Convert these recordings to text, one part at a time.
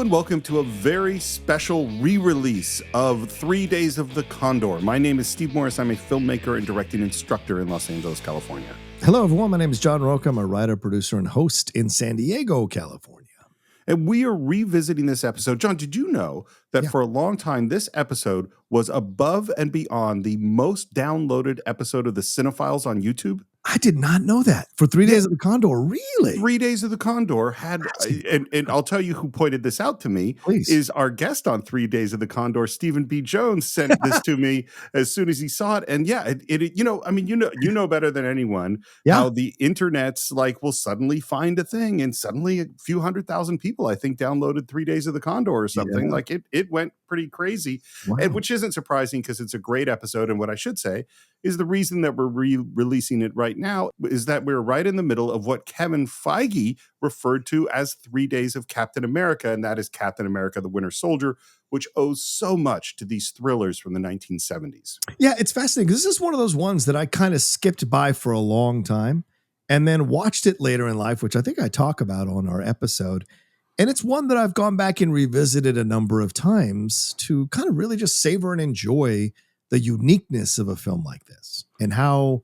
and welcome to a very special re-release of 3 Days of the Condor. My name is Steve Morris. I'm a filmmaker and directing instructor in Los Angeles, California. Hello, everyone. My name is John Rocha. I'm a writer, producer, and host in San Diego, California. And we are revisiting this episode. John, did you know that for a long time, this episode was above and beyond the most downloaded episode of the Cine-Files on YouTube? I did not know that. For 3 Days of the Condor, really? 3 Days of the Condor had, and I'll tell you who pointed this out to me, Please. is our guest on 3 Days of the Condor, Stephen B. Jones, sent this to me as soon as he saw it. And yeah, you know better than anyone how the internet's like will suddenly find a thing, and suddenly a few 100,000 people, I think, downloaded 3 Days of the Condor or something. Yeah. Like it went pretty crazy, and which isn't surprising because it's a great episode. And what I should say is the reason that we're releasing it right now is that we're right in the middle of what Kevin Feige referred to as 3 Days of Captain America, and that is Captain America: The Winter Soldier, which owes so much to these thrillers from the 1970s. Yeah, it's fascinating because this is one of those ones that I kind of skipped by for a long time and then watched it later in life, which I think I talk about on our episode. And it's one that I've gone back and revisited a number of times to kind of really just savor and enjoy the uniqueness of a film like this and how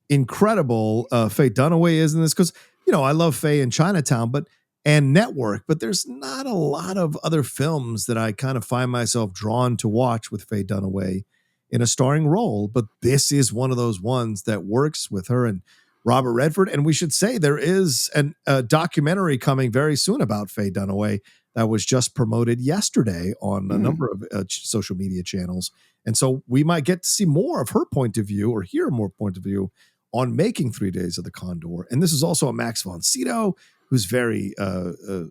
incredible Faye Dunaway is in this. Because, I love Faye in Chinatown and Network, but there's not a lot of other films that I kind of find myself drawn to watch with Faye Dunaway in a starring role. But this is one of those ones that works with her and Robert Redford. And we should say there is a documentary coming very soon about Faye Dunaway that was just promoted yesterday on a number of social media channels. And so we might get to see more of her point of view or hear more point of view on making 3 Days of the Condor. And this is also a Max von Sydow, who's very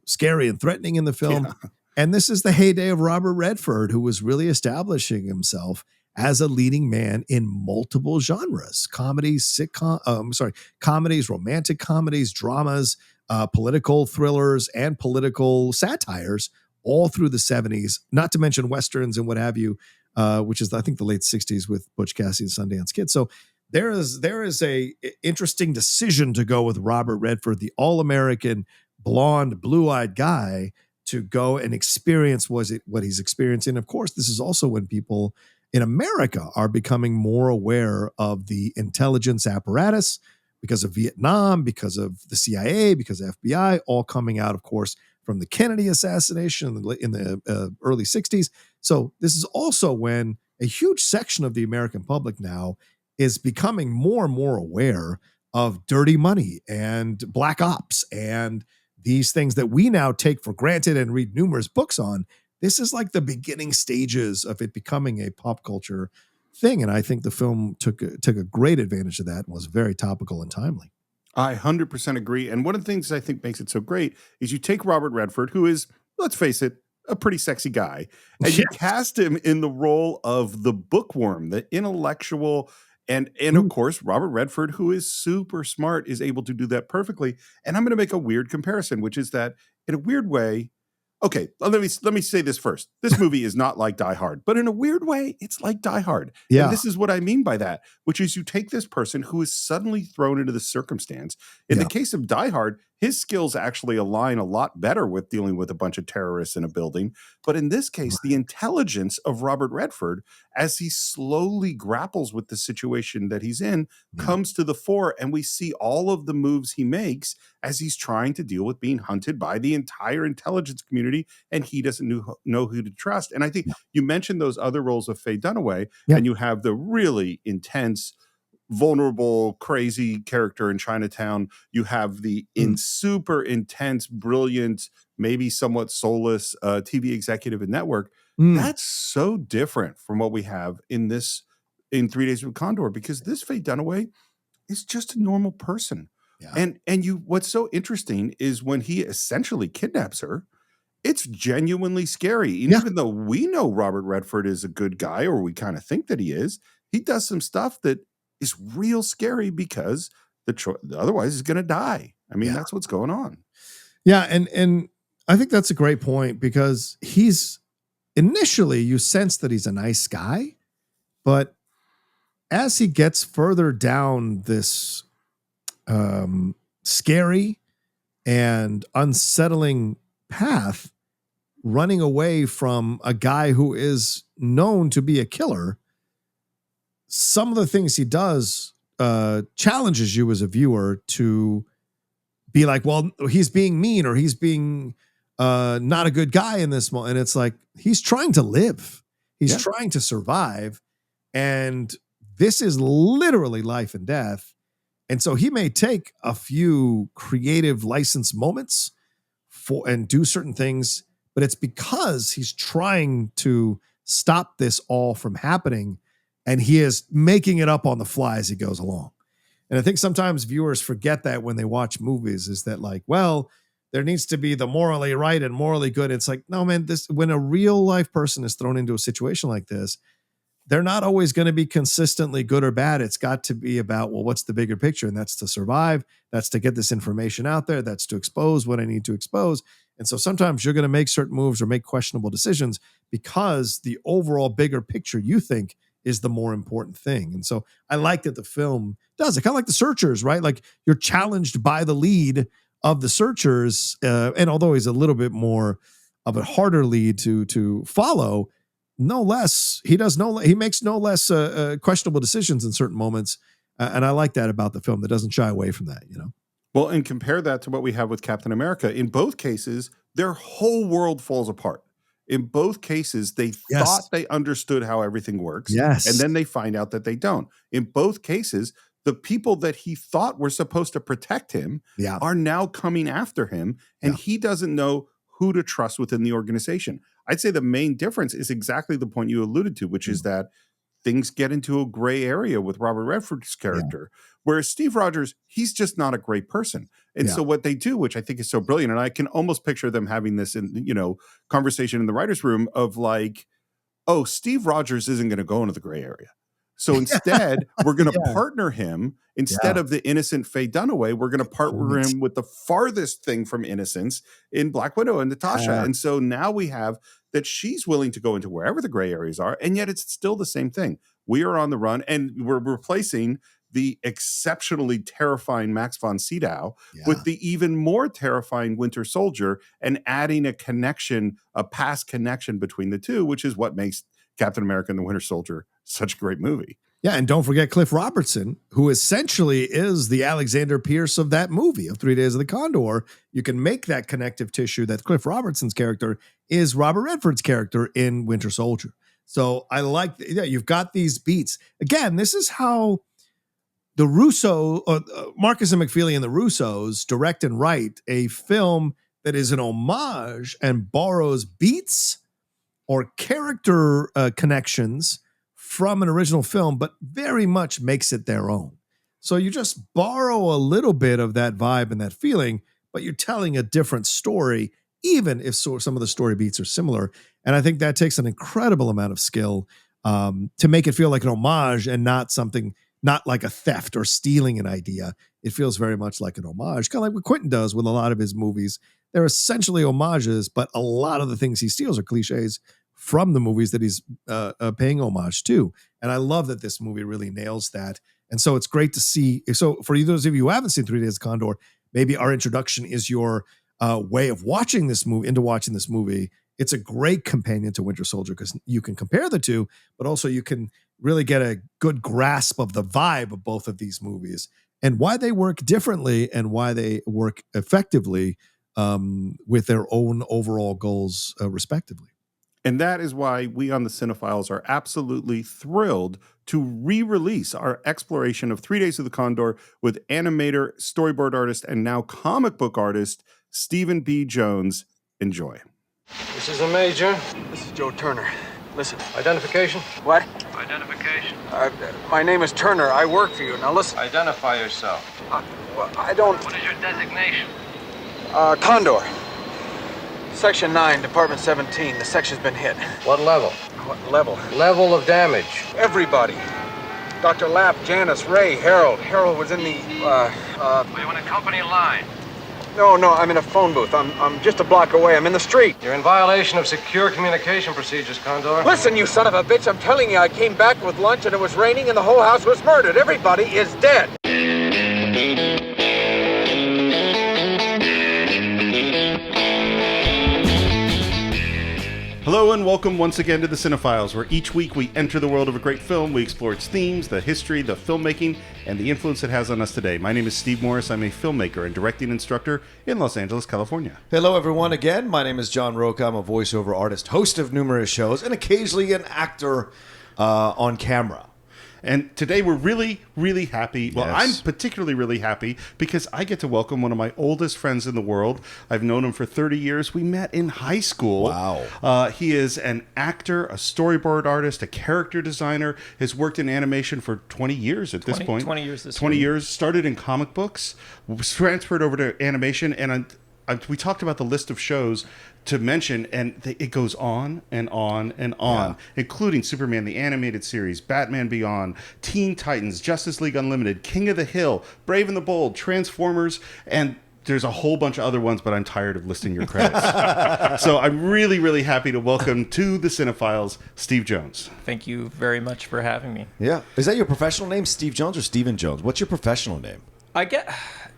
scary and threatening in the film. Yeah. And this is the heyday of Robert Redford, who was really establishing himself as a leading man in multiple genres: comedies, comedies, romantic comedies, dramas, political thrillers, and political satires all through the 70s, not to mention Westerns and what have you, which is, I think, the late 60s with Butch Cassidy and Sundance Kid. So there is a interesting decision to go with Robert Redford, the all-American, blonde, blue-eyed guy, to go and experience what he's experiencing. Of course, this is also when people in America are becoming more aware of the intelligence apparatus because of Vietnam, because of the CIA, because of FBI, all coming out, of course, from the Kennedy assassination in the early 60s. So this is also when a huge section of the American public now is becoming more and more aware of dirty money and black ops and these things that we now take for granted and read numerous books on. This is like the beginning stages of it becoming a pop culture thing. And I think the film took a great advantage of that and was very topical and timely. I 100% agree. And one of the things I think makes it so great is you take Robert Redford, who is, let's face it, a pretty sexy guy, and you cast him in the role of the bookworm, the intellectual, and of course, Robert Redford, who is super smart, is able to do that perfectly. And I'm going to make a weird comparison, which is that in a weird way, okay, let me say this first. This movie is not like Die Hard, but in a weird way, it's like Die Hard. Yeah. And this is what I mean by that, which is you take this person who is suddenly thrown into the circumstance. In the case of Die Hard, his skills actually align a lot better with dealing with a bunch of terrorists in a building. But in this case, the intelligence of Robert Redford, as he slowly grapples with the situation that he's in, comes to the fore. And we see all of the moves he makes as he's trying to deal with being hunted by the entire intelligence community. And he doesn't know who to trust. And I think you mentioned those other roles of Faye Dunaway, and you have the really intense, vulnerable, crazy character in Chinatown. You have the super intense, brilliant, maybe somewhat soulless TV executive in Network. That's so different from what we have in 3 Days of Condor, because this Faye Dunaway is just a normal person. Yeah. And what's so interesting is when he essentially kidnaps her, it's genuinely scary. And even though we know Robert Redford is a good guy, or we kind of think that he does some stuff that is real scary because otherwise he's going to die. I mean, that's what's going on. Yeah. And I think that's a great point, because he's initially, you sense that he's a nice guy, but as he gets further down this scary and unsettling path, running away from a guy who is known to be a killer, some of the things he does challenges you as a viewer to be like, well, he's being mean or he's being not a good guy in this moment. And it's like, he's trying to live. He's trying to survive. And this is literally life and death. And so he may take a few creative license moments and do certain things, but it's because he's trying to stop this all from happening. And he is making it up on the fly as he goes along. And I think sometimes viewers forget that when they watch movies, is that like, well, there needs to be the morally right and morally good. It's like, no, man, when a real life person is thrown into a situation like this, they're not always going to be consistently good or bad. It's got to be about, well, what's the bigger picture? And that's to survive. That's to get this information out there. That's to expose what I need to expose. And so sometimes you're going to make certain moves or make questionable decisions because the overall bigger picture you think is the more important thing. And so I like that the film does it. Kind of like The Searchers, right? Like you're challenged by the lead of The Searchers. And although he's a little bit more of a harder lead to follow, no less, he makes no less questionable decisions in certain moments. And I like that about the film that doesn't shy away from that, you know? Well, and compare that to what we have with Captain America. In both cases, their whole world falls apart. In both cases, they thought they understood how everything works. Yes. And then they find out that they don't. In both cases, the people that he thought were supposed to protect him are now coming after him. And he doesn't know who to trust within the organization. I'd say the main difference is exactly the point you alluded to, which is that things get into a gray area with Robert Redford's character, whereas Steve Rogers, he's just not a great person. And so what they do, which I think is so brilliant, and I can almost picture them having this in, conversation in the writer's room of like, oh, Steve Rogers isn't going to go into the gray area. So instead, we're going to partner him instead of the innocent Faye Dunaway. We're going to partner him with the farthest thing from innocence in Black Widow and Natasha. And so now we have that she's willing to go into wherever the gray areas are. And yet it's still the same thing. We are on the run and we're replacing the exceptionally terrifying Max von Sydow with the even more terrifying Winter Soldier and adding a past connection between the two, which is what makes Captain America and the Winter Soldier such a great movie. Yeah, and don't forget Cliff Robertson, who essentially is the Alexander Pierce of that movie, of 3 Days of the Condor. You can make that connective tissue that Cliff Robertson's character is Robert Redford's character in Winter Soldier. So I like, you've got these beats. Again, this is how the Marcus and McFeely and the Russos direct and write a film that is an homage and borrows beats or character connections from an original film, but very much makes it their own. So you just borrow a little bit of that vibe and that feeling, but you're telling a different story, even if some of the story beats are similar. And I think that takes an incredible amount of skill to make it feel like an homage and not like a theft or stealing an idea. It feels very much like an homage, kind of like what Quentin does with a lot of his movies. They're essentially homages, but a lot of the things he steals are cliches from the movies that he's paying homage to. And I love that this movie really nails that. And so it's great to see. So for those of you who haven't seen 3 Days of Condor, maybe our introduction is your way of watching this movie. It's a great companion to Winter Soldier because you can compare the two, but also you can really get a good grasp of the vibe of both of these movies and why they work differently and why they work effectively with their own overall goals, respectively. And that is why we on the Cine-Files are absolutely thrilled to re-release our exploration of 3 Days of the Condor with animator, storyboard artist, and now comic book artist, Stephen B. Jones. Enjoy. This is a major. This is Joe Turner. Listen. Identification? What? Identification. My name is Turner. I work for you. Now listen. Identify yourself. I don't... What is your designation? Condor. Section 9, Department 17. The section's been hit. What level? What level? Level of damage. Everybody. Dr. Lapp, Janice, Ray, Harold. Harold was in the, Are you on a company line? No, I'm in a phone booth. I'm just a block away. I'm in the street. You're in violation of secure communication procedures, Condor. Listen, you son of a bitch. I'm telling you, I came back with lunch and it was raining and the whole house was murdered. Everybody is dead. Hello and welcome once again to the Cine-Files, where each week we enter the world of a great film. We explore its themes, the history, the filmmaking, and the influence it has on us today. My name is Steve Morris. I'm a filmmaker and directing instructor in Los Angeles, California. Hello, everyone. Again, my name is John Rocha. I'm a voiceover artist, host of numerous shows, and occasionally an actor on camera. And today we're really, really happy. Well, Yes. I'm particularly really happy because I get to welcome one of my oldest friends in the world. I've known him for 30 years. We met in high school. Wow. He is an actor, a storyboard artist, a character designer, has worked in animation for 20 years at this point. 20 years this 20 year. years, started in comic books, was transferred over to animation, and we talked about the list of shows to mention, and it goes on and on and on, including Superman the Animated Series, Batman Beyond, Teen Titans, Justice League Unlimited, King of the Hill, Brave and the Bold, Transformers, and there's a whole bunch of other ones, but I'm tired of listing your credits. So I'm really, really happy to welcome to the Cine-Files, Steve Jones. Thank you very much for having me. Yeah. Is that your professional name, Steve Jones or Steven Jones? What's your professional name? I get,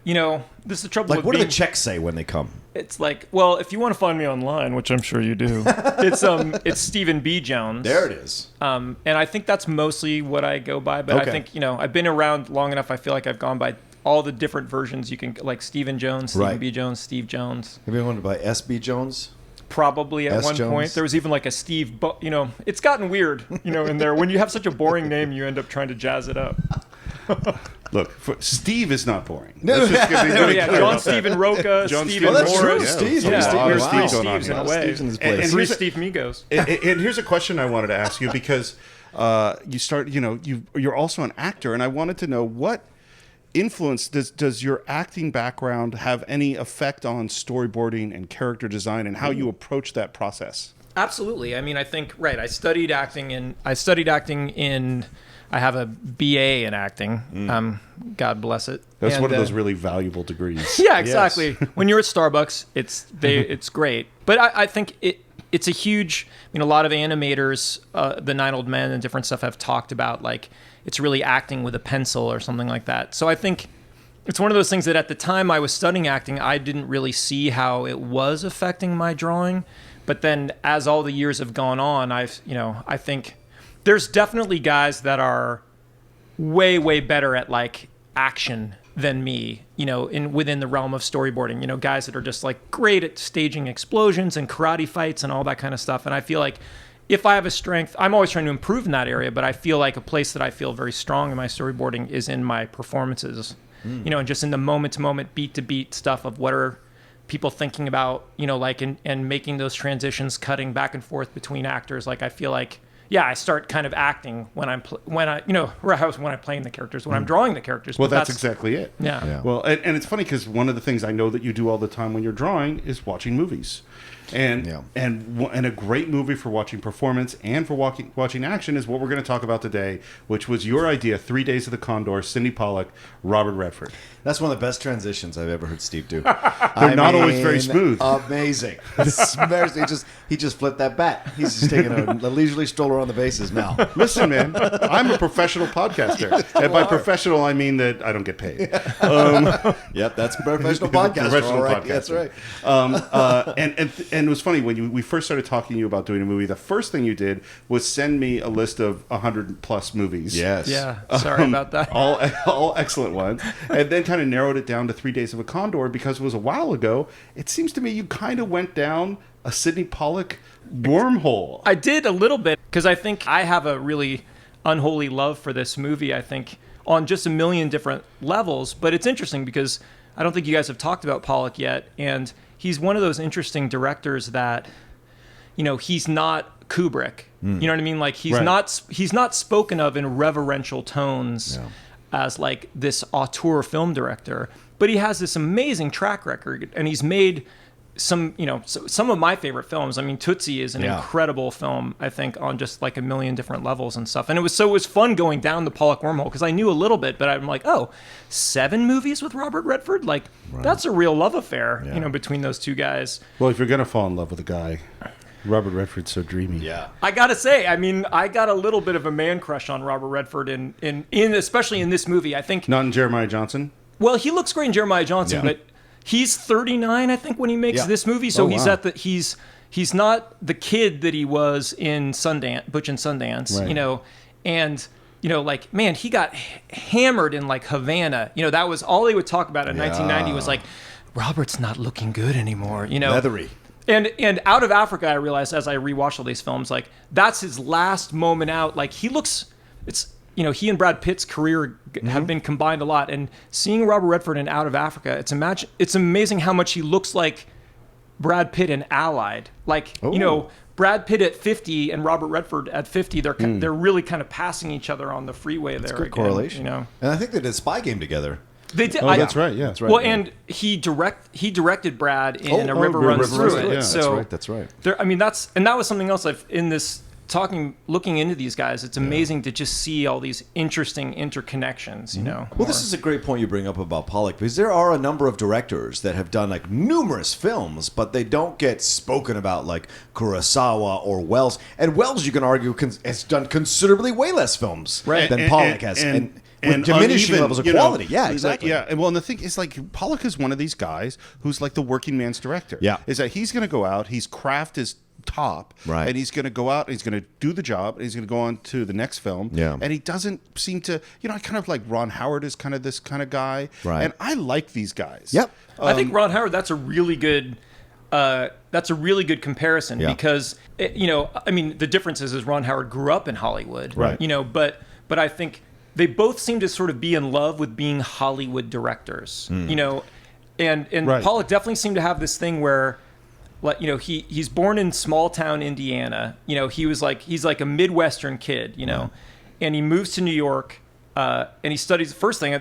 this is the trouble Like, with what do being, the checks say when they come? It's like, well, if you want to find me online, which I'm sure you do, it's Stephen B. Jones. There it is. And I think that's mostly what I go by. But Okay. I think, I've been around long enough. I feel like I've gone by all the different versions you can, like Stephen Jones, Stephen Right. B. Jones, Steve Jones. Have you ever wanted by SB Jones? Probably at S. one Jones. point. There was even like a Steve, it's gotten weird, in there. When you have such a boring name, you end up trying to jazz it up. Look, Steve is not boring. No. Let's just be Oh, really yeah, clear John about that. Stephen Rocha, John Stephen Stephen Morris. Morris. That's true, Steve. Yeah, There's a lot of There's Steve three going on Steves here. in a way. Steve's in his And place. Three here's a- Steve Migos. And here's a question I wanted to ask you because you start, you're also an actor, and I wanted to know what influence does your acting background have any effect on storyboarding and character design and how you approach that process? Absolutely. I mean, I think I studied acting in. I have a BA in acting. God bless it. That's And, one of those really valuable degrees. Yeah, exactly. When you're at Starbucks, it's great. But I think it's a huge. A lot of animators, the Nine Old Men and different stuff have talked about like it's really acting with a pencil or something like that. So I think it's one of those things that at the time I was studying acting, I didn't really see how it was affecting my drawing. But then as all the years have gone on, I think there's definitely guys that are way, way better at like action than me, within the realm of storyboarding, guys that are just like great at staging explosions and karate fights and all that kind of stuff. And I feel like if I have a strength, I'm always trying to improve in that area, but I feel like a place that I feel very strong in my storyboarding is in my performances, and just in the moment-to-moment, beat-to-beat stuff of what are people thinking about, and making those transitions, cutting back and forth between actors. Like, I feel like, I start kind of acting when I'm playing the characters, when I'm drawing the characters. Well, but that's exactly it. Yeah. Well, and it's funny because one of the things I know that you do all the time when you're drawing is watching movies. And a great movie for watching performance and for watching action is what we're going to talk about today, which was your idea, 3 Days of the Condor, Sydney Pollack, Robert Redford. That's one of the best transitions I've ever heard Steve do. They're not always very smooth. Amazing. He just flipped that bat. He's just taking a leisurely stroll around the bases now. Listen, man, I'm a professional podcaster. And by professional, I mean that I don't get paid. Yep, that's professional podcaster. Professional all right. podcaster. That's right. And it was funny when we first started talking to you about doing a movie. The first thing you did was send me a list of 100+ movies. Yes. Yeah. Sorry about that. All excellent ones, and then kind of narrowed it down to 3 Days of a Condor because it was a while ago. It seems to me you kind of went down a Sydney Pollack wormhole. I did a little bit because I think I have a really unholy love for this movie, I think, on just a million different levels. But it's interesting because I don't think you guys have talked about Pollock yet, and he's one of those interesting directors that, he's not Kubrick. You know what I mean? Like he's not spoken of in reverential tones as like this auteur film director, but he has this amazing track record, and he's made some of my favorite films. I mean, Tootsie is an incredible film, I think, on just like a million different levels and stuff. And it was fun going down the Pollock wormhole because I knew a little bit, but I'm like, 7 movies with Robert Redford? Like, that's a real love affair, between those two guys. Well, if you're gonna fall in love with a guy, Robert Redford's so dreamy. Yeah. I gotta say, I mean, I got a little bit of a man crush on Robert Redford in especially in this movie. I think. Not in Jeremiah Johnson. Well, he looks great in Jeremiah Johnson, but he's 39, I think, when he makes this movie. So he's he's not the kid that he was in Sundance, Butch and Sundance, Right. you know, and like, man, he got hammered in like Havana. That was all they would talk about in 1990 was like, Robert's not looking good anymore. Leathery. And Out of Africa, I realized as I rewatched all these films, like that's his last moment out. Like he and Brad Pitt's career have been combined a lot. And seeing Robert Redford in Out of Africa, it's amazing how much he looks like Brad Pitt in Allied. Like, Brad Pitt at 50 and Robert Redford at 50, they're really kind of passing each other on the freeway there. Good correlation. And I think they did Spy Game together. They did. That's right. Yeah, that's right. Well, and he directed Brad in A River Runs Through It. Yeah, so that's right. That was something else in this looking into these guys. It's amazing to just see all these interesting interconnections. Well, this is a great point you bring up about Pollock, because there are a number of directors that have done like numerous films, but they don't get spoken about like Kurosawa or Wells. And Wells, you can argue, has done considerably way less films than Pollock has. And with diminishing levels of quality. Yeah, exactly. Yeah, and the thing is, like, Pollock is one of these guys who's like the working man's director. Yeah. Is that he's going to go out, his craft is top, right, and he's going to go out, and he's going to do the job, and he's going to go on to the next film. Yeah. And he doesn't seem to, I kind of like Ron Howard is kind of this kind of guy. Right. And I like these guys. Yep. I think Ron Howard, that's a really good comparison because, the difference is Ron Howard grew up in Hollywood. Right. But I think they both seem to sort of be in love with being Hollywood directors, and Right. Pollock definitely seemed to have this thing where, like, he's born in small town Indiana. He's like a Midwestern kid, and he moves to New York, and he studies. The first thing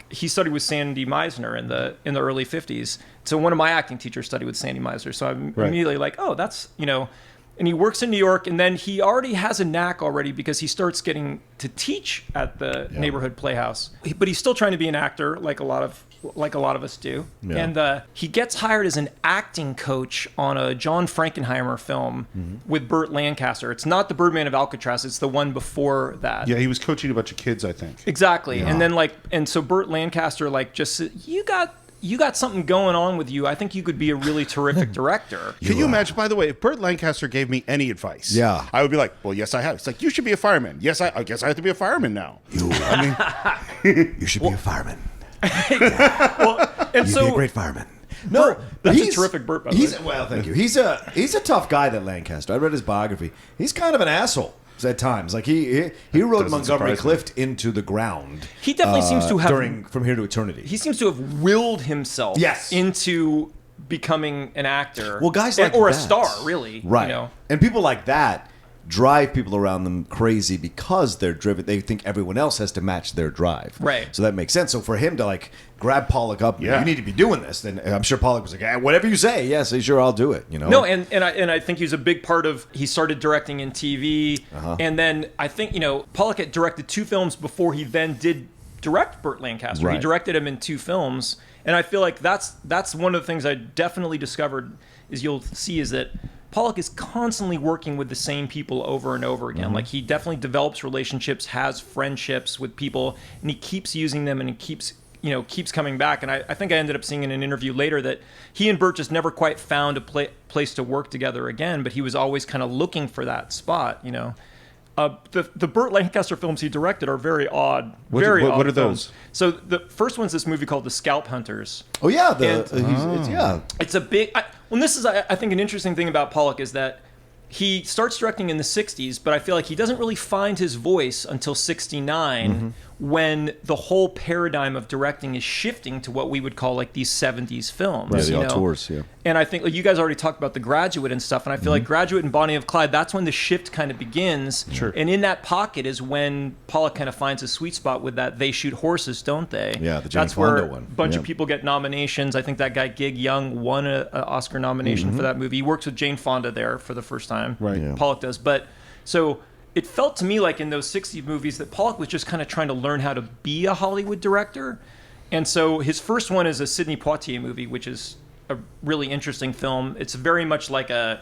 he studied with Sandy Meisner in the early 50s. So one of my acting teachers studied with Sandy Meisner. So I'm immediately like, oh, that's And he works in New York, and then he already has a knack already because he starts getting to teach at the neighborhood playhouse. But he's still trying to be an actor, like a lot of us do. Yeah. And he gets hired as an acting coach on a John Frankenheimer film with Burt Lancaster. It's not the Birdman of Alcatraz; it's the one before that. Yeah, he was coaching a bunch of kids, I think. Exactly, and then so Burt Lancaster just said, you got something going on with you. I think you could be a really terrific director. Can you imagine, by the way, if Burt Lancaster gave me any advice, I would be like, well, yes, I have. It's like, you should be a fireman. Yes, I guess I have to be a fireman now. You should be a fireman. You'd be a great fireman. No, but that's a terrific Burt, by the way. Well, thank you. He's a tough guy, that Lancaster. I read his biography. He's kind of an asshole at times. Like he rode Montgomery Clift into the ground. He definitely seems to have From Here to Eternity. He seems to have willed himself into becoming an actor. Well, guys like or that, a star, really. Right. And people like that drive people around them crazy because they're driven. They think everyone else has to match their drive. Right. So that makes sense. So for him to grab Pollock up, you need to be doing this. Then I'm sure Pollock was like, whatever you say, yes, sure, I'll do it. No, and I think he's a big part of. He started directing in TV, and then I think Pollock had directed 2 films before he then did direct Burt Lancaster. Right. He directed him in 2 films, and I feel like that's one of the things I definitely discovered you'll see is that Pollock is constantly working with the same people over and over again. Like, he definitely develops relationships, has friendships with people, and he keeps using them, and he keeps coming back. And I think I ended up seeing in an interview later that he and Burt just never quite found a place to work together again, but he was always kind of looking for that spot, The Burt Lancaster films he directed are very odd. What are films. those? So the first one's this movie called The Scalp Hunters. Oh yeah, It's a big. This is I think an interesting thing about Pollock is that he starts directing in the 60s, but I feel like he doesn't really find his voice until 69 when the whole paradigm of directing is shifting to what we would call like these 70s films. Right, the auteurs, yeah. And I think you guys already talked about The Graduate and stuff, and I feel like Graduate and Bonnie of Clyde, that's when the shift kind of begins. Sure. And in that pocket is when Pollock kind of finds a sweet spot with that They Shoot Horses, Don't They? Yeah, the Jane That's Fonda where one. a bunch of people get nominations. I think that guy Gig Young won an Oscar nomination for that movie. He works with Jane Fonda there for the first time. Right. Yeah. Pollock does. But so it felt to me like in those 60s movies that Pollock was just kind of trying to learn how to be a Hollywood director. And so his first one is a Sidney Poitier movie, which is a really interesting film. It's very much like a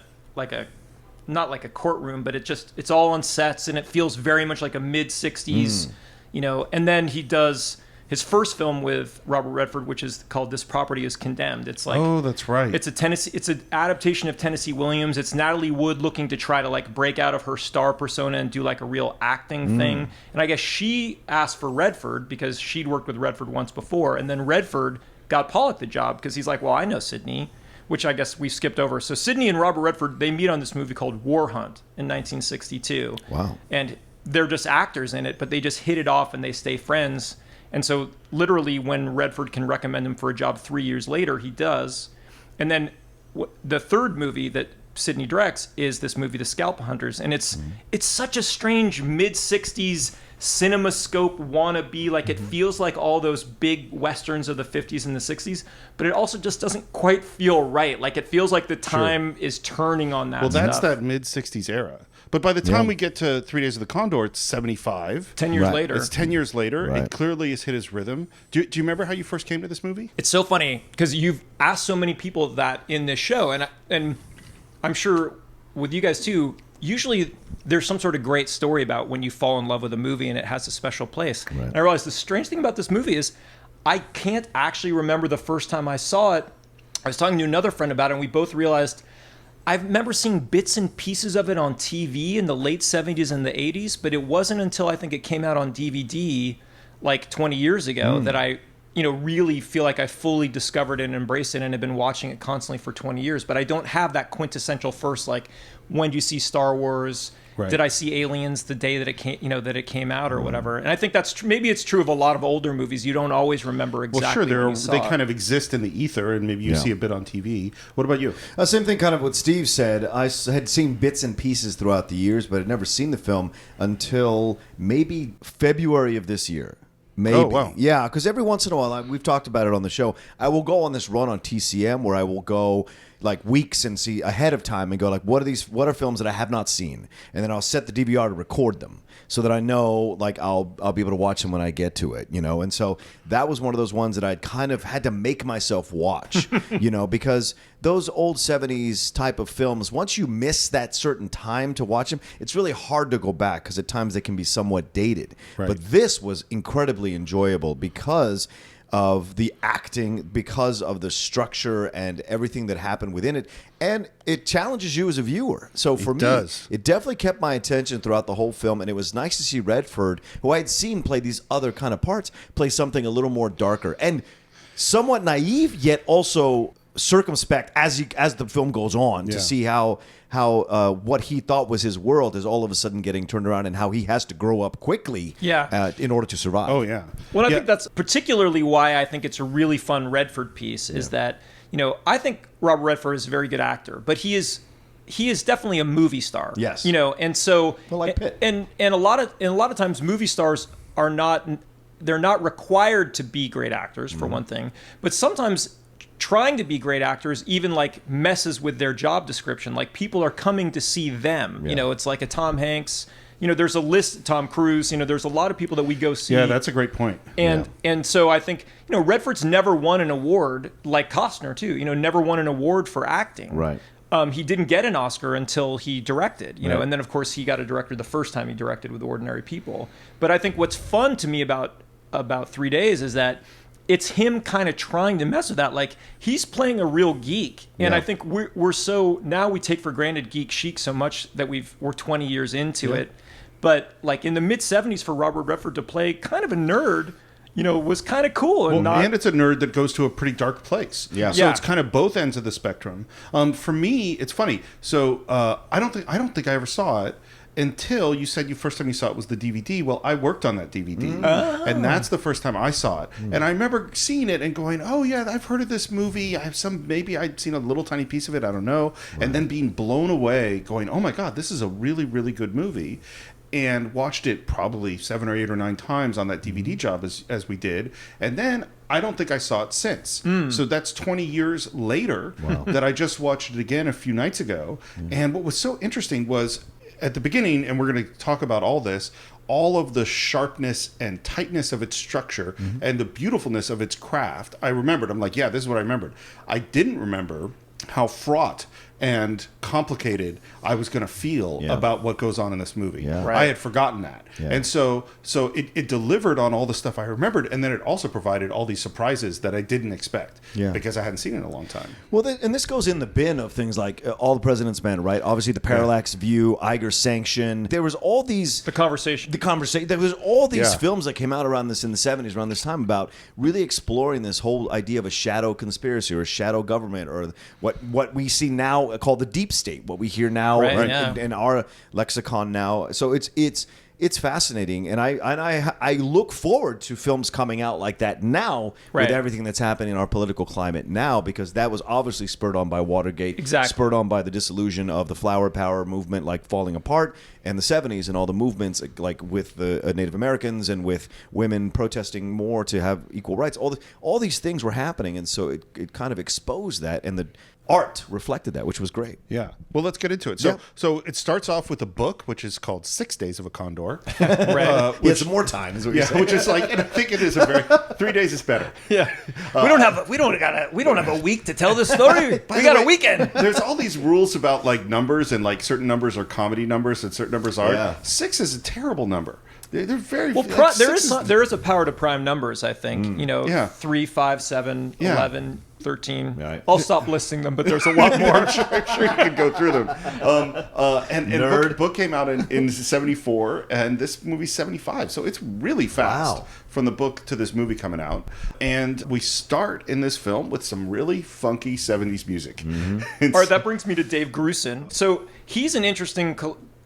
not like a courtroom, but it's all on sets, and it feels very much like a mid 60s, And then he does his first film with Robert Redford, which is called This Property is Condemned. It's like, oh, that's right. It's an adaptation of Tennessee Williams. It's Natalie Wood looking to try to like break out of her star persona and do like a real acting thing. And I guess she asked for Redford because she'd worked with Redford once before, and then Redford got Pollock the job because he's like, well, I know Sydney, which I guess we skipped over. So Sydney and Robert Redford, they meet on this movie called War Hunt in 1962. Wow. And they're just actors in it, but they just hit it off and they stay friends. And so literally when Redford can recommend him for a job 3 years later, he does. And then the third movie that Sydney directs is this movie, The Scalp Hunters. And it's such a strange mid-60s CinemaScope wannabe. Like, it feels like all those big westerns of the 50s and the 60s, but it also just doesn't quite feel right. Like, it feels like the time is turning on that stuff. Well, that's that mid-60s era. But by the time we get to 3 Days of the Condor, it's 75. 10 years later. It's 10 years later. Right. It clearly has hit his rhythm. Do you remember how you first came to this movie? It's so funny because you've asked so many people that in this show, and I'm sure with you guys too, usually there's some sort of great story about when you fall in love with a movie and it has a special place. Right. And I realized the strange thing about this movie is I can't actually remember the first time I saw it. I was talking to another friend about it, and we both realized I remember seeing bits and pieces of it on TV in the late 70s and the 80s, but it wasn't until I think it came out on DVD like 20 years ago that I really feel like I fully discovered it and embraced it and have been watching it constantly for 20 years. But I don't have that quintessential first, like, when do you see Star Wars? Right. Did I see Aliens the day that it came out or whatever? And I think that's maybe it's true of a lot of older movies. You don't always remember exactly. Well, when sure, you they saw kind it. of exist in the ether, and maybe you see a bit on TV. What about you? Same thing, kind of what Steve said. I had seen bits and pieces throughout the years, but had never seen the film until maybe February of this year. Maybe. Oh, wow. Yeah, because every once in a while, we've talked about it on the show, I will go on this run on TCM where I will go like weeks and see ahead of time and go like, what are films that I have not seen? And then I'll set the DVR to record them so that I know like I'll be able to watch them when I get to it, And so that was one of those ones that I'd kind of had to make myself watch, because those old 70s type of films, once you miss that certain time to watch them, it's really hard to go back because at times they can be somewhat dated. Right. But this was incredibly enjoyable because of the acting, because of the structure and everything that happened within it. And it challenges you as a viewer. So for me, it definitely kept my attention throughout the whole film. And it was nice to see Redford, who I had seen play these other kind of parts, play something a little more darker and somewhat naive, yet also circumspect as the film goes on to see how what he thought was his world is all of a sudden getting turned around and how he has to grow up quickly in order to survive. Oh, yeah. Well, I think that's particularly why I think it's a really fun Redford piece is that, I think Robert Redford is a very good actor, but he is definitely a movie star. Yes. And so like Pitt. And a lot of times movie stars are not required to be great actors for one thing, but sometimes trying to be great actors even like messes with their job description. Like people are coming to see them. It's like a Tom Hanks. There's a list. Tom Cruise. There's a lot of people that we go see. Yeah, that's a great point. And so I think Redford's never won an award like Costner too. Never won an award for acting. Right. He didn't get an Oscar until he directed. And then of course he got a director the first time he directed with Ordinary People. But I think what's fun to me about 3 Days is that it's him kind of trying to mess with that. Like he's playing a real geek. And I think we're so now we take for granted geek chic so much that we're 20 years into it. But like in the mid 70s for Robert Redford to play kind of a nerd, was kind of cool. And it's a nerd that goes to a pretty dark place. Yeah. So it's kind of both ends of the spectrum. For me, it's funny. So I don't think I ever saw it until you said first time you saw it was the DVD. Well, I worked on that DVD, and that's the first time I saw it. And I remember seeing it and going, "Oh yeah, I've heard of this movie. Maybe I'd seen a little tiny piece of it. I don't know." And then being blown away, going, "Oh my God, this is a really, really good movie." And watched it probably 7 or 8 or 9 times on that DVD job as we did. And then I don't think I saw it since. So that's 20 years later that I just watched it again a few nights ago. And what was so interesting was at the beginning, and we're going to talk about all this, all of the sharpness and tightness of its structure and the beautifulness of its craft. I remembered. I'm like, yeah, this is what I remembered. I didn't remember how fraught and complicated I was going to feel about what goes on in this movie. Yeah. Right. I had forgotten that. Yeah. And so it delivered on all the stuff I remembered, and then it also provided all these surprises that I didn't expect because I hadn't seen it in a long time. Well, and this goes in the bin of things like All the President's Men, right? Obviously, the Parallax View, Iger's Sanction. There was all these... The Conversation. There was all these films that came out around this in the 70s, around this time, about really exploring this whole idea of a shadow conspiracy or a shadow government, or what we see now called the deep state, what we hear now in our lexicon now. So it's fascinating, and I look forward to films coming out like that now with everything that's happening in our political climate now, because that was obviously spurred on by Watergate, spurred on by the disillusion of the flower power movement, like falling apart, and the 70s and all the movements like with the Native Americans and with women protesting more to have equal rights. All these things were happening, and so it kind of exposed that, and the art reflected that, which was great. Yeah. Well, let's get into it. So it starts off with a book, which is called 6 Days of a Condor. Some more time is what you're saying. Which is like, and I think it is 3 days is better. Yeah. We don't have a week to tell this story. We got a weekend. There's all these rules about like numbers, and like certain numbers are comedy numbers and certain numbers aren't. Yeah. 6 is a terrible number. They're very well. Like, there is a power to prime numbers. I think 3, 5, 7, 11, 13. Right. I'll stop listing them, but there's a lot more. I'm sure you can go through them. And book came out in 74, and this movie's 75, so it's really fast from the book to this movie coming out. And we start in this film with some really funky 70s music. All right, that brings me to Dave Grusin. So he's an interesting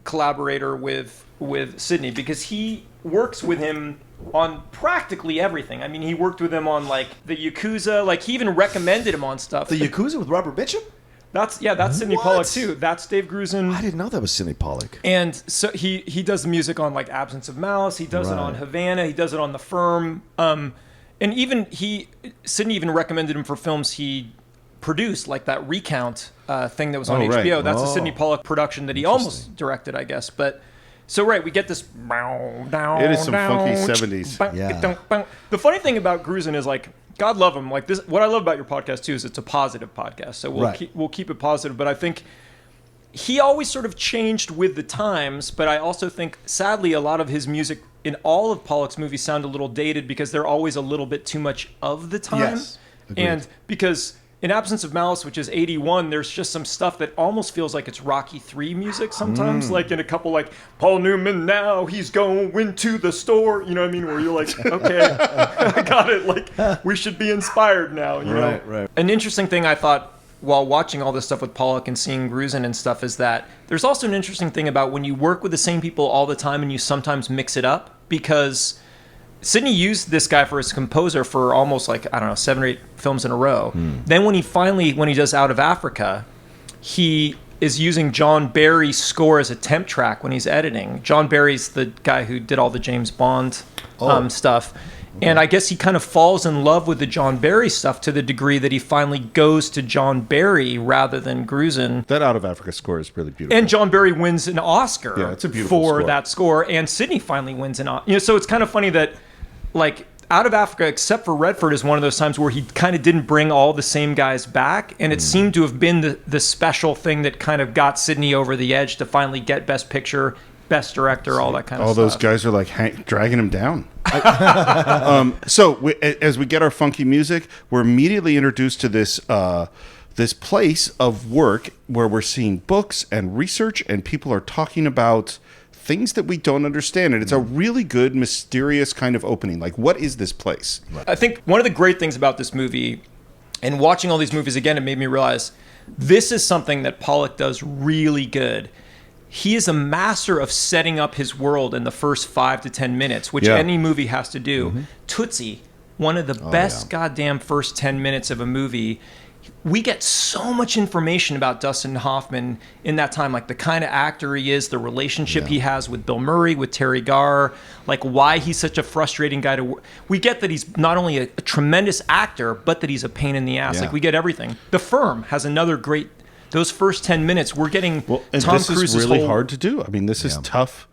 collaborator with Sydney, because he works with him on practically everything. I mean, he worked with him on like the Yakuza. Like he even recommended him on stuff. The Yakuza with Robert Mitchum? That's Sydney Pollack too. That's Dave Grusin. I didn't know that was Sydney Pollack. And so he does the music on like Absence of Malice. He does it on Havana. He does it on The Firm. And even Sydney even recommended him for films he produced, like that Recount thing that was on HBO. Right. That's a Sydney Pollack production that he almost directed, I guess. But so we get this. It is some funky 70s. Yeah. The funny thing about Grusin is like, God love him. Like this, what I love about your podcast too is it's a positive podcast. So we'll keep it positive. But I think he always sort of changed with the times. But I also think, sadly, a lot of his music in all of Pollack's movies sound a little dated because they're always a little bit too much of the time. Yes, agreed. And because in Absence of Malice, which is 81, there's just some stuff that almost feels like it's Rocky 3 music sometimes. Like in a couple like, Paul Newman, now he's going to the store. You know what I mean? Where you're like, okay, I got it. Like, we should be inspired now. You know? Right. An interesting thing I thought while watching all this stuff with Pollock and seeing Grusin and stuff is that there's also an interesting thing about when you work with the same people all the time and you sometimes mix it up, because Sydney used this guy for his composer for almost 7 or 8 films in a row. Then when he does Out of Africa, he is using John Barry's score as a temp track when he's editing. John Barry's the guy who did all the James Bond stuff. And I guess he kind of falls in love with the John Barry stuff to the degree that he finally goes to John Barry rather than Grusin. That Out of Africa score is really beautiful. And John Barry wins an Oscar it's a beautiful for score. that score. And Sydney finally wins an Oscar. So it's kind of funny that, like, Out of Africa, except for Redford, is one of those times where he kind of didn't bring all the same guys back. And it seemed to have been the special thing that kind of got Sydney over the edge to finally get Best Picture, Best Director, all that kind of all stuff. those guys are like dragging him down. As we get our funky music, we're immediately introduced to this place of work where we're seeing books and research, and people are talking about things that we don't understand. And it's a really good, mysterious kind of opening. Like, what is this place? I think one of the great things about this movie, and watching all these movies again, it made me realize this is something that Pollock does really good. He is a master of setting up his world in the first 5 to 10 minutes, which any movie has to do. Tootsie, one of the best goddamn first 10 minutes of a movie. We get so much information about Dustin Hoffman in that time, like the kind of actor he is, the relationship he has with Bill Murray, with Terry Garr, like why he's such a frustrating guy to work. We get that he's not only a tremendous actor, but that he's a pain in the ass. Like we get everything. The Firm has another great. Those first 10 minutes, we're getting and Tom this Cruise's is really whole, hard to do. I mean, this is tough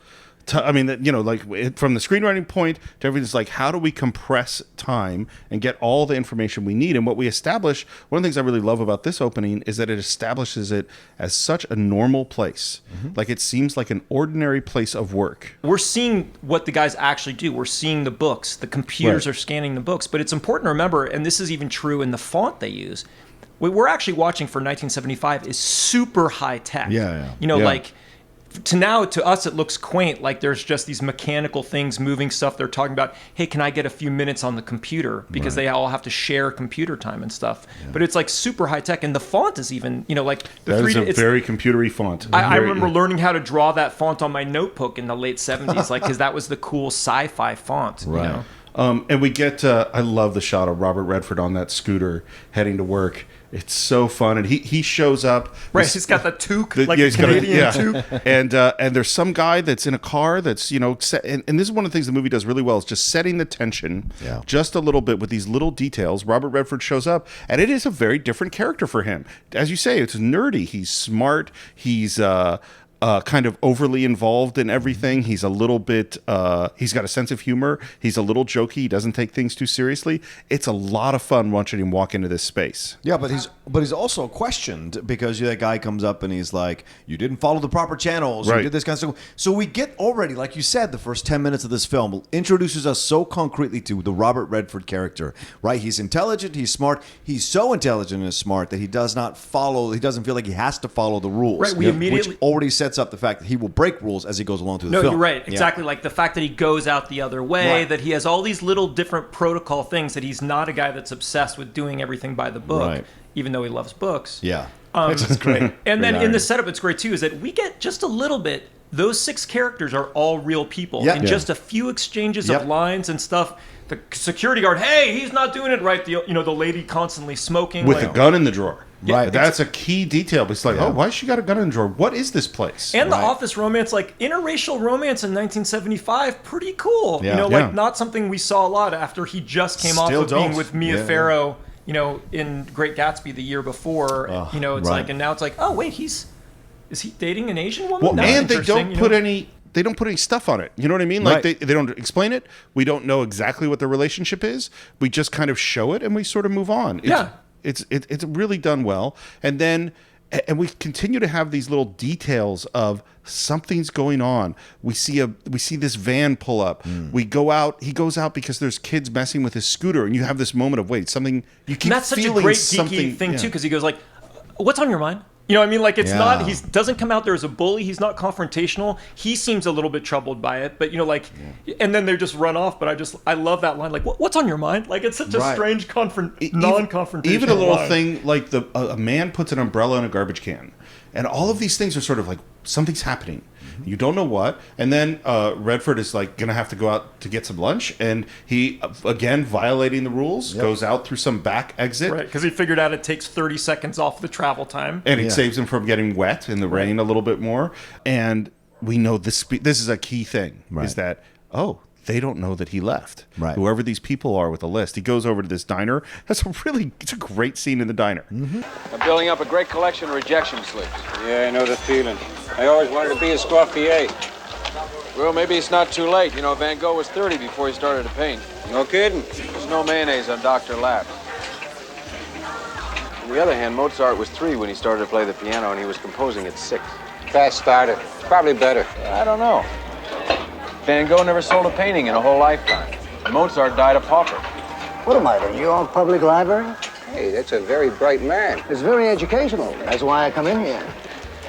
I mean, from the screenwriting point to everything, it's like, how do we compress time and get all the information we need? And what we establish, one of the things I really love about this opening is that it establishes it as such a normal place. Like, it seems like an ordinary place of work. We're seeing what the guys actually do. We're seeing the books. The computers are scanning the books. But it's important to remember, and this is even true in the font they use, what we're actually watching for 1975 is super high tech. Like, to us it looks quaint, like there's just these mechanical things moving stuff. They're talking about, hey, can I get a few minutes on the computer, because they all have to share computer time and stuff. But it's like super high tech, and the font is even like the that 3D, is a very computery font. I remember learning how to draw that font on my notebook in the late 70s, like, because that was the cool sci-fi font. And we get I love the shot of Robert Redford on that scooter heading to work. It's so fun, and he shows up. He's got the toque, Canadian toque. And there's some guy that's in a car that's set, and this is one of the things the movie does really well, is just setting the tension just a little bit with these little details. Robert Redford shows up, and it is a very different character for him. As you say, it's nerdy. He's smart. He's kind of overly involved in everything. He's a little bit, he's got a sense of humor. He's a little jokey. He doesn't take things too seriously. It's a lot of fun watching him walk into this space. Yeah, but he's also questioned, because that guy comes up and he's like, you didn't follow the proper channels. You did this kind of stuff. So we get already, like you said, the first 10 minutes of this film introduces us so concretely to the Robert Redford character, right? He's intelligent. He's smart. He's so intelligent and smart that he doesn't feel like he has to follow the rules. Right, we immediately... Which already sets up the fact that he will break rules as he goes along through the film. No, you're right. Exactly. Like the fact that he goes out the other way, that he has all these little different protocol things, that he's not a guy that's obsessed with doing everything by the book, even though he loves books. Yeah. That's great. And then in the setup, it's great too, is that we get just a little bit, those 6 characters are all real people. In just a few exchanges of lines and stuff. The security guard, hey, he's not doing it right. The lady constantly smoking. With a gun in the drawer. Right. That's a key detail. But it's like, why has she got a gun in the drawer? What is this place? And the office romance, like interracial romance in 1975, pretty cool. Not something we saw a lot after he just came off of being with Mia Farrow, in Great Gatsby the year before. Like, and now it's like, oh wait, is he dating an Asian woman? Well, and they don't put any. They don't put any stuff on it. You know what I mean? Like they don't explain it. We don't know exactly what their relationship is. We just kind of show it and we sort of move on. It's really done well. And then we continue to have these little details of something's going on. We see this van pull up. We go out. He goes out because there's kids messing with his scooter, and you have this moment of something. You keep and that's such a great geeky thing too, because he goes like, "What's on your mind?" You know what I mean? Like, it's not, he doesn't come out there as a bully. He's not confrontational. He seems a little bit troubled by it, but and then they just run off. But I love that line. Like, what's on your mind? Like, it's such a strange non-confrontational Even a little line. thing like a man puts an umbrella in a garbage can. And all of these things are sort of like, something's happening. You don't know what. And then Redford is like going to have to go out to get some lunch. And he, again, violating the rules, goes out through some back exit. Right, because he figured out it takes 30 seconds off the travel time. And it saves him from getting wet in the rain a little bit more. And we know this is a key thing, is that, they don't know that he left. Right. Whoever these people are with a list. He goes over to this diner. It's a great scene in the diner. I'm building up a great collection of rejection slips. Yeah, I know the feeling. I always wanted to be a Scofier. Well, maybe it's not too late. Van Gogh was 30 before he started to paint. No kidding. There's no mayonnaise on Dr. Lap. On the other hand, Mozart was 3 when he started to play the piano, and he was composing at 6. Fast starter. Probably better. I don't know. Van Gogh never sold a painting in a whole lifetime. Mozart died a pauper. What am I, the New York Public Library? Hey, that's a very bright man. It's very educational. That's why I come in here.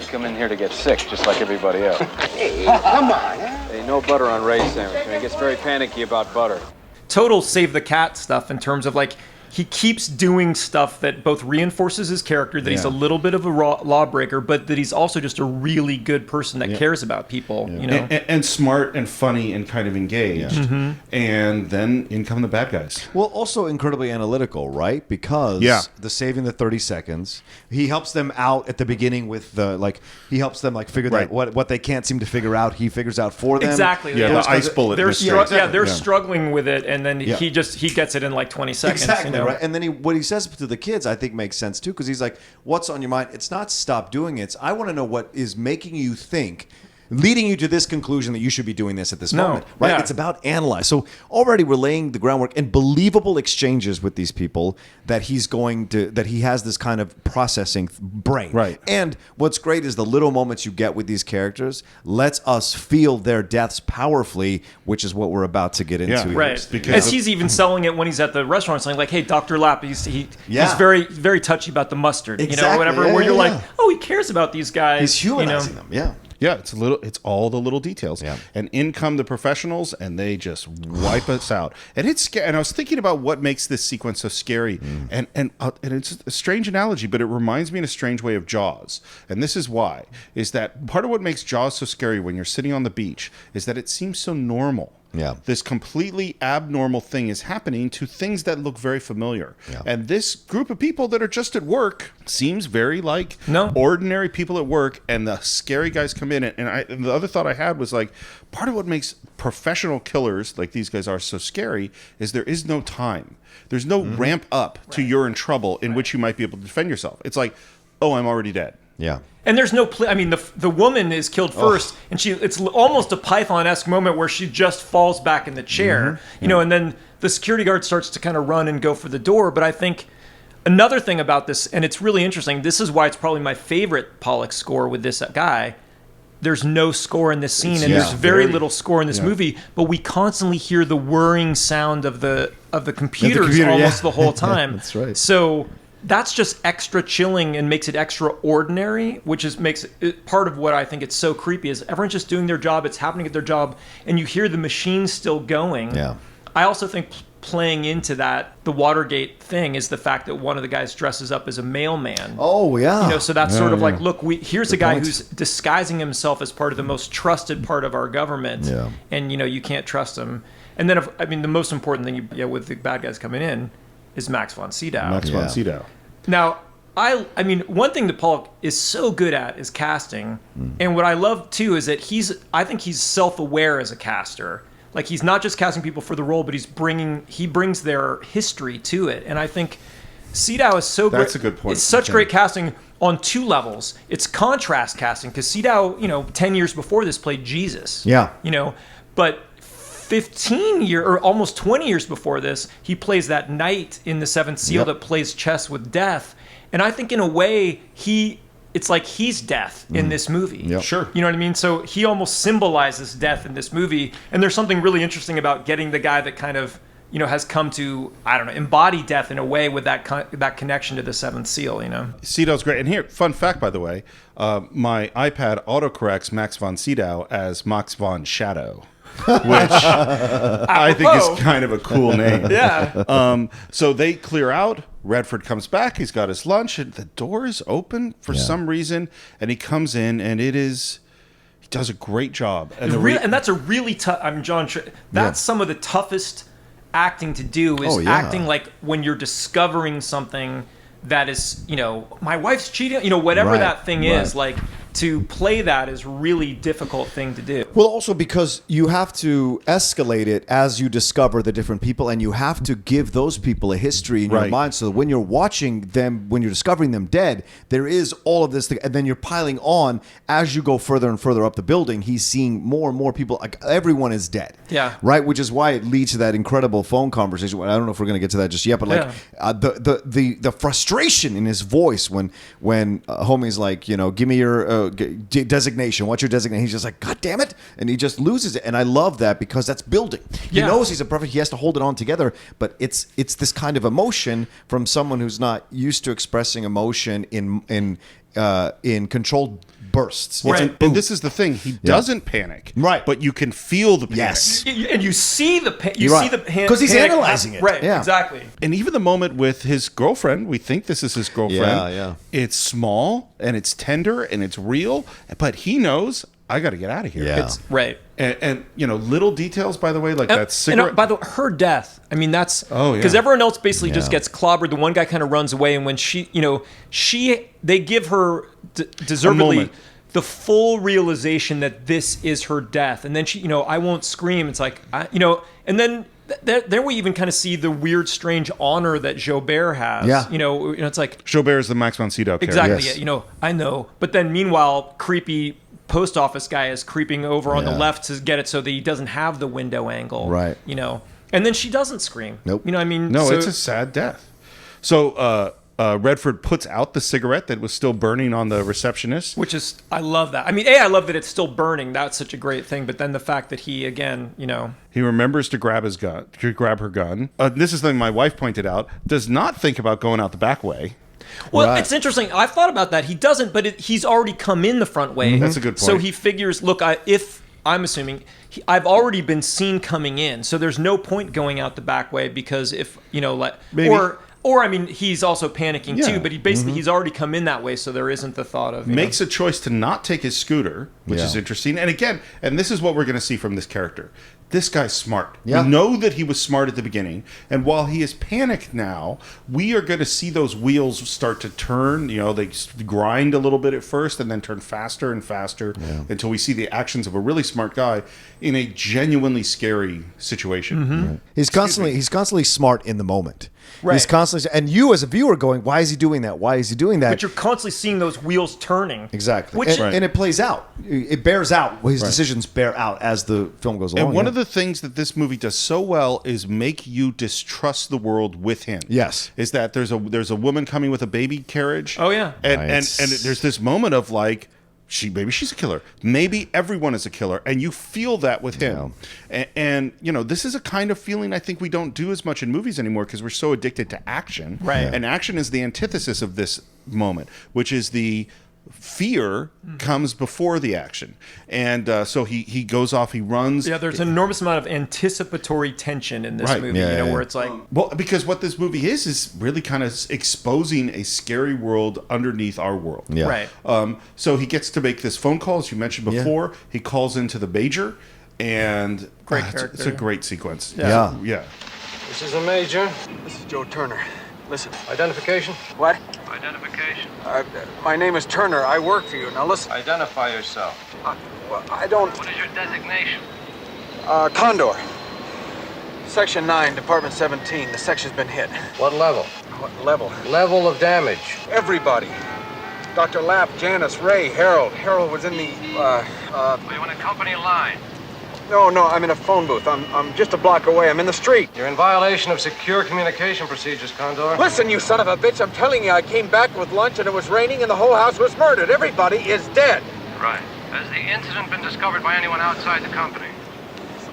You come in here to get sick, just like everybody else. Hey, come on. Hey, no butter on Ray's sandwich. He gets very panicky about butter. Total save the cat stuff in terms of like, he keeps doing stuff that both reinforces his character, that he's a little bit of a lawbreaker, but that he's also just a really good person that cares about people, And smart and funny and kind of engaged. And then in come the bad guys. Well, also incredibly analytical, right? Because the saving the 30 seconds, he helps them out at the beginning with he helps them figure out what they can't seem to figure out. He figures out for them. Exactly. Yeah, the ice bullet. They're struggling with it, and then he gets it in like 20 seconds. Exactly. Right. And then what he says to the kids, I think makes sense too, because he's like, "What's on your mind? It's not stop doing it. I want to know what is making you think leading you to this conclusion that you should be doing this at this No. moment, right? Yeah. It's about analyze. So already we're laying the groundwork and believable exchanges with these people that he has this kind of processing brain. Right. And what's great is the little moments you get with these characters lets us feel their deaths powerfully, which is what we're about to get into. Yeah. here. Right, Because as he's even selling it when he's at the restaurant, saying like, "Hey, Dr. Lapp, he's Yeah. very very touchy about the mustard, Exactly. whatever." Yeah, where yeah, you're yeah. like, "Oh, he cares about these guys." He's humanizing them. Yeah. Yeah, it's all the little details. Yeah. And in come the professionals, and they just wipe us out. And it's scary. And I was thinking about what makes this sequence so scary. And it's a strange analogy, but it reminds me in a strange way of Jaws. And this is why: is that part of what makes Jaws so scary when you're sitting on the beach is that it seems so normal. Yeah. This completely abnormal thing is happening to things that look very familiar. Yeah. And this group of people that are just at work seems very like No. ordinary people at work, and the scary guys come in. And the other thought I had was like, part of what makes professional killers like these guys are so scary is there is no time. There's no ramp up to you're in trouble in which you might be able to defend yourself. It's like, oh, I'm already dead. Yeah. And there's no I mean, the woman is killed first, and it's almost a Python-esque moment where she just falls back in the chair, and then the security guard starts to kind of run and go for the door. But I think another thing about this, and it's really interesting, this is why it's probably my favorite Pollock score with this guy. There's no score in this scene, and there's very little score in this movie, but we constantly hear the whirring sound of the computers computer, almost the whole time. That's right. So that's just extra chilling and makes it extraordinary, which makes it part of what I think it's so creepy is everyone's just doing their job, it's happening at their job, and you hear the machine still going. Yeah. I also think playing into that, the Watergate thing, is the fact that one of the guys dresses up as a mailman. Oh, yeah. So that's sort of like, look, here's a guy point. who's disguising himself as part of the most trusted part of our government, Yeah. and you can't trust him. And then, the most important thing, with the bad guys coming in, is Max von Sydow. Max von Sydow. Now, I mean, one thing that Pollock is so good at is casting, and what I love too is that I think he's self-aware as a caster. Like, he's not just casting people for the role, but he brings their history to it, and I think Sydow is so great. That's a good point. It's such great casting on two levels. It's contrast casting because Sydow, 10 years before this played Jesus. Yeah. But 15 years or almost 20 years before this, he plays that knight in the Seventh Seal that plays chess with death. And I think in a way, it's like he's death in this movie. Yep. Sure. You know what I mean? So he almost symbolizes death in this movie. And there's something really interesting about getting the guy that kind of, has come to, embody death in a way with that connection to the Seventh Seal, Sydow's great. And here, fun fact, by the way, my iPad autocorrects Max von Sydow as Max von Shadow. Which I think is kind of a cool name. Yeah. So they clear out. Redford comes back. He's got his lunch, and the door is open for some reason. And he comes in, and he does a great job. And, And that's a really tough. John. That's some of the toughest acting to do is acting like when you're discovering something that is, my wife's cheating. Whatever Right, that thing is, like. To play that is really difficult thing to do. Well, also because you have to escalate it as you discover the different people, and you have to give those people a history in your mind, so that when you're watching them, when you're discovering them dead, there is all of this thing, and then you're piling on as you go further and further up the building. He's seeing more and more people. Like, everyone is dead. Yeah. Right. Which is why it leads to that incredible phone conversation. I don't know if we're going to get to that just yet, but the frustration in his voice when homie's like, give me your designation. What's your designation? He's just like, God damn it, and he just loses it. And I love that because that's building. He knows he's a prophet. He has to hold it on together, but it's this kind of emotion from someone who's not used to expressing emotion in controlled bursts. And this is the thing. He doesn't panic. Right. But you can feel the panic. Yes. And you see the because he's analyzing it. Right. Yeah. Exactly. And even the moment with his girlfriend, we think this is his girlfriend. Yeah. It's small and it's tender and it's real, but he knows I got to get out of here. Yeah. It's right. And little details, by the way, like that cigarette. And by the way, her death. I mean, that's Oh, yeah. because everyone else basically just gets clobbered. The one guy kind of runs away, and when they give her deservedly moment. the full realization that this is her death, and then she, I won't scream. It's like, and then. There we even kind of see the weird, strange honor that Joubert has. Yeah. It's like Joubert is the Max von Sydow character. exactly. Yes. I know. But then, meanwhile, creepy post office guy is creeping over on the left to get it so that he doesn't have the window angle. Right. You know, and then she doesn't scream. Nope. You know what I mean? No, So- it's a sad death. So Redford puts out the cigarette that was still burning on the receptionist. Which is, I love that. I mean, I love that it's still burning. That's such a great thing. But then the fact that he, again, you know. He remembers to grab her gun. This is something my wife pointed out. Does not think about going out the back way. Well, Right. it's interesting. I've thought about that. He doesn't, but he's already come in the front way. That's a good point. So he figures, look, if I'm assuming, I've already been seen coming in. So there's no point going out the back way because if, you know, like, Maybe. Or I mean, he's also panicking Yeah. too, but he basically he's already come in that way, so there isn't the thought of Makes a choice to not take his scooter, which is interesting. And again, and this is what we're going to see from this character. This guy's smart. Yeah. We know that he was smart at the beginning, and while he is panicked now, we are going to see those wheels start to turn. You know, they grind a little bit at first, and then turn faster and faster until we see the actions of a really smart guy in a genuinely scary situation. Right. He's constantly smart in the moment. Right. He's constantly, and you as a viewer going, why is he doing that? Why is he doing that? But you're constantly seeing those wheels turning. Exactly. Which And it plays out. It bears out. His decisions bear out as the film goes along. And one of the things that this movie does so well is make you distrust the world with him. Yes. Is that there's a woman coming with a baby carriage. Oh, yeah. And Right. and there's this moment of like, maybe she's a killer. Maybe everyone is a killer, and you feel that with him. And you know, this is a kind of feeling I think we don't do as much in movies anymore because we're so addicted to action. Right. Yeah. And action is the antithesis of this moment, which is the fear comes before the action. And so he goes off, he runs. Yeah, there's an enormous amount of anticipatory tension in this Right. movie, Yeah, where it's like... Well, because what this movie is really kind of exposing a scary world underneath our world. Yeah. Right. So he gets to make this phone call, as you mentioned before. He calls into the major, and Great it's character. a great sequence. Yeah. Yeah. This is a major. This is Joe Turner. Listen. Identification? What? Identification. My name is Turner. I work for you. Now listen. Identify yourself. Well, I don't. What is your designation? Condor. Section 9, Department 17. The section's been hit. What level? What level? Level of damage. Everybody. Dr. Lapp, Janice, Ray, Harold. Harold was in the, Are you on a company line? No, I'm in a phone booth. I'm just a block away. I'm in the street. You're in violation of secure communication procedures, Condor. Listen, you son of a bitch. I'm telling you, I came back with lunch and it was raining and the whole house was murdered. Everybody is dead. Right. Has the incident been discovered by anyone outside the company?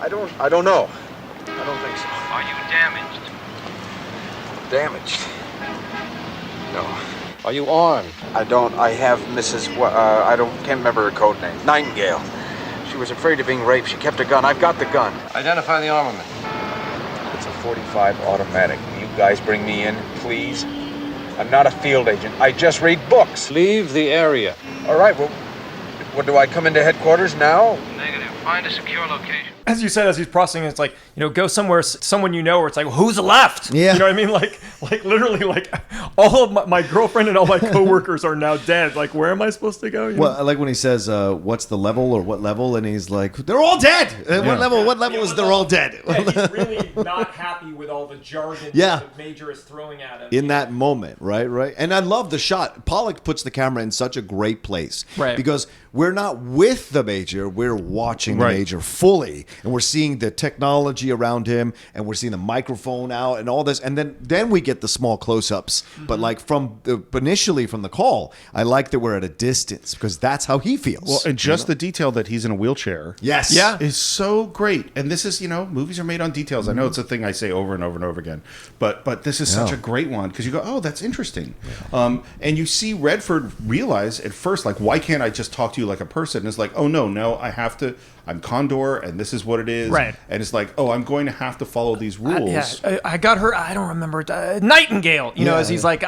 I don't know. I don't think so. Are you damaged? Damaged? No. Are you armed? I have Mrs. Can't remember her code name. Nightingale. She was afraid of being raped. She kept a gun. I've got the gun. Identify the armament. It's a .45 automatic. Will you guys bring me in, please? I'm not a field agent. I just read books. Leave the area. All right, well, what do I come into headquarters now? Negative. Find a secure location. As you said, as he's processing, it's like, you know, go somewhere, someone you know, where it's like, well, who's left? Yeah. You know what I mean? Like literally, like, all of my girlfriend and all my coworkers are now dead. Like, where am I supposed to go? You know? Well, I like when he says, what's the level or what level? And he's like, they're all dead. What level is they're all dead? Yeah, he's really not happy with all the jargon Yeah. that the major is throwing at him. In that moment, right? And I love the shot. Pollock puts the camera in such a great place. Right. Because we're not with the major, we're watching the Right. major fully. And we're seeing the technology around him, and we're seeing the microphone out and all this. And then we get the small close-ups. But like initially from the call, I like that we're at a distance because that's how he feels. Well, and just the detail that he's in a wheelchair. Yes. Yeah. Is so great. And this is, you know, movies are made on details. I know it's a thing I say over and over and over again. But this is such a great one because you go, oh, that's interesting. And you see Redford realize at first, like, why can't I just talk to you like a person? And it's like, oh, no, I have to. I'm Condor, and this is what it is. Right. And it's like, oh, I'm going to have to follow these rules. I got her. I don't remember. Nightingale. You know, as he's like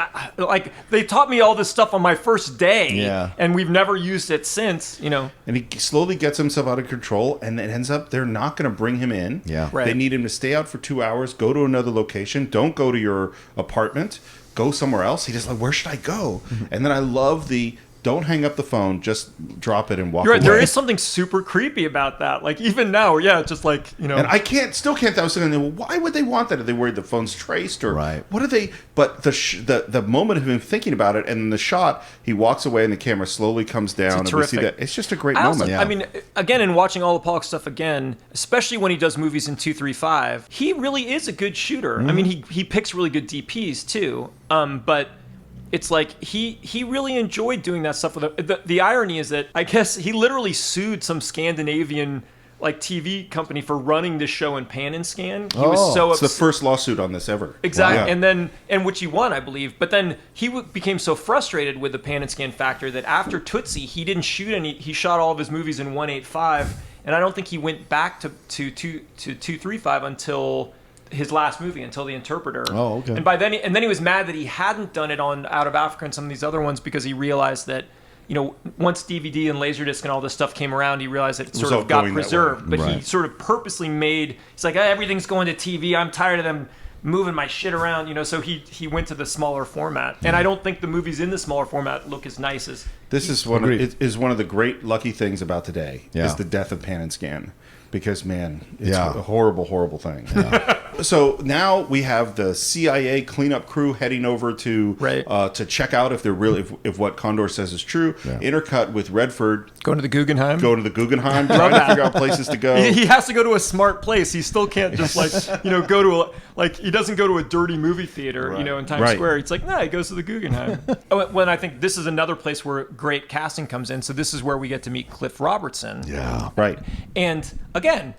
they taught me all this stuff on my first day. Yeah. And we've never used it since. You know. And he slowly gets himself out of control, and it ends up they're not going to bring him in. Yeah. Right. They need him to stay out for 2 hours, go to another location. Don't go to your apartment. Go somewhere else. He just like, where should I go? And then I love the don't hang up the phone, just drop it and walk You're right. away. There is something super creepy about that. Like even now, just like And I still can't. I was thinking, well, why would they want that? Are they worried the phone's traced or what are they? But the moment of him thinking about it, and then the shot, he walks away and the camera slowly comes down, and we see that. It's just a great moment. I mean, again, in watching all the Pollock stuff again, especially when he does movies in 235, he really is a good shooter. I mean, he picks really good DPs too. But it's like he really enjoyed doing that stuff with the irony is that I guess he literally sued some Scandinavian like TV company for running this show in pan and scan. He was so it's the first lawsuit on this ever. Exactly. Wow. And which he won, I believe. But then he became so frustrated with the pan and scan factor that after Tootsie, he didn't shoot any. He shot all of his movies in 1.8.5, and I don't think he went back to 2.35 until his last movie, until The Interpreter. Oh, okay. And by then, he was mad that he hadn't done it on Out of Africa and some of these other ones because he realized that, once DVD and Laserdisc and all this stuff came around, he realized that it sort of got preserved. But he sort of purposely he's like, everything's going to TV. I'm tired of them moving my shit around, so he went to the smaller format. And I don't think the movies in the smaller format look as nice as... This is one of the great lucky things about today is the death of pan and scan. Because, man, it's a horrible, horrible thing. Yeah. So now we have the CIA cleanup crew heading over to check out if they're really if what Condor says is true. Yeah. Intercut with Redford going to the Guggenheim, trying to figure out places to go. He has to go to a smart place. He still can't just go to he doesn't go to a dirty movie theater, in Times Square. It's like, no, he goes to the Guggenheim. When I think this is another place where great casting comes in. So this is where we get to meet Cliff Robertson. Yeah, right. And again,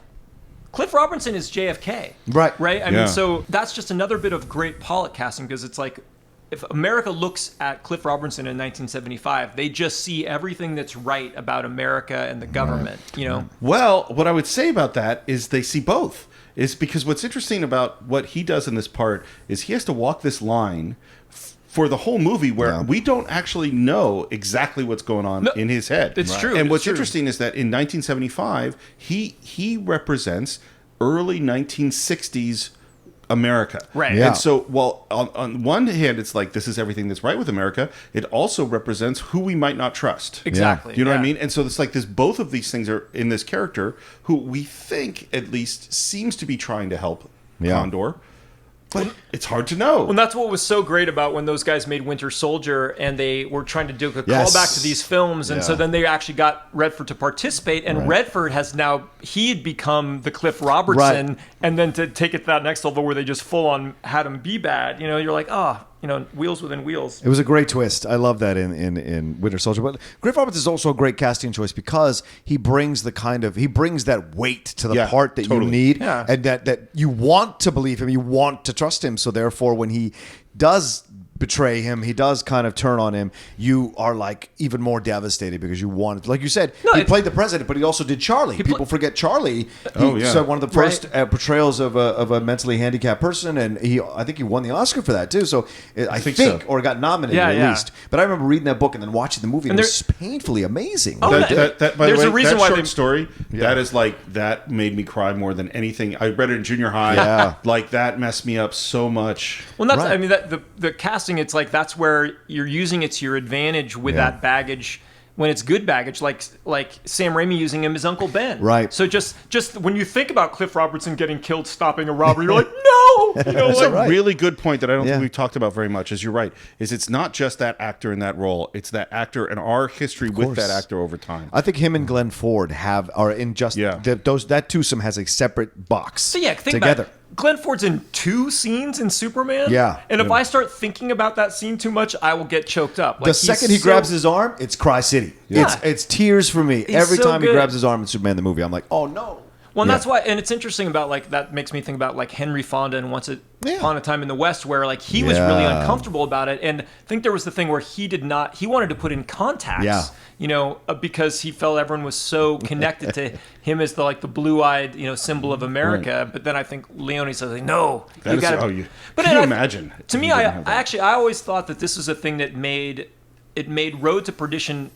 Cliff Robertson is JFK. Right. I mean, so that's just another bit of great Pollock casting because it's like if America looks at Cliff Robertson in 1975, they just see everything that's right about America and the government, Well, what I would say about that is they see both. Is because what's interesting about what he does in this part is he has to walk this line for the whole movie where we don't actually know exactly what's going on in his head. It's true. And what's interesting is that in 1975, he represents early 1960s America. Right. Yeah. And so, while on one hand, it's like, this is everything that's right with America, it also represents who we might not trust. Exactly. You know what I mean? And so it's like this, both of these things are in this character who we think at least seems to be trying to help Condor. But it's hard to know. Well, that's what was so great about when those guys made Winter Soldier and they were trying to do a callback to these films. And so then they actually got Redford to participate. And Redford he had become the Cliff Robertson. Right. And then to take it to that next level where they just full on had him be bad. You're like, wheels within wheels. It was a great twist. I love that in Winter Soldier. But Cliff Robertson is also a great casting choice because he brings that weight to the part that you need, and that you want to believe him, you want to trust him. So therefore, when he does betray him, he does kind of turn on him, you are like even more devastated because you wanted, like you said, he played the president, but he also did Charlie. People forget Charlie. So one of the first portrayals of a mentally handicapped person, and I think he won the Oscar for that too. So I think so. Or got nominated at least. But I remember reading that book and then watching the movie, and it was painfully amazing. By the way, a reason why short story, that is that made me cry more than anything. I read it in junior high. Like that messed me up so much. Well, that's I mean the casting. It's like that's where you're using it to your advantage with that baggage when it's good baggage, like Sam Raimi using him as Uncle Ben. Right. So just when you think about Cliff Robertson getting killed stopping a robbery, you're like, no. That's a really good point that I don't think we've talked about very much. Is you're right. Is it's not just that actor in that role; it's that actor and our history with that actor over time. I think him and Glenn Ford are in just that twosome has a separate box. So think together. About it. Glenn Ford's in 2 scenes in Superman. Yeah. And if I start thinking about that scene too much, I will get choked up. The second he grabs his arm, it's Cry City. Yeah. It's tears for me. Every time he grabs his arm in Superman the movie, I'm like, oh no. Well, and that's why, and it's interesting about that makes me think about Henry Fonda and Once Upon a Time in the West, where he was really uncomfortable about it, and I think there was the thing where he wanted to put in contacts, because he felt everyone was so connected to him as the blue-eyed, symbol of America. Right. But then I think Leone says, no, you got to. Can you imagine? To me, I always thought that this was a thing that made Road to Perdition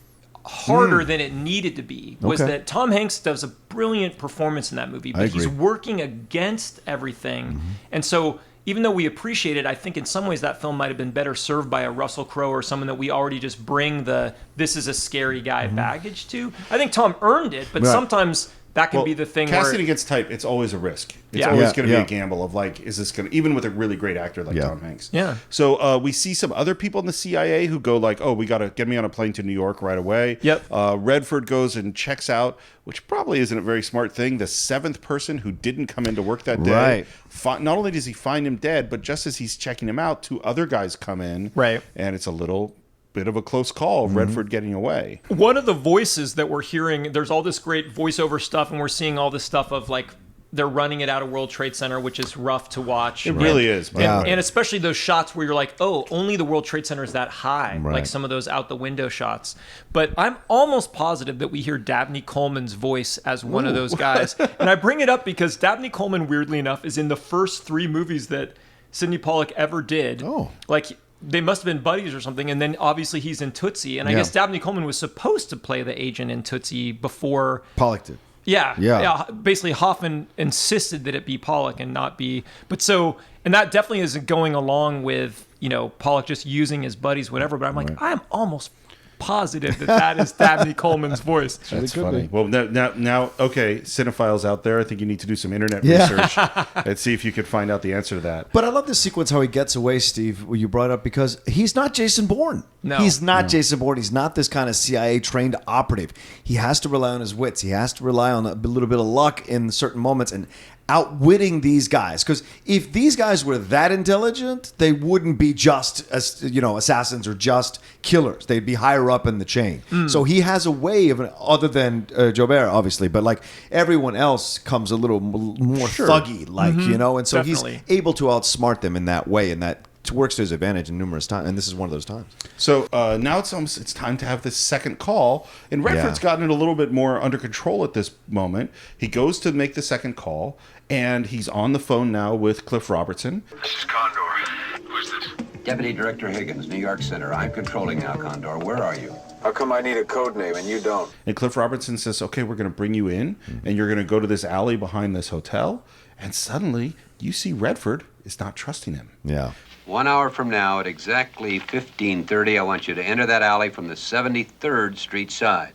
harder than it needed to be. Was that Tom Hanks does a brilliant performance in that movie, but he's working against everything, and so even though we appreciate it, I think in some ways that film might have been better served by a Russell Crowe or someone that we already just bring the "this is a scary guy" baggage to. I think Tom earned it, but sometimes that can be the thing. Casting where against type, it's always a risk. It's always going to be a gamble of like, is this going to, even with a really great actor like Tom Hanks. Yeah. So we see some other people in the CIA who go like, oh, we got to get me on a plane to New York right away. Yep. Redford goes and checks out, which probably isn't a very smart thing, the 7th person who didn't come into work that day. Right. Not only does he find him dead, but just as he's checking him out, 2 other guys come in. Right. And it's a little bit of a close call of Redford getting away. One of the voices that we're hearing, there's all this great voiceover stuff, and we're seeing all this stuff of like they're running it out of World Trade Center, which is rough to watch. It really is. And especially those shots where you're like, oh, only the World Trade Center is that high, like some of those out the window shots. But I'm almost positive that we hear Dabney Coleman's voice as one of those guys. And I bring it up because Dabney Coleman, weirdly enough, is in the first 3 movies that Sydney Pollack ever did. Oh. Like, they must have been buddies or something, and then obviously he's in Tootsie. And I guess Dabney Coleman was supposed to play the agent in Tootsie before Pollock did. Yeah. Basically, Hoffman insisted that it be Pollock and not be. But so, and that definitely isn't going along with, you know, Pollock just using his buddies, whatever. But I'm like, I'm almost positive that is Dabney Coleman's voice. That's funny. Well, now, okay, Cine-Files out there, I think you need to do some internet research and see if you could find out the answer to that. But I love this sequence, how he gets away, Steve, what you brought up, because he's not Jason Bourne. No. He's not Jason Bourne. He's not this kind of CIA-trained operative. He has to rely on his wits. He has to rely on a little bit of luck in certain moments and outwitting these guys. Because if these guys were that intelligent, they wouldn't be just assassins or just killers. They'd be higher up in the chain. So he has a way of, other than Jobert, obviously, but like everyone else comes a little more thuggy, like, and so Definitely. he's able to outsmart them in that way, and that works to his advantage in numerous times, and this is one of those times. So now it's time to have this second call, and Redford's gotten it a little bit more under control at this moment. He goes to make the second call, and he's on the phone now with Cliff Robertson. This is CONDOR. Who is this? Deputy Director Higgins, New York Center. I'm controlling now, CONDOR. Where are you? How come I need a code name and you don't? And Cliff Robertson says, okay, we're going to bring you in, and you're going to go to this alley behind this hotel, and suddenly you see Redford is not trusting him. Yeah. 1 hour from now at exactly 15:30, I want you to enter that alley from the 73rd Street side.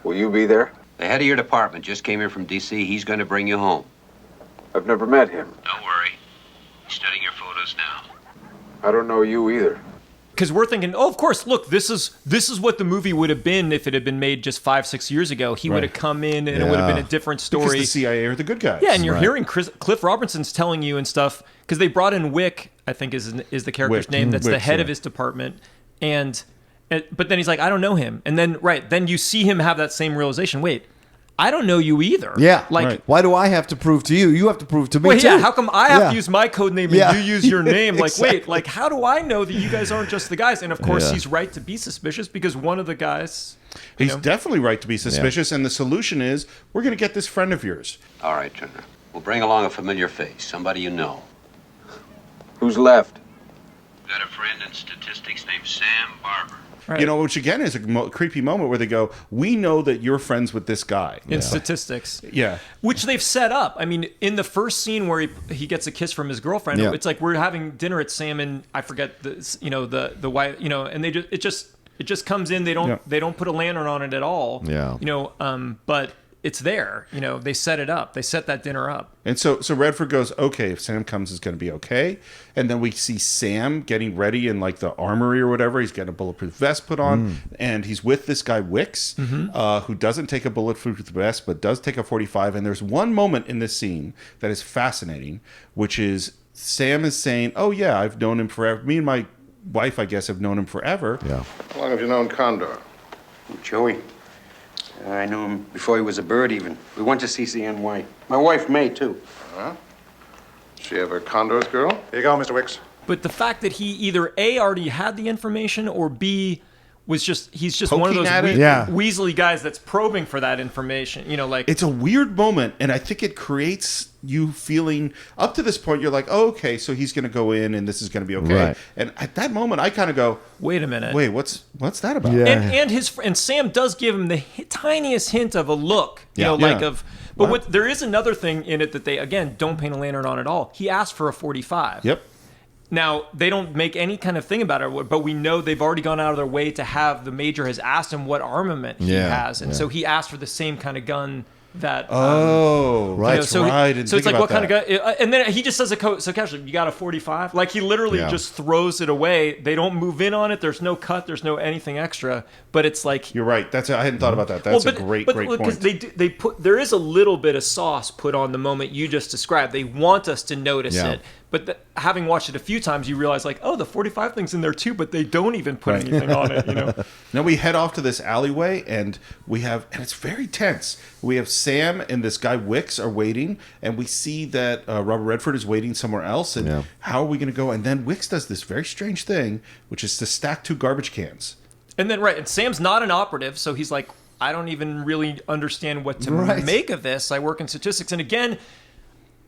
Will you be there? The head of your department just came here from D.C. He's going to bring you home. I've never met him. Don't worry. He's studying your photos now. I don't know you either. Because we're thinking, oh, of course, look, this is what the movie would have been if it had been made just 5-6 years ago. He would have come in and it would have been a different story. Because the CIA are the good guys. Yeah, and you're hearing Cliff Robertson's telling you and stuff, because they brought in Wick, I think is the character's name, that's the head of his department, but then he's like, I don't know him. And then you see him have that same realization, wait, I don't know you either. Yeah. Like, why do I have to prove to you? You have to prove to me well, too. yeah, how come I have to use my code name and you use your name? Like, Exactly. wait, like, how do I know that you guys aren't just the guys? And of course, he's right to be suspicious because one of the guys... He's definitely right to be suspicious, and the solution is, we're going to get this friend of yours. All right, Turner. We'll bring along a familiar face, somebody you know. Who's left? Got a friend in statistics named Sam Barber. Right. You know, which again is a creepy moment where they go, we know that you're friends with this guy. In statistics. Yeah. Which they've set up. I mean, in the first scene where he gets a kiss from his girlfriend, it's like we're having dinner at Sam and I forget the wife, and it just comes in. They don't put a lantern on it at all. Yeah. But it's there. They set it up. They set that dinner up. And so Redford goes, okay, if Sam comes, it's going to be okay. And then we see Sam getting ready in like the armory or whatever. He's got a bulletproof vest put on, and he's with this guy Wicks, who doesn't take a bulletproof vest but does take a 45. And there's one moment in this scene that is fascinating, which is Sam is saying, "Oh yeah, I've known him forever. Me and my wife, I guess, have known him forever." Yeah. How long have you known CONDOR? Joey. I knew him before he was a bird, even. We went to CCNY. My wife, May, too. Huh? She ever CONDOR's girl? Here you go, Mr. Wicks. But the fact that he either A, already had the information, or B, he's just Poking one of those at it. Weasley guys that's probing for that information. It's a weird moment, and I think it creates you feeling, up to this point, you're like, oh, okay, so he's going to go in and this is going to be okay. Right. And at that moment, I kind of go, wait a minute. Wait, what's that about? Yeah. And Sam does give him the tiniest hint of a look, But there is another thing in it that they, again, don't paint a lantern on at all. He asked for a 45. Yep. Now, they don't make any kind of thing about it, but we know they've already gone out of their way to have, the major has asked him what armament he has. And so he asked for the same kind of gun that... right. So it's like, what kind of gun? And then he just says so casually, you got a 45? Like, he literally just throws it away. They don't move in on it. There's no cut. There's no anything extra. But it's like... You're right. I hadn't thought about that. That's a great point. Because there is a little bit of sauce put on the moment you just described. They want us to notice it. But having watched it a few times, you realize, like, oh, the 45 thing's in there too, but they don't even put anything on it, you know? Now we head off to this alleyway, and it's very tense. We have Sam and this guy Wicks are waiting, and we see that Robert Redford is waiting somewhere else, and how are we going to go? And then Wicks does this very strange thing, which is to stack 2 garbage cans. And then, and Sam's not an operative, so he's like, I don't even really understand what to make of this. I work in statistics. And again,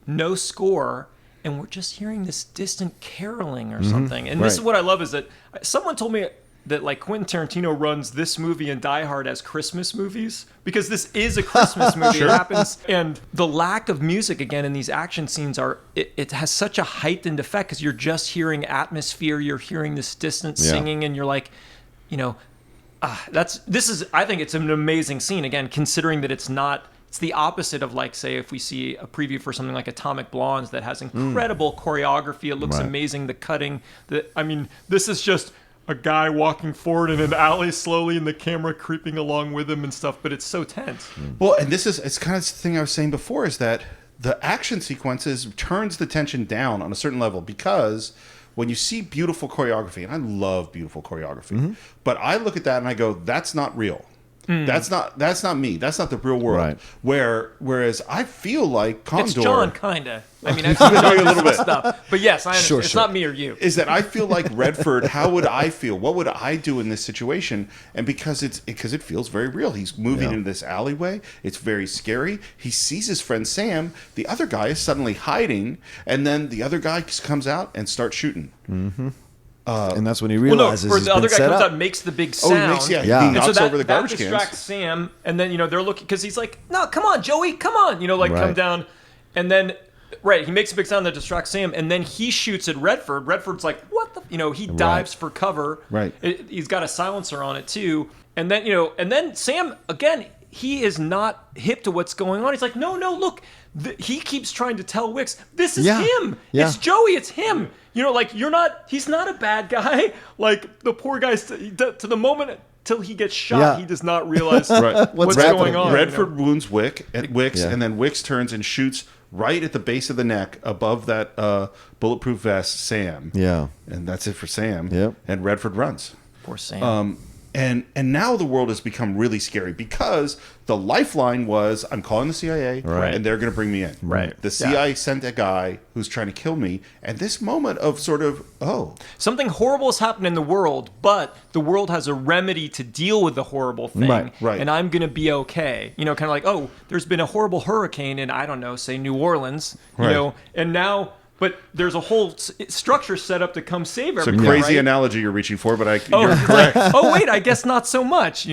no score, and we're just hearing this distant caroling or something. And this is what I love, is that someone told me that, like, Quentin Tarantino runs this movie and Die Hard as Christmas movies, because this is a Christmas movie. It happens. And the lack of music, again, in these action scenes, it has such a heightened effect, because you're just hearing atmosphere, you're hearing this distant singing, and you're like, you know, I think it's an amazing scene, again, considering that it's the opposite of, like, say, if we see a preview for something like Atomic Blondes that has incredible choreography. It looks amazing. The cutting, this is just a guy walking forward in an alley slowly, and the camera creeping along with him and stuff, but it's so tense. Well, and it's kind of the thing I was saying before, is that the action sequences turns the tension down on a certain level, because when you see beautiful choreography, and I love beautiful choreography, but I look at that and I go, that's not real. That's not me. That's not the real world. Right. Whereas I feel like CONDOR... It's John, kind of. I mean, I've seen a little bit stuff. But yes, I understand. It's not me or you. Is that I feel like Redford, how would I feel? What would I do in this situation? And because it feels very real. He's moving into this alleyway. It's very scary. He sees his friend Sam. The other guy is suddenly hiding. And then the other guy comes out and starts shooting. Mm-hmm. And that's when he realizes the other guy comes out and makes the big sound. He knocks over the garbage cans. That distracts Sam, and then, they're looking, because he's like, no, come on, Joey, come on, come down. And then, he makes a big sound that distracts Sam, and then he shoots at Redford. Redford's like, what the, he dives for cover. Right. He's got a silencer on it too. And then, and then Sam, again, he is not hip to what's going on. He's like, no, look. He keeps trying to tell Wicks, this is him. Yeah. It's Joey. It's him. He's not a bad guy. Like, the poor guy's to the moment till he gets shot, he does not realize what's going on. Redford wounds Wicks, and then Wicks turns and shoots right at the base of the neck above that bulletproof vest, Sam. Yeah. And that's it for Sam. Yep. And Redford runs. Poor Sam. And now the world has become really scary, because the lifeline was, I'm calling the CIA, and they're going to bring me in. Right. The CIA sent a guy who's trying to kill me, and this moment of sort of, something horrible has happened in the world, but the world has a remedy to deal with the horrible thing, and I'm going to be okay. Kind of like, there's been a horrible hurricane in, I don't know, say New Orleans, and now... But there's a whole structure set up to come save everyone. It's a crazy analogy you're reaching for, but you're correct. Wait, I guess not so much,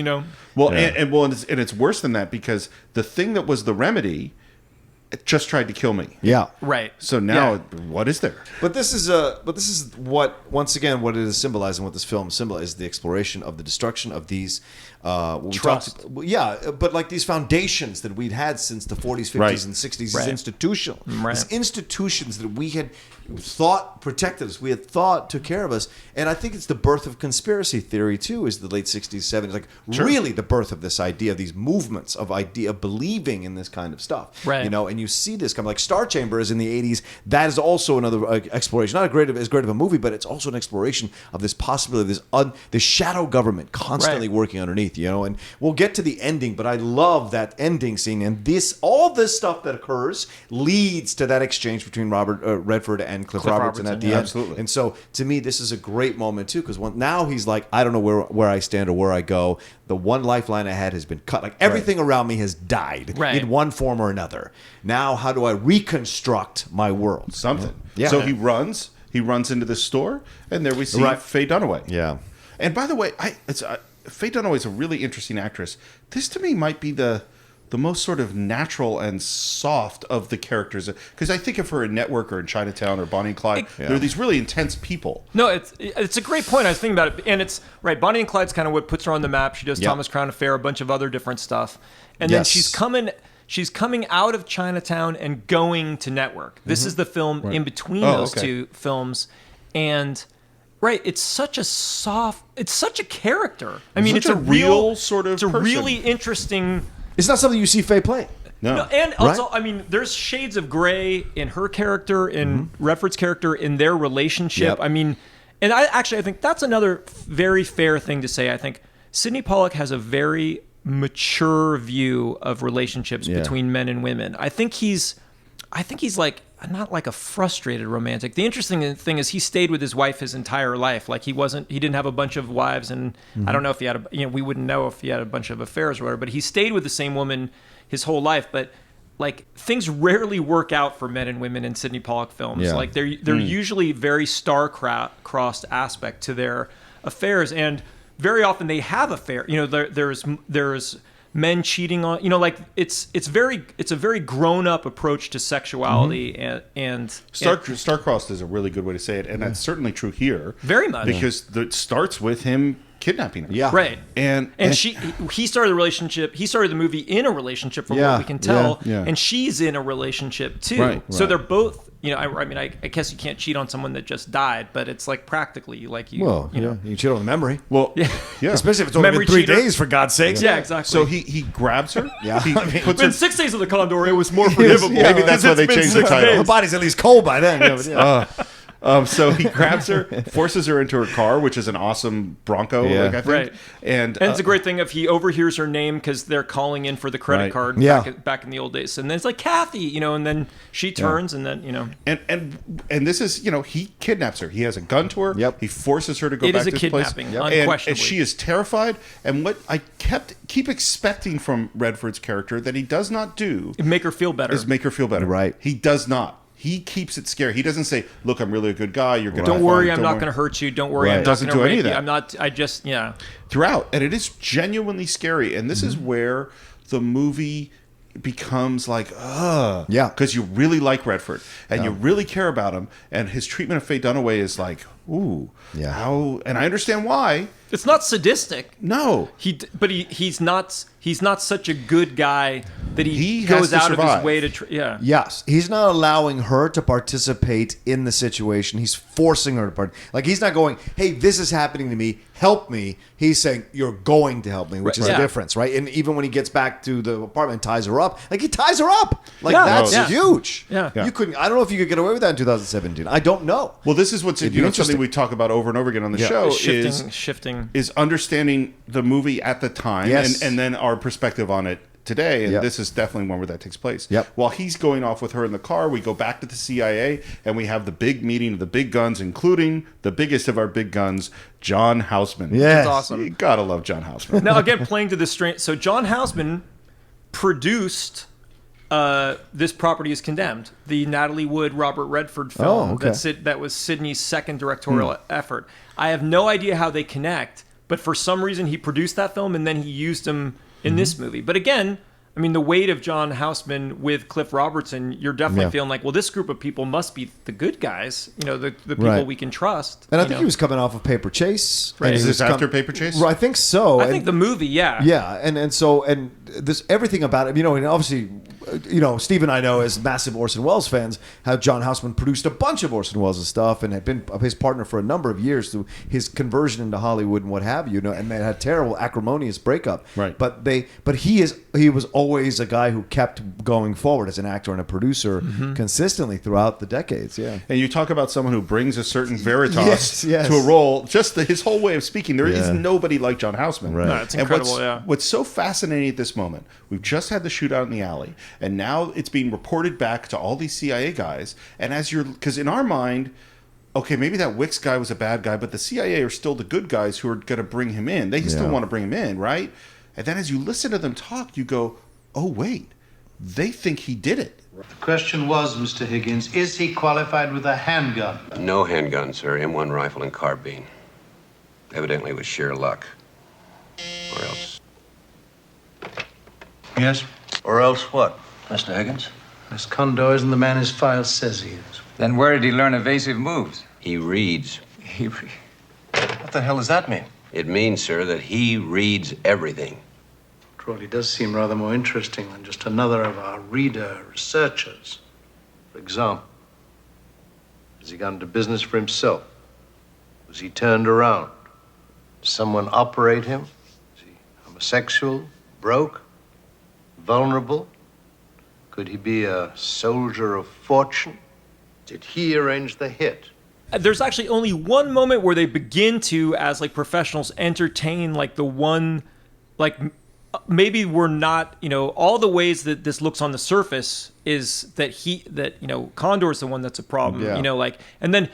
Well, and it's worse than that, because the thing that was the remedy, it just tried to kill me. Yeah. Right. So now, what is there? But this is what, once again, what it is symbolizing, what this film symbolizes, the exploration of the destruction of these trust. But like these foundations that we'd had since the 40s, 50s, and 60s, these institutions that we had thought protected us, we had thought took care of us. And I think it's the birth of conspiracy theory too, is the late 60s, 70s, like really the birth of this idea, these movements of believing in this kind of stuff. Right. And you see this kind of like Star Chamber is in the 80s. That is also another exploration, not as great of a movie, but it's also an exploration of this possibility, this shadow government constantly working underneath, and we'll get to the ending, but I love that ending scene, and all this stuff that occurs leads to that exchange between Robert Redford and Cliff Robertson at the end. Absolutely. And so to me, this is a great moment too, because now he's like, I don't know where I stand or where I go. The one lifeline I had has been cut. Like everything around me has died in one form or another. Now, how do I reconstruct my world? Something. Yeah. So he runs into the store, and there we see Faye Dunaway. Yeah. And by the way, Faye Dunaway is a really interesting actress. This to me might be the most sort of natural and soft of the characters. Because I think of her in Network or in Chinatown or Bonnie and Clyde, they're these really intense people. No, it's a great point. I was thinking about it, and it's right. Bonnie and Clyde's kind of what puts her on the map. She does Thomas Crown Affair, a bunch of other different stuff, and then she's coming out of Chinatown and going to Network. This is the film in between those two films, and. Right, it's such a character. I mean, it's a real sort of. It's a really interesting. It's not something you see Faye play. No, and also, I mean, there's shades of gray in her character, in Redford's character, in their relationship. I mean, and I think that's another very fair thing to say. I think Sydney Pollack has a very mature view of relationships between men and women. I think he's like. Not like a frustrated romantic. The interesting thing is he stayed with his wife his entire life. Like he didn't have a bunch of wives, and I don't know if he had we wouldn't know if he had a bunch of affairs or whatever, but he stayed with the same woman his whole life. But like things rarely work out for men and women in Sydney Pollack films. Like they're usually very star-crossed aspect to their affairs, and very often they have affairs. You know, there's men cheating on, like it's a very grown-up approach to sexuality and star-crossed is a really good way to say it, and that's certainly true here. Very much. Because it starts with him kidnapping her. Yeah. Right. And he started the relationship, he started the movie in a relationship from what we can tell, and she's in a relationship too. Right. So they're both, I mean, I guess you can't cheat on someone that just died, but it's like practically like you know. You cheat on the memory. Well, especially if it's only been 3 days, for God's sake. Yeah, exactly. So he grabs her. He puts her in 6 days of the Condor. It was more forgivable. Maybe that's why they changed the title. Her body's at least cold by then. So he grabs her, forces her into her car, which is an awesome Bronco, I think. Right. And it's a great thing if he overhears her name because they're calling in for the credit card back in the old days. And then it's like, Kathy, and then she turns and then, And this is, he kidnaps her. He has a gun to her. Yep. He forces her to go back to this place. It is a kidnapping, unquestionably. And she is terrified. And what I keep expecting from Redford's character that he does not do... Make her feel better. Is make her feel better. Right. He does not. He keeps it scary. He doesn't say, "Look, I'm really a good guy. You're gonna don't worry, I'm not going to hurt you. Don't worry, I'm not going to rape you. I'm not. I just throughout, and it is genuinely scary. And this is where the movie becomes like, because you really like Redford and you really care about him, and his treatment of Faye Dunaway is like, ooh, how? And I understand why. It's not sadistic. No, he's not such a good guy that he goes out of his way to Yes, he's not allowing her to participate in the situation. He's forcing her to participate. Like he's not going, "Hey, this is happening to me. Help me." He's saying, "You're going to help me," which is the difference, right? And even when he gets back to the apartment, ties her up. Like he ties her up. Like that's huge. Yeah. You couldn't. I don't know if you could get away with that in 2017. I don't know. Well, this is what's something we talk about over and over again on the show shifting is understanding the movie at the time and then our perspective on it today, and this is definitely one where that takes place. While he's going off with her in the car, we go back to the CIA and we have the big meeting of the big guns, including the biggest of our big guns, John Houseman. That's awesome. You gotta love John Houseman. Now again, playing to the strength. So John Houseman produced This Property is Condemned, the Natalie Wood, Robert Redford film that was Sydney's second directorial effort. I have no idea how they connect, but for some reason he produced that film and then he used him in this movie. But again, I mean, the weight of John Houseman with Cliff Robertson, you're definitely feeling like, well, this group of people must be the good guys, the people we can trust. And I think he was coming off of Paper Chase. Right. Is this after Paper Chase? I think so. I think the movie, Yeah, and so this everything about it, and obviously, Steve and I know as massive Orson Welles fans how John Houseman produced a bunch of Orson Welles' stuff and had been his partner for a number of years through his conversion into Hollywood and what have you, and they had a terrible acrimonious breakup. Right. But he was always a guy who kept going forward as an actor and a producer consistently throughout the decades. Yeah. And you talk about someone who brings a certain veritas to a role, just his whole way of speaking. There is nobody like John Houseman. Right. No, it's incredible. What's so fascinating at this moment, we've just had the shootout in the alley, and now it's being reported back to all these CIA guys. And because in our mind, okay, maybe that Wicks guy was a bad guy, but the CIA are still the good guys who are going to bring him in. They still want to bring him in, right? And then as you listen to them talk, you go, oh, wait, they think he did it. The question was, Mr. Higgins, is he qualified with a handgun? No handgun, sir. M1 rifle and carbine. Evidently it was sheer luck. Or else... Yes? Or else what? Mr. Higgins? Miss Condor isn't the man his file says he is. Then where did he learn evasive moves? He reads. What the hell does that mean? It means, sir, that he reads everything. Well, he does seem rather more interesting than just another of our reader researchers. For example, has he gone into business for himself? Was he turned around? Does someone operate him? Is he homosexual, broke, vulnerable? Could he be a soldier of fortune? Did he arrange the hit? There's actually only one moment where they begin to, as like professionals, entertain like the one, like maybe we're not, all the ways that this looks on the surface is that Condor's the one that's a problem, and then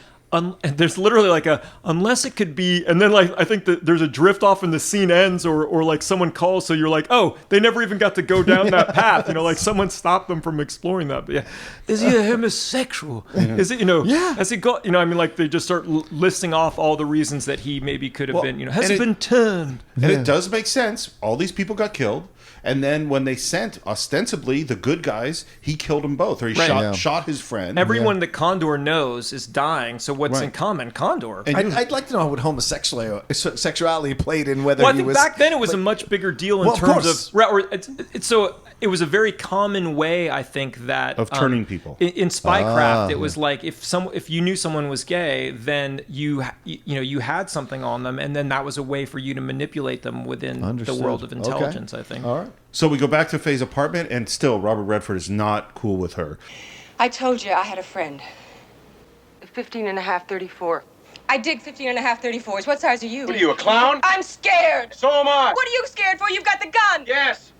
there's literally like unless it could be, and then like I think that there's a drift off and the scene ends, or like someone calls, so you're like, oh, they never even got to go down that path, like someone stopped them from exploring that. But yeah, is he a homosexual? Is it, has he got, like they just start listing off all the reasons that he maybe could have been, has he been turned? And it does make sense. All these people got killed. And then when they sent, ostensibly, the good guys, he killed them both, or he shot his friend. Everyone that Condor knows is dying, so what's in common? Condor. I'd like to know what homosexuality played in whether I think back then it was a much bigger deal in terms of... So it was a very common way, I think, that... Of turning people. In spycraft, it was like, if you knew someone was gay, then you had something on them, and then that was a way for you to manipulate them within the world of intelligence, I think. All right. So we go back to Faye's apartment, and still Robert Redford is not cool with her. I told you I had a friend. 15 and a half, 34. I dig 15 and a half, 34s. What size are you? What are you, a clown? I'm scared. So am I. What are you scared for? You've got the gun. Yes.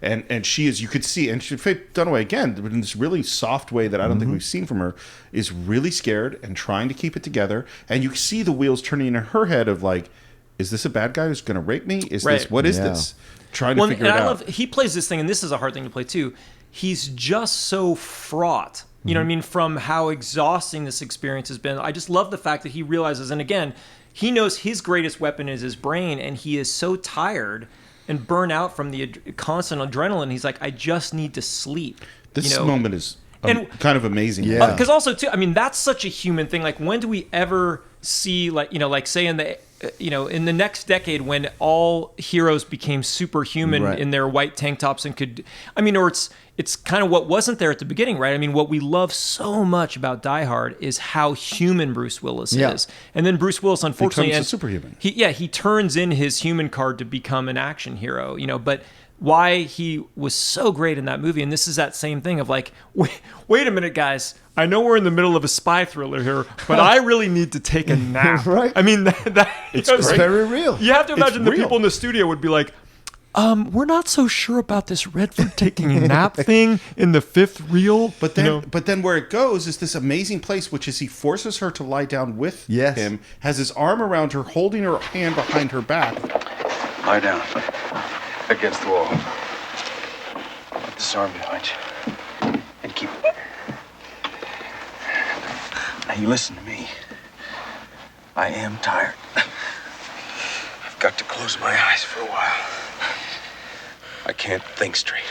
And she is, you could see, and Faye Dunaway, again, in this really soft way that I don't think we've seen from her, is really scared and trying to keep it together. And you see the wheels turning in her head of like, is this a bad guy who's going to rape me? Is this, what is this? Trying to figure it out. He plays this thing, and this is a hard thing to play too. He's just so fraught. You know what I mean? From how exhausting this experience has been. I just love the fact that he realizes, and again, he knows his greatest weapon is his brain, and he is so tired and burn out from the constant adrenaline. He's like, I just need to sleep. This moment is kind of amazing. Yeah. Because also, too, I mean, that's such a human thing. Like, when do we ever see, like, like say in the, in the next decade when all heroes became superhuman in their white tank tops and could, or it's kind of what wasn't there at the beginning, right? I mean, what we love so much about Die Hard is how human Bruce Willis is. And then Bruce Willis, unfortunately, becomes a superhuman. He turns in his human card to become an action hero, but why he was so great in that movie. And this is that same thing of like, wait a minute, guys. I know we're in the middle of a spy thriller here, but I really need to take a nap. Right. I mean, it's very real. You have to imagine the people in the studio would be like, we're not so sure about this Redford taking a nap thing in the fifth reel. But then where it goes is this amazing place, which is he forces her to lie down with him, has his arm around her, holding her hand behind her back. Lie down. Against the wall. Put this arm behind you. And keep it. Now you listen to me. I am tired. I've got to close my eyes for a while. I can't think straight.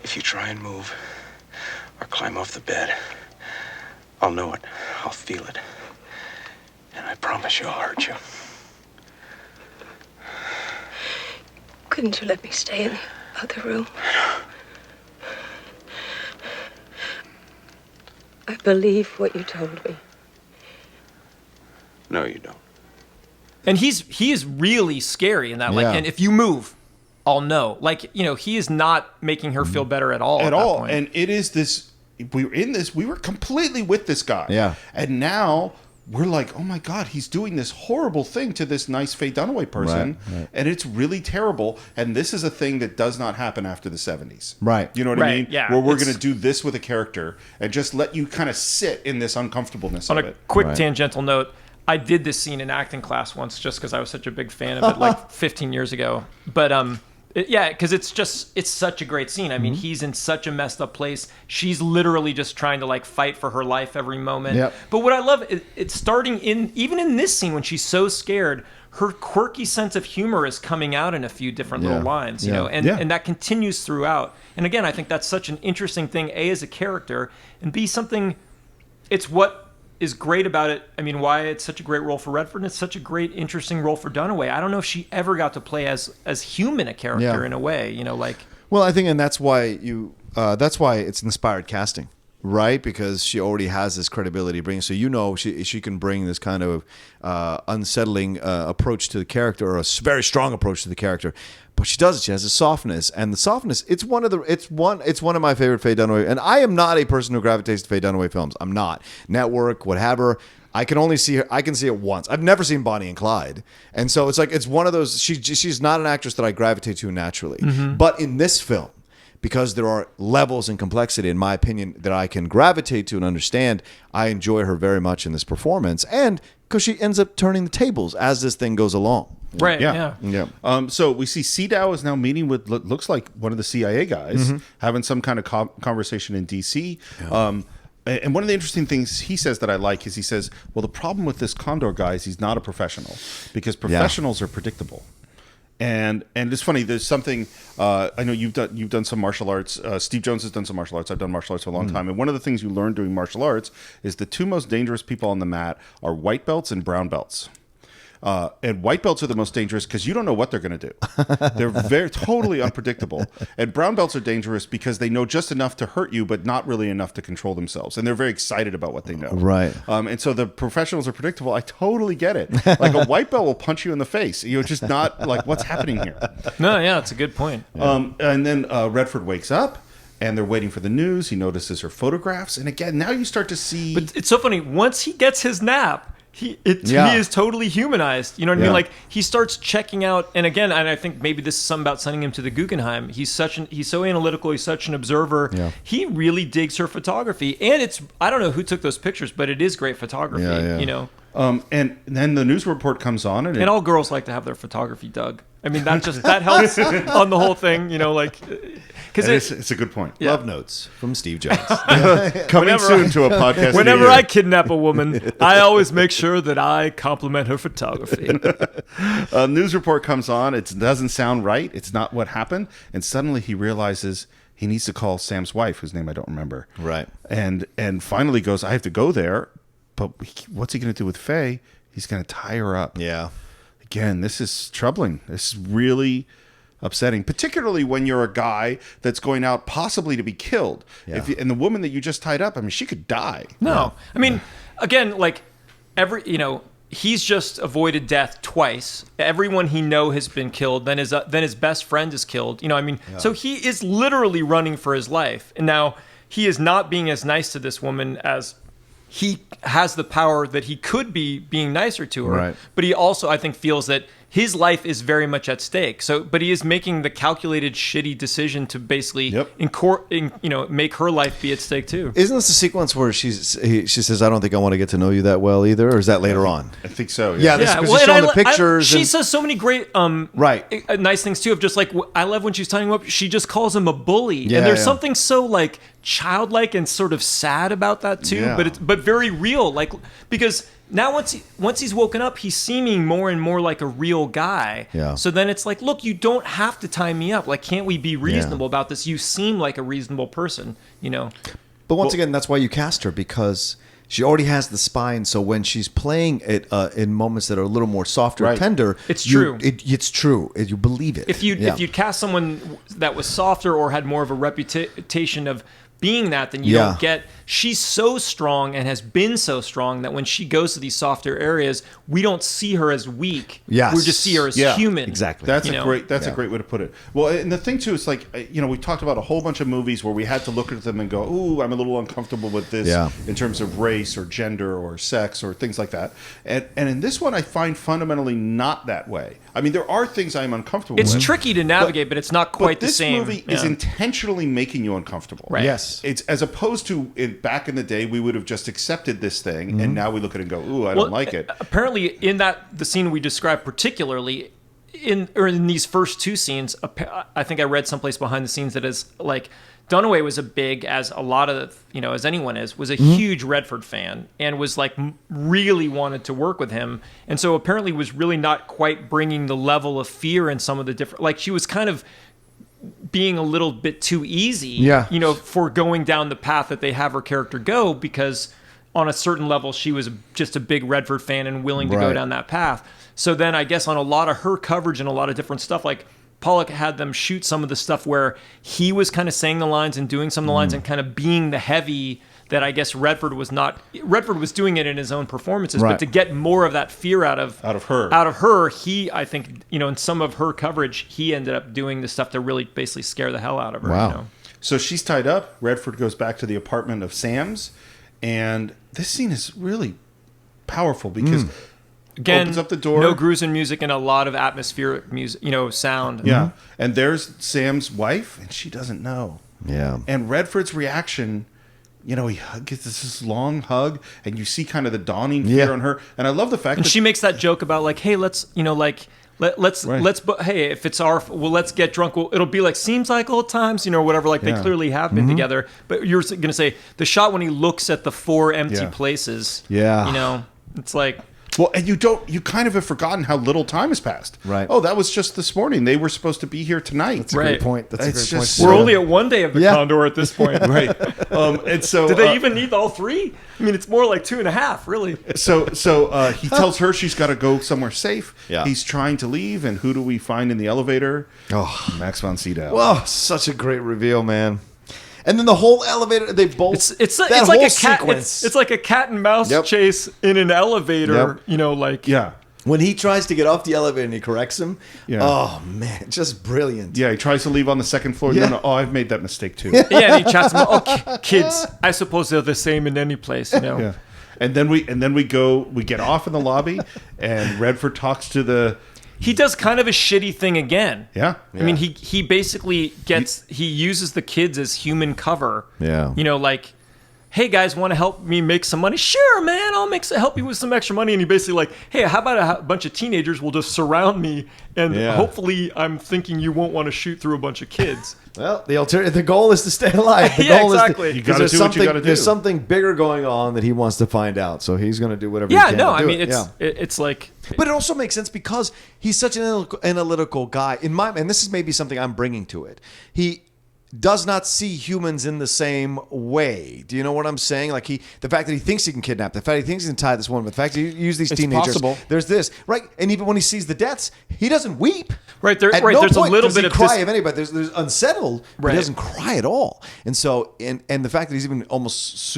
If you try and move or climb off the bed, I'll know it. I'll feel it. And I promise you I'll hurt you. Couldn't you let me stay in the other room? I believe what you told me. No, you don't. And he is really scary in that. Like, and if you move, I'll know. Like, he is not making her feel better at all. At all. Point. And it is this. We were completely with this guy. Yeah. And now we're like, oh my God, he's doing this horrible thing to this nice Faye Dunaway person. Right. And it's really terrible. And this is a thing that does not happen after the 70s. Right. You know what I mean? Yeah. Where we're going to do this with a character and just let you kind of sit in this uncomfortableness of it. On a quick tangential note, I did this scene in acting class once just because I was such a big fan of it, like 15 years ago. But Because it's such a great scene. I mean, he's in such a messed up place. She's literally just trying to like fight for her life every moment. Yep. But what I love is it's starting even in this scene when she's so scared, her quirky sense of humor is coming out in a few different little lines, you know, and that continues throughout. And again, I think that's such an interesting thing, A, as a character, and B, something, it's what is great about it. I mean, why it's such a great role for Redford, and it's such a great, interesting role for Dunaway. I don't know if she ever got to play as human a character in a way, you know, like. Well, I think, and that's why that's why it's inspired casting, right? Because she already has this credibility bringing, so you know she can bring this kind of unsettling approach to the character, or a very strong approach to the character. But she does it. She has a softness, and the softness. It's one of my favorite Faye Dunaway. And I am not a person who gravitates to Faye Dunaway films. I'm not. Network, whatever. I can only see her. I can see it once. I've never seen Bonnie and Clyde, and so it's one of those. She's not an actress that I gravitate to naturally. But in this film, because there are levels and complexity, in my opinion, that I can gravitate to and understand, I enjoy her very much in this performance, and because she ends up turning the tables as this thing goes along. Right. Yeah. So we see Sydow is now meeting with looks like one of the CIA guys, having some kind of conversation in DC. And one of the interesting things he says that I like is he says, well, the problem with this CONDOR guy is he's not a professional, because professionals are predictable. And it's funny. There's something I know you've done some martial arts. Steve Jones has done some martial arts. I've done martial arts for a long time. And one of the things you learn doing martial arts is the two most dangerous people on the mat are white belts and brown belts. And white belts are the most dangerous because you don't know what they're going to do. They're very totally unpredictable. And brown belts are dangerous because they know just enough to hurt you, but not really enough to control themselves. And they're very excited about what they know. Right. And so the professionals are predictable. I totally get it. Like a white belt will punch you in the face. You're just not like, what's happening here? No, yeah, it's a good point. And then Redford wakes up. And they're waiting for the news. He notices her photographs. And again, now you start to see... But it's so funny. Once he gets his nap... He is totally humanized. You know what I mean? Like, he starts checking out, and again, and I think maybe this is something about sending him to the Guggenheim. He's so analytical. He's such an observer. Yeah. He really digs her photography, and I don't know who took those pictures, but it is great photography. You know. And then the news report comes on, and all girls like to have their photography dug. I mean, that helps on the whole thing. You know, like. It's a good point. Yeah. Love notes from Steve Jones. Coming soon to a podcast. Whenever I kidnap a woman, I always make sure that I compliment her photography. A news report comes on. It doesn't sound right. It's not what happened. And suddenly he realizes he needs to call Sam's wife, whose name I don't remember. Right. And finally goes, I have to go there. But what's he going to do with Faye? He's going to tie her up. Yeah. Again, this is troubling. This is really upsetting, particularly when you're a guy that's going out possibly to be killed. Yeah. And the woman that you just tied up, I mean, she could die. No. I mean, again, like he's just avoided death twice. Everyone he has been killed. Then his best friend is killed. You know, I mean, so he is literally running for his life. And now he is not being as nice to this woman as he has the power that he could be being nicer to her. Right. But he also, I think, feels that his life is very much at stake. But he is making the calculated, shitty decision to basically, make her life be at stake too. Isn't this a sequence where she says, "I don't think I want to get to know you that well either," or is that later on? I think so. Yeah, because she's showing the pictures. She says so many great, nice things too. Of just like, I love when she's tying him up. She just calls him a bully, and there's something so like childlike and sort of sad about that too. Yeah. But very real, like because. Now, once he's woken up, he's seeming more and more like a real guy. Yeah. So then it's like, look, you don't have to tie me up. Like, can't we be reasonable about this? You seem like a reasonable person, you know. But once again, that's why you cast her, because she already has the spine. So when she's playing it in moments that are a little more softer, or tender, it's true. It's true. You believe it. If you cast someone that was softer or had more of a reputation of being that, then you don't get. She's so strong and has been so strong that when she goes to these softer areas, we don't see her as weak. Yes. We just see her as human. Exactly. That's a great way to put it. Well, and the thing too is like, we talked about a whole bunch of movies where we had to look at them and go, "Ooh, I'm a little uncomfortable with this in terms of race or gender or sex or things like that." And in this one, I find fundamentally not that way. I mean, there are things I'm uncomfortable with. It's tricky to navigate, but it's not quite the same. This movie is intentionally making you uncomfortable. Right. Yes. It's as opposed to back in the day, we would have just accepted this thing, and now we look at it and go, "Ooh, I don't like it." Apparently, in the scene we described particularly, in these first two scenes, I think I read someplace behind the scenes that is like Dunaway was as a lot of, as anyone was a huge Redford fan and was like really wanted to work with him. And so apparently was really not quite bringing the level of fear in some of the different, like she was kind of being a little bit too easy, for going down the path that they have her character go, because on a certain level, she was just a big Redford fan and willing to go down that path. So then I guess on a lot of her coverage and a lot of different stuff, like Pollock had them shoot some of the stuff where he was kind of saying the lines and doing some of the lines and kind of being the heavy that I guess Redford was not. Redford was doing it in his own performances, but to get more of that fear out of her, he, I think, in some of her coverage, he ended up doing the stuff to really basically scare the hell out of her. Wow. So she's tied up. Redford goes back to the apartment of Sam's, and this scene is really powerful because again, opens up the door. No gruesome music and a lot of atmospheric music, sound. Yeah. And there's Sam's wife, and she doesn't know. Yeah. And Redford's reaction, he gets this long hug, and you see kind of the dawning fear on her. And I love the fact that she makes that joke about like, hey, let's, hey, if it's let's get drunk. It'll be like, seems like old times, whatever. Like they clearly have been together. But you're going to say the shot when he looks at the 4 empty places. Yeah. It's like, well, and you kind of have forgotten how little time has passed. Right. Oh, that was just this morning. They were supposed to be here tonight. That's a great point. That's a great point. We're only at one day of the Condor at this point. Right. And so did they even need all 3? I mean, it's more like 2.5, really. So he tells her she's got to go somewhere safe. Yeah. He's trying to leave, and who do we find in the elevator? Oh, Max von Sydow. Well, such a great reveal, man. And then the whole elevator, they both... It's like whole a cat. sequence. It's like a cat and mouse chase in an elevator. Yeah. When he tries to get off the elevator and he corrects him, oh man, just brilliant. Yeah, he tries to leave on the second floor. Yeah. No, I've made that mistake too. And he chats him. Kids, I suppose they're the same in any place, Yeah. And then we get off in the lobby, and Redford talks to the... He does kind of a shitty thing again. Yeah. I mean, he basically he uses the kids as human cover. Yeah. Like, hey guys, want to help me make some money? Sure, man, I'll help you with some extra money. And he basically like, hey, how about a bunch of teenagers will just surround me, and hopefully I'm thinking you won't want to shoot through a bunch of kids. Well, the goal is to stay alive. The Yeah, goal exactly. is You gotta do what you gotta do. There's something bigger going on that he wants to find out, so he's going to do whatever. Yeah, he can no, to do I mean it. it's like, but it also makes sense because he's such an analytical guy. And this is maybe something I'm bringing to it. He does not see humans in the same way. Do you know what I'm saying? Like the fact that he thinks he can kidnap, the fact that he thinks he can tie this woman, the fact that he use these teenagers. Possible. There's this, right? And even when he sees the deaths, he doesn't weep. Right there. At Right. no There's point a little does bit he of cry of anybody. There's unsettled, but Right. he doesn't cry at all. And so, and the fact that he's even almost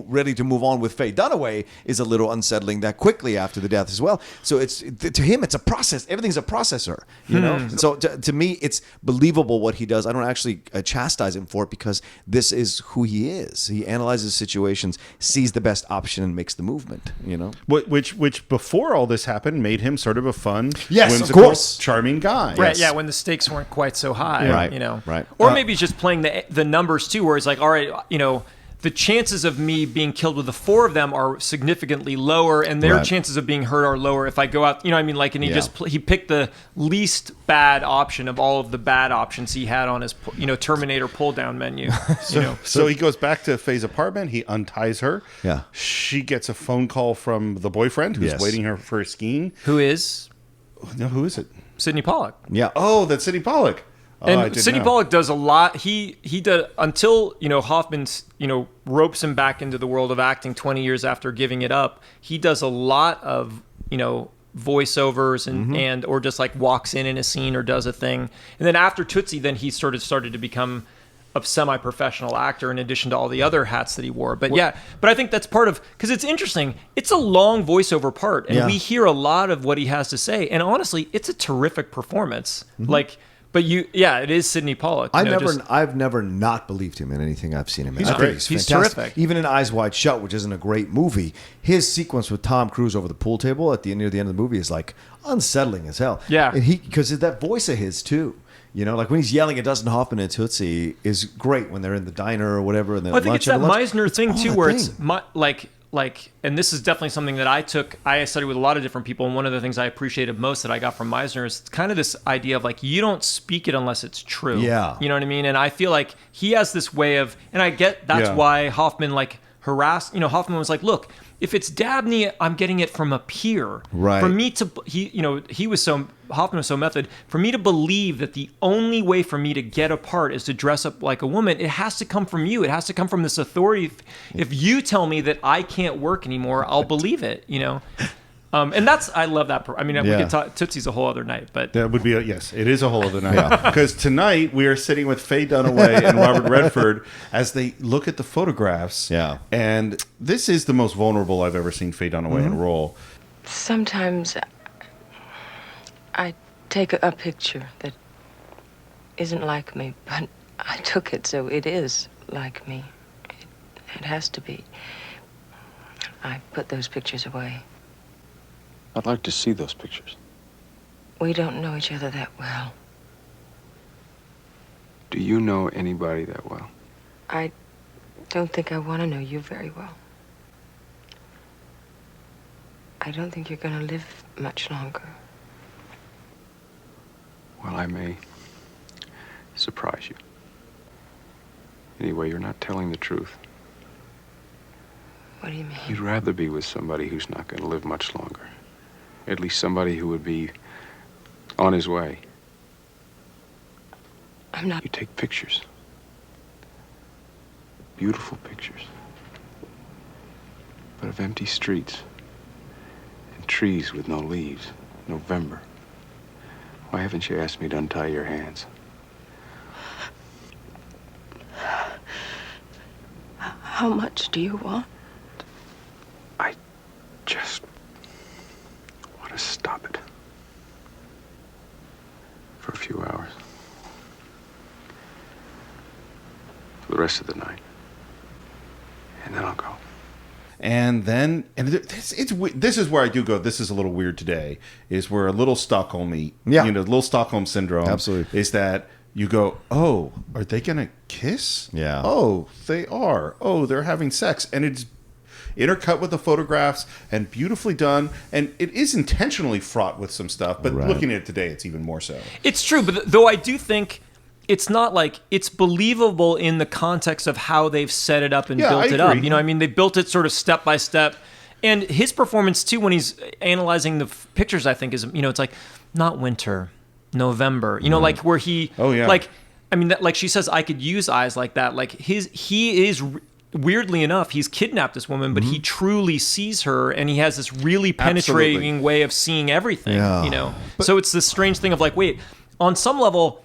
ready to move on with Faye Dunaway is a little unsettling that quickly after the death as well. So it's to him, it's a process. Everything's a processor, you know. And so to me, it's believable what he does. I don't actually chastise him for it because this is who he is. He analyzes situations, sees the best option, and makes the movement. You know, which before all this happened made him sort of a fun, yes, whimsical, of course, charming guy. Right, Yes. yeah, when the stakes weren't quite so high, Right, you know. right. Or maybe just playing the numbers too, where it's like, all right, you know, the chances of me being killed with the 4 of them are significantly lower, and their Right. chances of being hurt are lower if I go out. You know what I mean? Like, and he Yeah. he picked the least bad option of all of the bad options he had on his, Terminator pull down menu. So he goes back to Faye's apartment. He unties her. Yeah. She gets a phone call from the boyfriend who's Yes. waiting her for skiing. Who is No, who is it? Sydney Pollack. Yeah. Oh, that's Sydney Pollack. Oh, I And didn't Sydney know. Pollack does a lot. He did until Hoffman ropes him back into the world of acting 20 years after giving it up. He does a lot of voiceovers and or just like walks in a scene or does a thing. And then after Tootsie, then he started to become a semi-professional actor in addition to all the other hats that he wore. But but I think that's part of, because it's interesting. It's a long voiceover part, and we hear a lot of what he has to say. And honestly, it's a terrific performance. But it is Sydney Pollack. I've never not believed him in anything I've seen him in. He's I think great. He's fantastic. terrific. Even in Eyes Wide Shut, which isn't a great movie, his sequence with Tom Cruise over the pool table near the end of the movie is like unsettling as hell. Yeah. And because that voice of his too. Like when he's yelling at Dustin Hoffman and Tootsie is great when they're in the diner or whatever. And I think it's that Meisner thing too, where it's like like, and this is definitely something that I studied with a lot of different people, and one of the things I appreciated most that I got from Meisner is kind of this idea of like, you don't speak it unless it's true. Yeah. You know what I mean? And I feel like he has this way of, and I get that's why Hoffman like harassed, Hoffman was like, look, if it's Dabney, I'm getting it from a peer. Right. For me to, Hoffman was so method. For me to believe that the only way for me to get a part is to dress up like a woman, it has to come from you. It has to come from this authority. If you tell me that I can't work anymore, I'll believe it, And I love that. I mean, we could talk, Tootsie's a whole other night, but that would be yes, it is a whole other night. Because tonight we are sitting with Faye Dunaway and Robert Redford as they look at the photographs. Yeah, and this is the most vulnerable I've ever seen Faye Dunaway in a role. Sometimes I take a picture that isn't like me, but I took it, so it is like me. It has to be. I put those pictures away. I'd like to see those pictures. We don't know each other that well. Do you know anybody that well? I don't think I want to know you very well. I don't think you're going to live much longer. Well, I may surprise you. Anyway, you're not telling the truth. What do you mean? You'd rather be with somebody who's not going to live much longer. At least somebody who would be on his way. I'm not. You take pictures. Beautiful pictures. But of empty streets. And trees with no leaves. November. Why haven't you asked me to untie your hands? How much do you want? I just want to stop it. For a few hours. For the rest of the night. And then I'll go. And then, this is where I do go, this is a little weird today, is where a little Stockholm-y, little Stockholm syndrome. Absolutely. Is that you go, oh, are they going to kiss? Yeah. Oh, they are. Oh, they're having sex. And it's intercut with the photographs and beautifully done. And it is intentionally fraught with some stuff. But looking at it today, it's even more so. It's true. But though I do think it's not like it's believable in the context of how they've set it up and built it up. You know, I mean, they built it sort of step by step. And his performance, too, when he's analyzing the pictures, I think is, it's like, not winter, November, like where he, like, I mean, like she says, I could use eyes like that. Like he is, weirdly enough, he's kidnapped this woman, but he truly sees her and he has this really penetrating way of seeing everything, So it's this strange thing of like, wait, on some level,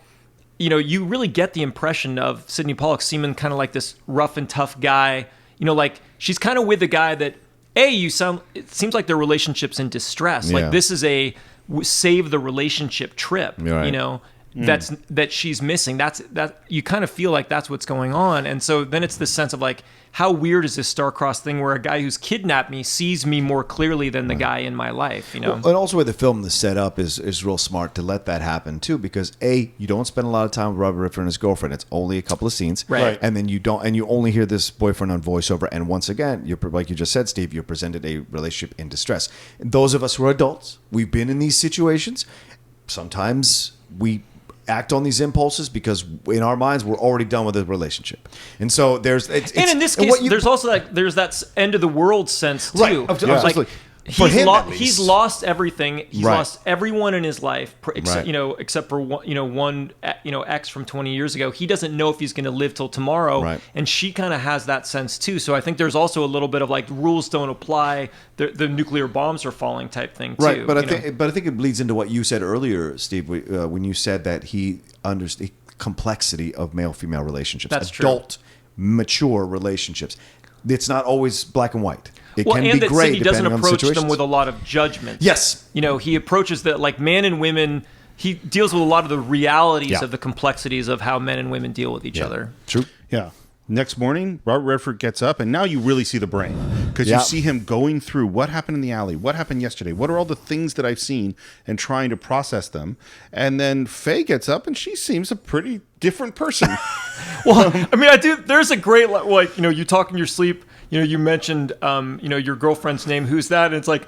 you really get the impression of Sydney Pollack seeming kind of like this rough and tough guy, like she's kind of with a guy that, it seems like their relationship's in distress. Like this is a save the relationship trip, that she's missing. That you kind of feel like that's what's going on. And so then it's this sense of like, how weird is this star-crossed thing where a guy who's kidnapped me sees me more clearly than the guy in my life, Well, and also where the film is set up is real smart to let that happen too, because you don't spend a lot of time with Robert Redford and his girlfriend. It's only a couple of scenes. Right. And then you only hear this boyfriend on voiceover. And once again, like you just said, Steve, you're presented a relationship in distress. And those of us who are adults, we've been in these situations. Sometimes we act on these impulses because in our minds we're already done with the relationship, and so there's and in this case there's also like there's that end of the world sense too. Right. Like, he's lost everything. He's lost everyone in his life, except for one ex from 20 years ago. He doesn't know if he's going to live till tomorrow, and she kind of has that sense too. So I think there's also a little bit of like rules don't apply. The nuclear bombs are falling type thing too. Right, but I think it bleeds into what you said earlier, Steve, when you said that he understands the complexity of male-female relationships. That's adult, mature relationships. It's not always black and white. It can and be that gray Sidney doesn't depending on approach situations. them with a lot of judgment. Yes. He approaches that like man and women. He deals with a lot of the realities of the complexities of how men and women deal with each other. True. Yeah. Next morning, Robert Redford gets up, and now you really see the brain. Because you see him going through what happened in the alley, what happened yesterday, what are all the things that I've seen, and trying to process them. And then Faye gets up, and she seems a pretty different person. Well, I mean, there's a great, like, you talk in your sleep, you mentioned, your girlfriend's name. Who's that? And it's like,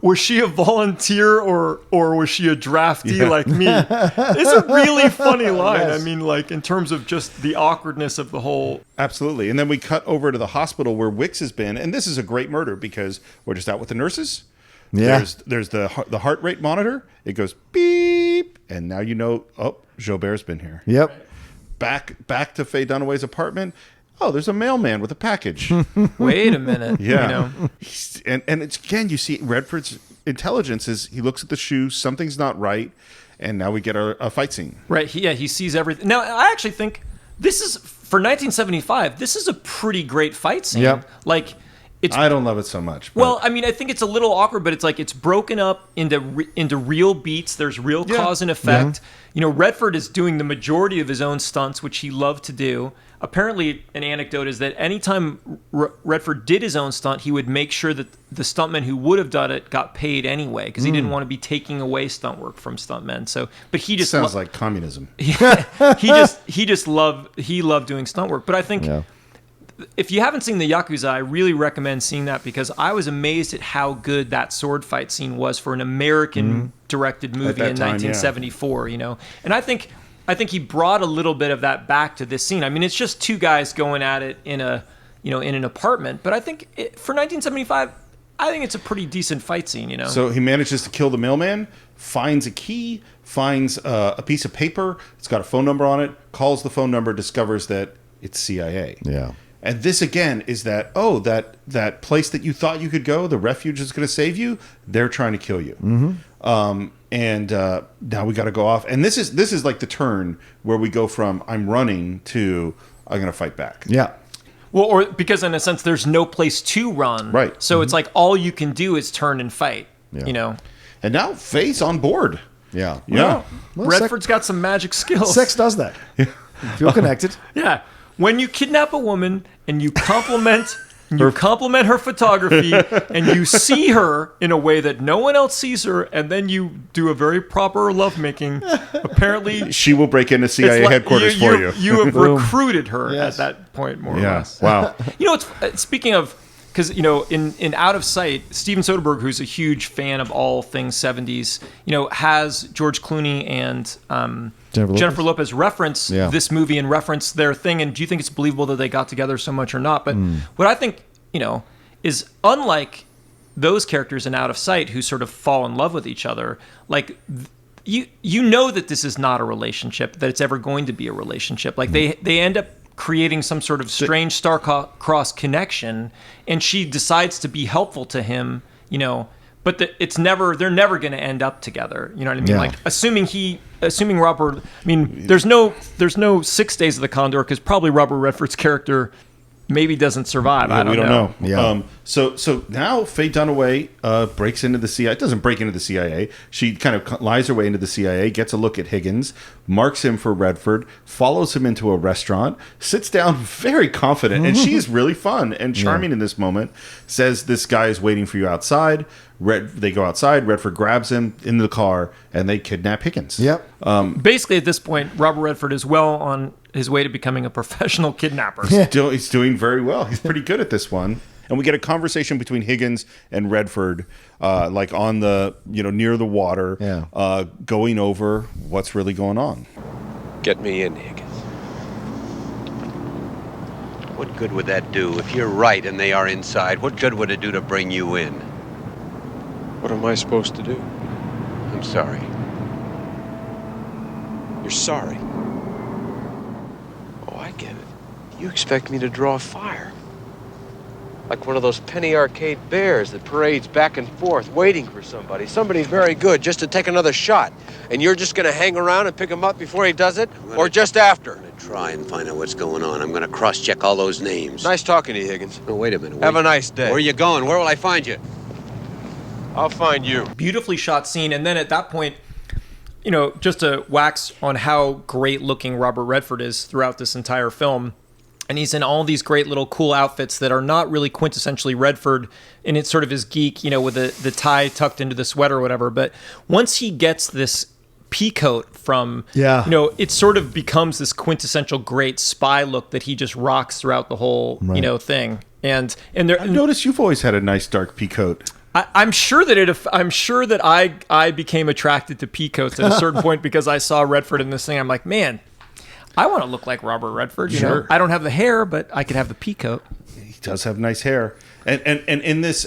was she a volunteer or was she a draftee like me? It's a really funny line. Yes. I mean, like in terms of just the awkwardness of the whole. Absolutely. And then we cut over to the hospital where Wicks has been. And this is a great murder because we're just out with the nurses. Yeah. There's the heart rate monitor. It goes beep. And now Jobert's been here. Yep. Back to Faye Dunaway's apartment. Oh, there's a mailman with a package. Wait a minute. Yeah. And it's, again, you see Redford's intelligence is he looks at the shoe, something's not right, and now we get a fight scene. Right. He sees everything. Now, I actually think this is, for 1975, this is a pretty great fight scene. Yep. Like, I don't love it so much. Well, I mean, I think it's a little awkward, but it's like it's broken up into real beats. There's real cause and effect. Redford is doing the majority of his own stunts, which he loved to do. Apparently, an anecdote is that anytime Redford did his own stunt, he would make sure that the stuntman who would have done it got paid anyway, because he didn't want to be taking away stunt work from stuntmen. So, but he just sounds like communism. He loved doing stunt work. But I think if you haven't seen the Yakuza, I really recommend seeing that because I was amazed at how good that sword fight scene was for an American directed movie in 1974. And I think he brought a little bit of that back to this scene. I mean, it's just two guys going at it in an apartment, but I think for 1975, I think it's a pretty decent fight scene. So he manages to kill the mailman, finds a key, finds a piece of paper. It's got a phone number on it. Calls the phone number, discovers that it's CIA. Yeah. And this again is that place that you thought you could go, the refuge is going to save you. They're trying to kill you. Mm-hmm. And now we got to go off. And this is like the turn where we go from I'm running to I'm going to fight back. Yeah. Well, or because in a sense there's no place to run. Right. So it's like all you can do is turn and fight. Yeah. And now Faye's on board. Yeah. Well, Redford's got some magic skills. Sex does that. You feel connected. Yeah. When you kidnap a woman and you compliment her photography and you see her in a way that no one else sees her, and then you do a very proper lovemaking, apparently she will break into CIA headquarters for you. You have recruited her at that point, more or less. Wow. Speaking of, because in Out of Sight, Steven Soderbergh, who's a huge fan of all things 70s, has George Clooney and Jennifer Lopez reference this movie and reference their thing. And do you think it's believable that they got together so much or not? But what I think, is unlike those characters in Out of Sight who sort of fall in love with each other, like you know that this is not a relationship, that it's ever going to be a relationship. Like they end up creating some sort of strange star-crossed connection, and she decides to be helpful to him, but they're never going to end up together. You know what I mean? Yeah. Like assuming Robert, I mean, there's no 6 Days of the Condor because probably Robert Redford's character maybe doesn't survive. Yeah, we don't know. Yeah. So now Faye Dunaway breaks into the CIA. Doesn't break into the CIA. She kind of lies her way into the CIA, gets a look at Higgins, marks him for Redford, follows him into a restaurant, sits down very confident, and she is really fun and charming in this moment, says this guy is waiting for you outside. They go outside, Redford grabs him into the car, and they kidnap Higgins. Yep. Basically, at this point, Robert Redford is well on his way to becoming a professional kidnapper. He's doing very well. He's pretty good at this one. And we get a conversation between Higgins and Redford, like on the, near the water, going over what's really going on. Get me in, Higgins. What good would that do? If you're right and they are inside, what good would it do to bring you in? What am I supposed to do? I'm sorry. You're sorry? Oh, I get it. You expect me to draw fire. Like one of those penny arcade bears that parades back and forth waiting for somebody. Somebody very good just to take another shot. And you're just going to hang around and pick him up before he does it? Or just after? I'm going to try and find out what's going on. I'm going to cross-check all those names. Nice talking to you, Higgins. Oh, wait a minute. Have a nice day. Where are you going? Where will I find you? I'll find you. Beautifully shot scene. And then at that point, just to wax on how great looking Robert Redford is throughout this entire film. And he's in all these great little cool outfits that are not really quintessentially Redford. And it's sort of his geek, with the tie tucked into the sweater or whatever. But once he gets this pea coat from, it sort of becomes this quintessential great spy look that he just rocks throughout the whole, thing. And there, I've noticed you've always had a nice dark pea coat. I'm sure that I became attracted to pea coats at a certain point because I saw Redford in this thing. I'm like, man, I want to look like Robert Redford. You know? I don't have the hair, but I could have the pea coat. He does have nice hair. And in this,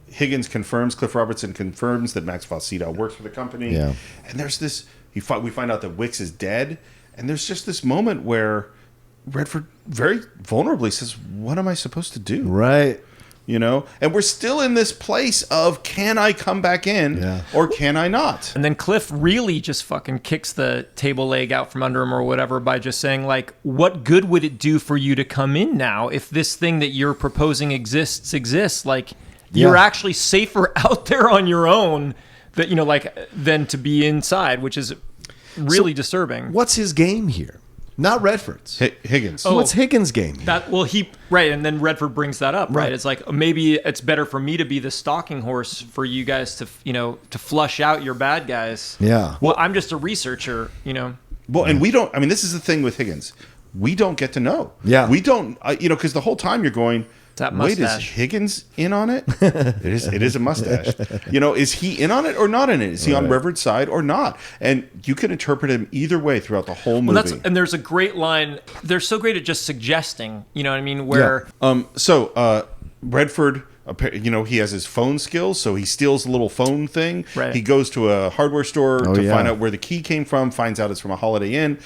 Higgins confirms, Cliff Robertson confirms that Max von Sydow works for the company. Yeah. And there's this, we find out that Wicks is dead. And there's just this moment where Redford very vulnerably says, what am I supposed to do? Right. You know? And we're still in this place of, can I come back in or can I not? And then Cliff really just fucking kicks the table leg out from under him or whatever by just saying, like, what good would it do for you to come in now if this thing that you're proposing exists? Like, you're actually safer out there on your own that, you know, like, than to be inside, which is really disturbing. What's his game here? Not Redford's. Higgins. What's Higgins' game here? And then Redford brings that up, right? It's like, maybe it's better for me to be the stalking horse for you guys to, you know, to flush out your bad guys. Yeah. Well, I'm just a researcher, you know. Well, and we don't, I mean, this is the thing with Higgins. We don't get to know. Yeah. We don't, you know, because the whole time you're going, that wait, is mustache. Higgins in on it? It is a mustache. You know, is he in on it or not in it? Is he on Redford's side or not? And you can interpret him either way throughout the whole movie. And there's a great line. They're so great at just suggesting, you know what I mean? Where Redford, you know, he has his phone skills, so he steals a little phone thing. Right. He goes to a hardware store to find out where the key came from, finds out it's from a Holiday Inn,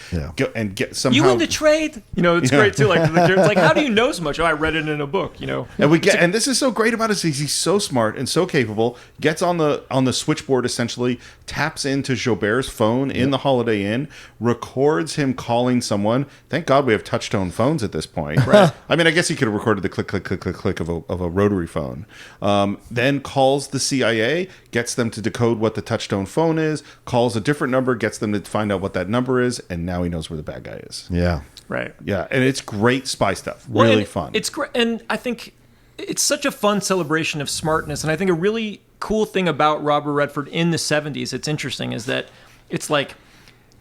and get somehow... You in the trade? You know, it's great too. Like, it's like, how do you know so much? Oh, I read it in a book, you know. And this is so great about it. He's so smart and so capable. Gets on the switchboard, essentially, taps into Jobert's phone in the Holiday Inn, records him calling someone. Thank God we have touch-tone phones at this point. Right. I mean, I guess he could have recorded the click, click, click, click, click of a rotary phone. Then calls the CIA, gets them to decode what the touch-tone phone is, calls a different number, gets them to find out what that number is, and now he knows where the bad guy is. Yeah. Right. Yeah, and it's great spy stuff. Really fun. It's great, and I think it's such a fun celebration of smartness. And I think a really cool thing about Robert Redford in the 70s, it's interesting, is that it's like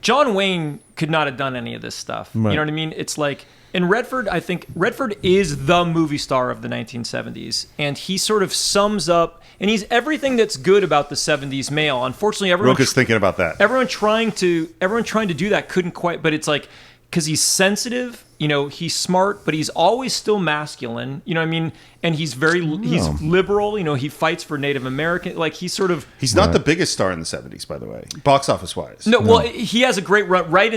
John Wayne could not have done any of this stuff. Right. You know what I mean? It's like, and Redford, I think Redford is the movie star of the 1970s, and he sort of sums up, and he's everything that's good about the 70s male. Unfortunately, Rocha's thinking about that. Everyone trying to do that couldn't quite, but it's like, because he's sensitive, you know, he's smart, but he's always still masculine, you know what I mean? And he's he's liberal, you know, he fights for Native American, like he's sort of... He's not the biggest star in the 70s, by the way, box office wise. No, well, he has a great run, right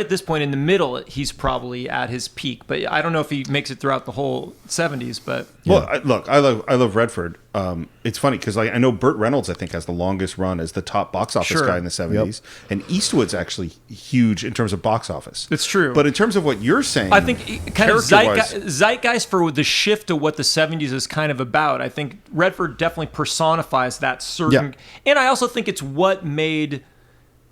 at this point in the middle, he's probably at his peak, but I don't know if he makes it throughout the whole 70s, but... Well, I love Redford. It's funny because I know Burt Reynolds, I think, has the longest run as the top box office guy in the 70s. Yep. And Eastwood's actually huge in terms of box office. It's true. But in terms of what you're saying, I think kind of zeitgeist for the shift to what the 70s is kind of about. I think Redford definitely personifies that certain... Yeah. And I also think it's what made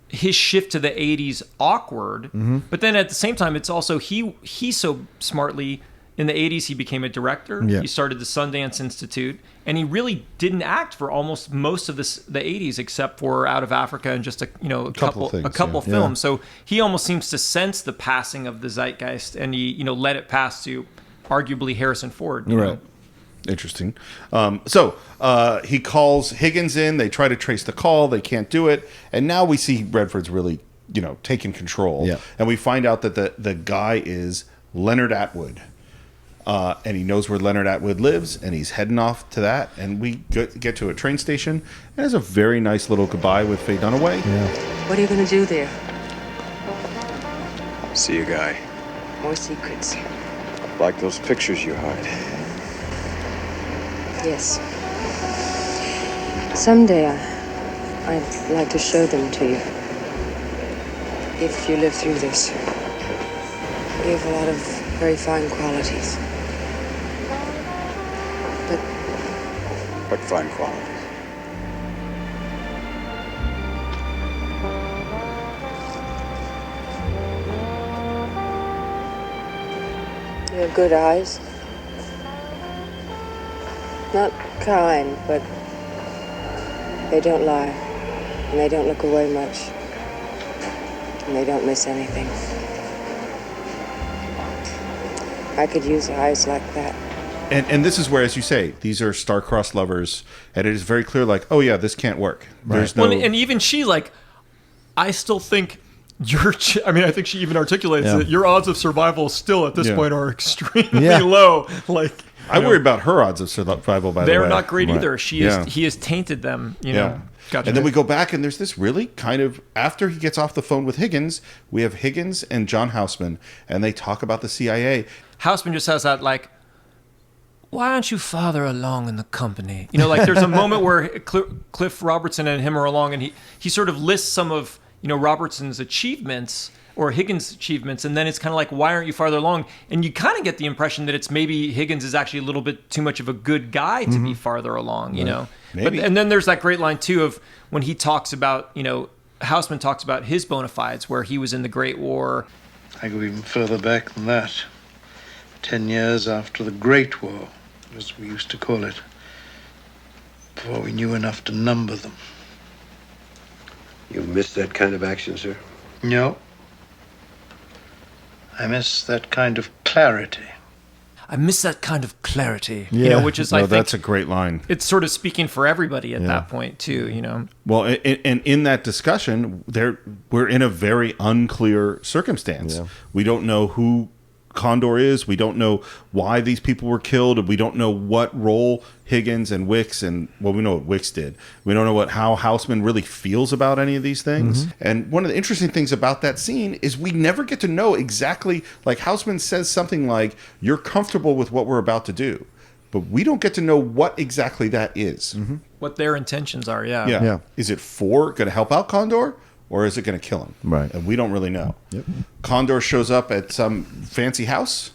his shift to the 80s awkward. Mm-hmm. But then at the same time, it's also he so smartly... In the 80s, he became a director. Yeah. He started the Sundance Institute, and he really didn't act for almost most of the 80s, except for Out of Africa and just a couple films. Yeah. So he almost seems to sense the passing of the zeitgeist, and he let it pass to arguably Harrison Ford. You know? Interesting. So he calls Higgins in. They try to trace the call. They can't do it, and now we see Redford's really taking control. Yeah. And we find out that the guy is Leonard Atwood. And he knows where Leonard Atwood lives, and he's heading off to that. And we get to a train station, and there's a very nice little goodbye with Faye Dunaway. Yeah. What are you going to do there? See a guy. More secrets. Like those pictures you hide. Yes. Someday I'd like to show them to you. If you live through this. You have a lot of very fine qualities. What fine qualities? You have good eyes. Not kind, but they don't lie. And they don't look away much. And they don't miss anything. I could use eyes like that. And this is where, as you say, these are star-crossed lovers, and it is very clear, like, oh yeah, this can't work. Right. There's no, Well, and even she, like, I still think I think she even articulates that your odds of survival still at this point are extremely low. Like, I worry about her odds of survival. By the way, they're not great either. He has tainted them. You know. Gotcha. And then we go back, and there's this really kind of, after he gets off the phone with Higgins, we have Higgins and John Houseman, and they talk about the CIA. Houseman just has that, like, why aren't you farther along in the company? You know, like, there's a moment where Cliff Robertson and him are along, and he sort of lists some of, you know, Robertson's achievements or Higgins' achievements, and then it's kind of like, why aren't you farther along? And you kind of get the impression that it's maybe Higgins is actually a little bit too much of a good guy to be farther along, you know? Maybe. And then there's that great line, too, of when he talks about, you know, Houseman talks about his bona fides, where he was in the Great War. I go even further back than that. 10 years after the Great War, as we used to call it, before we knew enough to number them. You miss that kind of action, sir? No. I miss that kind of clarity. I miss that kind of clarity, you know, which is, I think, that's a great line. It's sort of speaking for everybody at that point, too, you know. Well, and in that discussion, we're in a very unclear circumstance. Yeah. We don't know who CONDOR is. We don't know why these people were killed. We don't know what role Higgins and Wicks we know what Wicks did. We don't know how Houseman really feels about any of these things. And one of the interesting things about that scene is we never get to know exactly, like, Houseman says something like, you're comfortable with what we're about to do, but we don't get to know what exactly that is. What their intentions are, Yeah. Is it going to help out CONDOR? Or is it going to kill him? Right. And we don't really know. CONDOR shows up at some fancy house,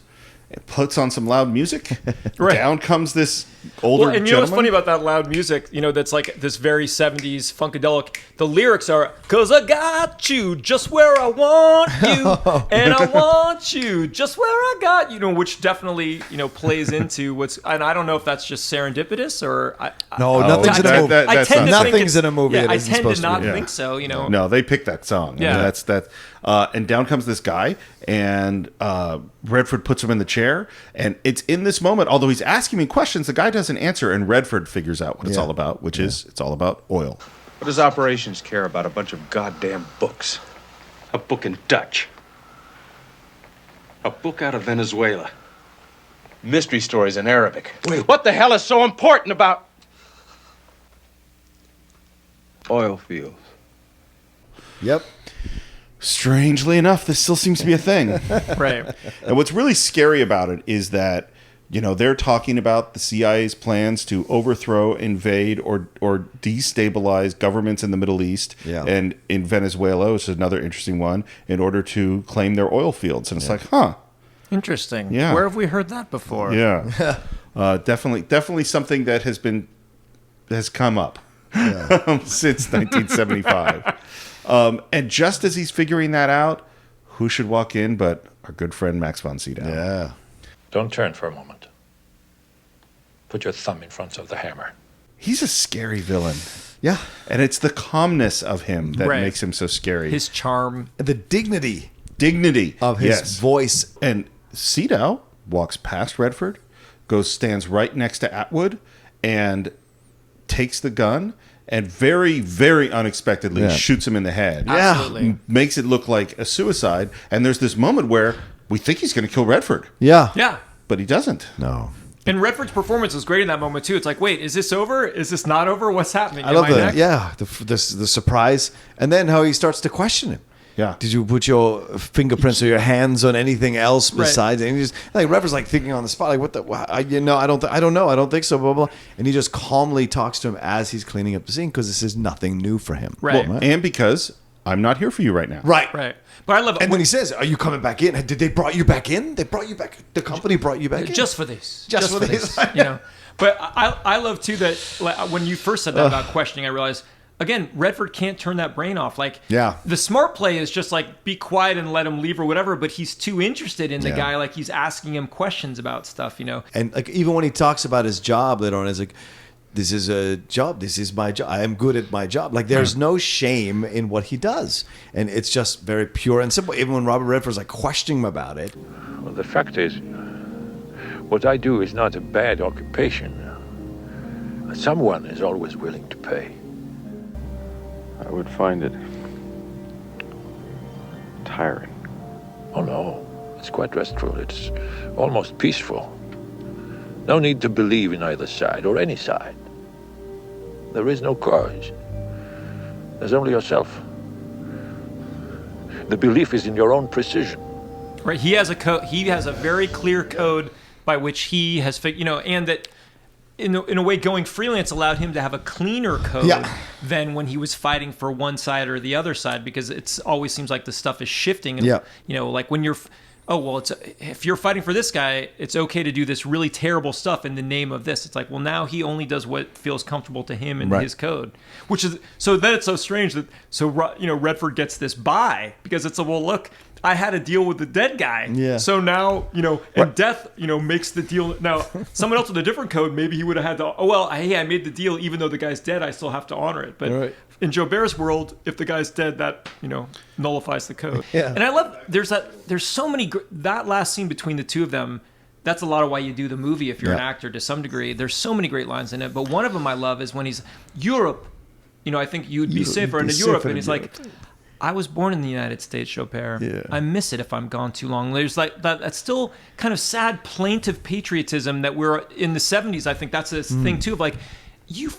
and puts on some loud music. Right. Down comes this older and you know what's funny about that loud music? You know, that's like this very 70s funkadelic. The lyrics are, 'cause I got you just where I want you, and I want you just where I got you, know, which definitely, you know, plays into what's, and I don't know if that's just serendipitous or... nothing's in a movie. Nothing's in a movie. I tend to not think so, you know. No, they picked that song. Yeah. I mean, and down comes this guy, and Redford puts him in the chair, and it's in this moment, although he's asking me questions, the guy doesn't answer, and Redford figures out what it's all about, which is it's all about oil. What does operations care about a bunch of goddamn books? A book in Dutch. A book out of Venezuela. Mystery stories in Arabic. Wait, what the hell is so important about oil fields? Yep. Strangely enough, this still seems to be a thing. Right. And what's really scary about it is that, you know, they're talking about the CIA's plans to overthrow, invade, or destabilize governments in the Middle East and in Venezuela, which is another interesting one, in order to claim their oil fields. And it's like, huh. Interesting. Yeah. Where have we heard that before? Yeah. Definitely something that has come up since 1975. And just as he's figuring that out, who should walk in but our good friend Max von Sydow? Yeah. Don't turn for a moment. Put your thumb in front of the hammer. He's a scary villain. Yeah. And it's the calmness of him that makes him so scary. His charm. The dignity of his voice. And Sydow walks past Redford, stands right next to Atwood, and takes the gun and very, very unexpectedly shoots him in the head. Absolutely. Makes it look like a suicide. And there's this moment where we think he's going to kill Redford. Yeah. But he doesn't. No. And Redford's performance was great in that moment, too. It's like, wait, is this over? Is this not over? What's happening? I love that. Yeah. The surprise. And then how he starts to question him. Yeah. Did you put your fingerprints or your hands on anything else besides? And he just like Redford's like thinking on the spot, like what the? I don't know. I don't think so. Blah blah. And he just calmly talks to him as he's cleaning up the scene because this is nothing new for him. Right. Well, and because I'm not here for you right now. Right. But I love it. And when he says, "Are you coming back in?" Did they brought you back in? They brought you back. The company brought you back in just for this. Just for this. You know. But I love too that when you first said that about questioning, I realized. Again, Redford can't turn that brain off. Like, the smart play is just like be quiet and let him leave or whatever. But he's too interested in the guy, like he's asking him questions about stuff, you know. And like even when he talks about his job later on, it's like, "This is a job. This is my job. I am good at my job." Like there's no shame in what he does, and it's just very pure and simple. Even when Robert Redford's like questioning him about it. Well, the fact is, What I do is not a bad occupation. Someone is always willing to pay. I would find it tiring. Oh no, it's quite restful. It's almost peaceful. No need to believe in either side or any side. There is no cause. There's only yourself. The belief is in your own precision. Right. He has a code. He has a very clear code by which he has figured, and that in a way going freelance allowed him to have a cleaner code than when he was fighting for one side or the other side, because it always seems like the stuff is shifting. And, like when you're, if you're fighting for this guy, it's okay to do this really terrible stuff in the name of this. It's like, well, now he only does what feels comfortable to him in his code, which is, so then it's so strange that, Redford gets this buy because it's look, I had a deal with the dead guy. Yeah. So now, and death, makes the deal. Now, someone else with a different code, maybe he would have had to, hey, I made the deal, even though the guy's dead, I still have to honor it. But in Jobert's world, if the guy's dead, that, nullifies the code. Yeah. And I love, there's so many, that last scene between the two of them, that's a lot of why you do the movie if you're an actor to some degree. There's so many great lines in it. But one of them I love is when he's, Europe, I think you'd be safer in Europe. And he's like, I was born in the United States, Joubert. Yeah. I miss it if I'm gone too long. There's that's still kind of sad, plaintive patriotism that we're in the 70s. I think that's this thing too of like, you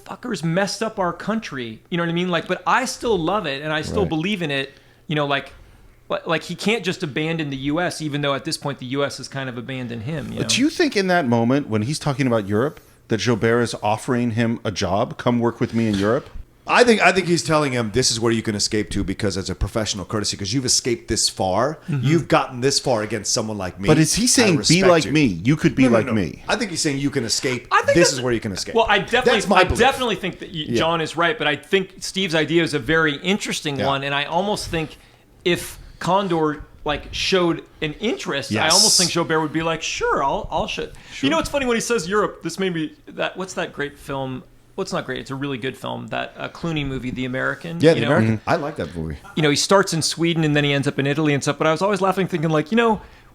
fuckers messed up our country. You know what I mean? Like, but I still love it and I still believe in it. Like he can't just abandon the U.S. even though at this point the U.S. has kind of abandoned him. Do you think in that moment when he's talking about Europe that Joubert is offering him a job? Come work with me in Europe? I think he's telling him this is where you can escape to because as a professional courtesy, because you've escaped this far, you've gotten this far against someone like me. But is he saying be like me? You could be like me. I think he's saying you can escape. This is where you can escape. Well, I definitely think that John is right, but I think Steve's idea is a very interesting one, and I almost think if CONDOR showed an interest, I almost think Joubert would be like, sure, I'll show. Sure. It's funny when he says Europe. This made me what's that great film? Well, it's not great. It's a really good film. That Clooney movie, The American. Yeah, The American. I like that movie. He starts in Sweden and then he ends up in Italy and stuff. But I was always laughing, thinking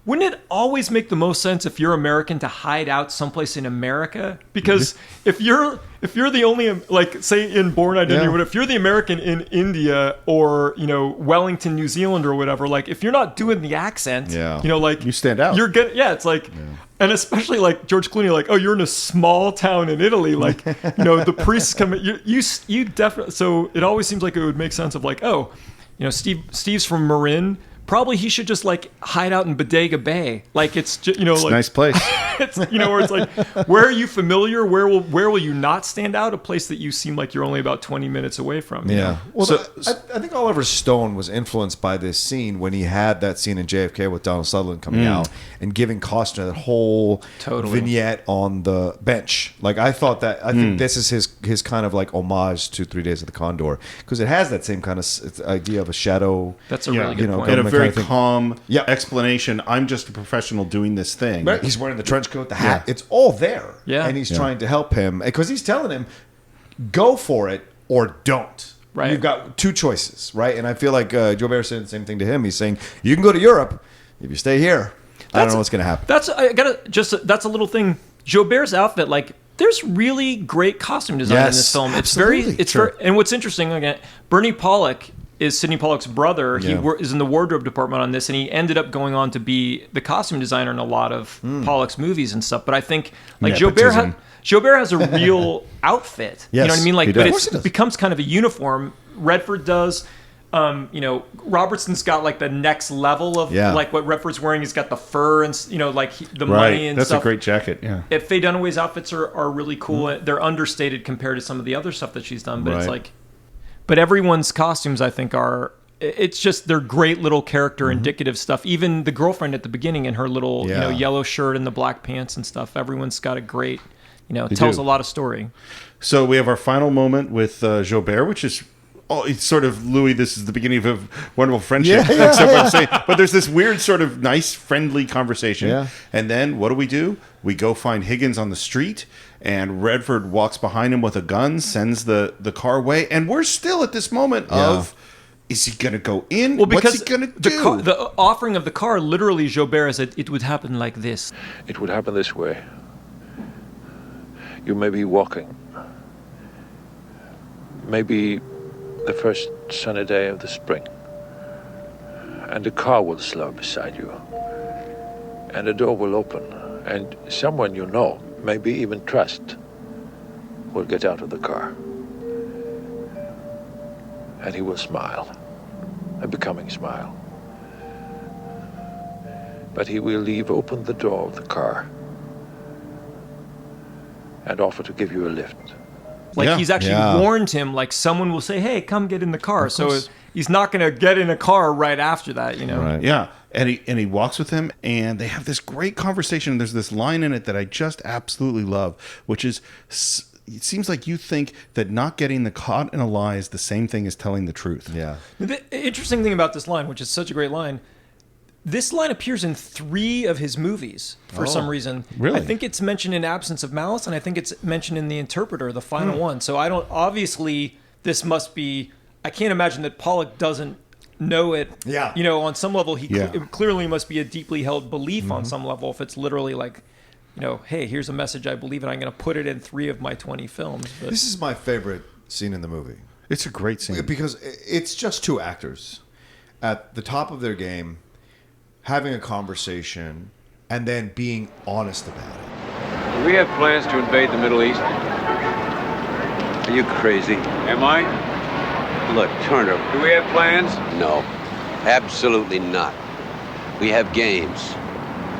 wouldn't it always make the most sense if you're American to hide out someplace in America? Because if you're the only, say in Born Identity, or if you're the American in India or Wellington, New Zealand or whatever, if you're not doing the accent, you stand out. You're good. Yeah, it's and especially George Clooney, you're in a small town in Italy, the priests come. You definitely. So it always seems like it would make sense of Steve's from Marin. Probably he should just hide out in Bodega Bay. It's just, it's a nice place. It's where it's where are you familiar? Where will you not stand out? A place that you seem like you're only about 20 minutes away from. Yeah. Well, I think Oliver Stone was influenced by this scene when he had that scene in JFK with Donald Sutherland coming out and giving Costner that whole vignette on the bench. I think this is his kind of homage to 3 Days of the Condor because it has that same kind of idea of a shadow. That's a really good point. Very calm explanation. I'm just a professional doing this thing. Right. He's wearing the trench coat, the hat. It's all there. Yeah. And he's trying to help him because he's telling him, go for it or don't. Right. You've got two choices, right? And I feel like Joubert said the same thing to him. He's saying, you can go to Europe if you stay here. I don't know what's going to happen. That's a little thing. Joubert's outfit, there's really great costume design in this film. Absolutely. It's very, and what's interesting again, Bernie Pollock is Sydney Pollack's brother. He is in the wardrobe department on this, and he ended up going on to be the costume designer in a lot of Pollack's movies and stuff. But I think Joubert has a real outfit. Yes, you know what I mean? but it becomes kind of a uniform. Redford does. Robertson's got the next level of what Redford's wearing. He's got the fur and the money and That's stuff. a great jacket. Yeah. Faye Dunaway's outfits are really cool. They're understated compared to some of the other stuff that she's done, but it's but everyone's costumes, I think, it's just they're great little character indicative stuff. Even the girlfriend at the beginning in her little, yellow shirt and the black pants and stuff. Everyone's got a great, tells a lot of story. So we have our final moment with Joubert, which is it's sort of Louis. This is the beginning of a wonderful friendship. Except what I'm saying. But there's this weird sort of nice, friendly conversation. And then what do? We go find Higgins on the street. And Redford walks behind him with a gun, sends the car away. And we're still at this moment of, Is he going to go in? Well, because what's he going to do? the offering of the car, literally, Jobert said it would happen like this. It would happen this way. You may be walking. Maybe the first sunny day of the spring. And a car will slow beside you. And a door will open. And someone you know, maybe even trust, will get out of the car. And he will smile. A becoming smile. But he will leave open the door of the car and offer to give you a lift. Like he's actually warned him, like someone will say, hey, come get in the car. So he's not going to get in a car right after that, you know? Right. Yeah. And he walks with him, and they have this great conversation. There's this line in it that I just absolutely love, which is, it seems like you think that not getting caught in a lie is the same thing as telling the truth. Yeah. The interesting thing about this line, which is such a great line, this line appears in 3 of his movies for some reason. Really? I think it's mentioned in Absence of Malice, and I think it's mentioned in The Interpreter, the final one. So I don't, obviously, this must be, I can't imagine that Pollock doesn't know it. Yeah. You know, on some level, it clearly must be a deeply held belief on some level if it's literally like, you know, hey, here's a message I believe in. I'm going to put it in 3 of my 20 films. But This is my favorite scene in the movie. It's a great scene. Because it's just 2 actors at the top of their game, having a conversation, and then being honest about it. Do we have plans to invade the Middle East? Are you crazy? Am I? Look, Turner. Do we have plans? No, absolutely not. We have games.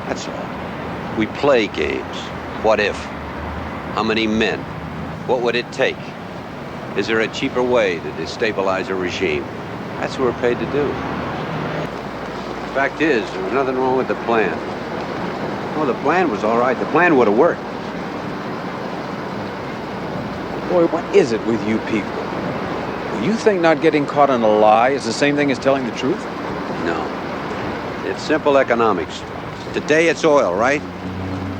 That's all. We play games. What if? How many men? What would it take? Is there a cheaper way to destabilize a regime? That's what we're paid to do. The fact is, there was nothing wrong with the plan. No, the plan was all right. The plan would have worked. Boy, what is it with you people? You think not getting caught in a lie is the same thing as telling the truth? No. It's simple economics. Today it's oil, right?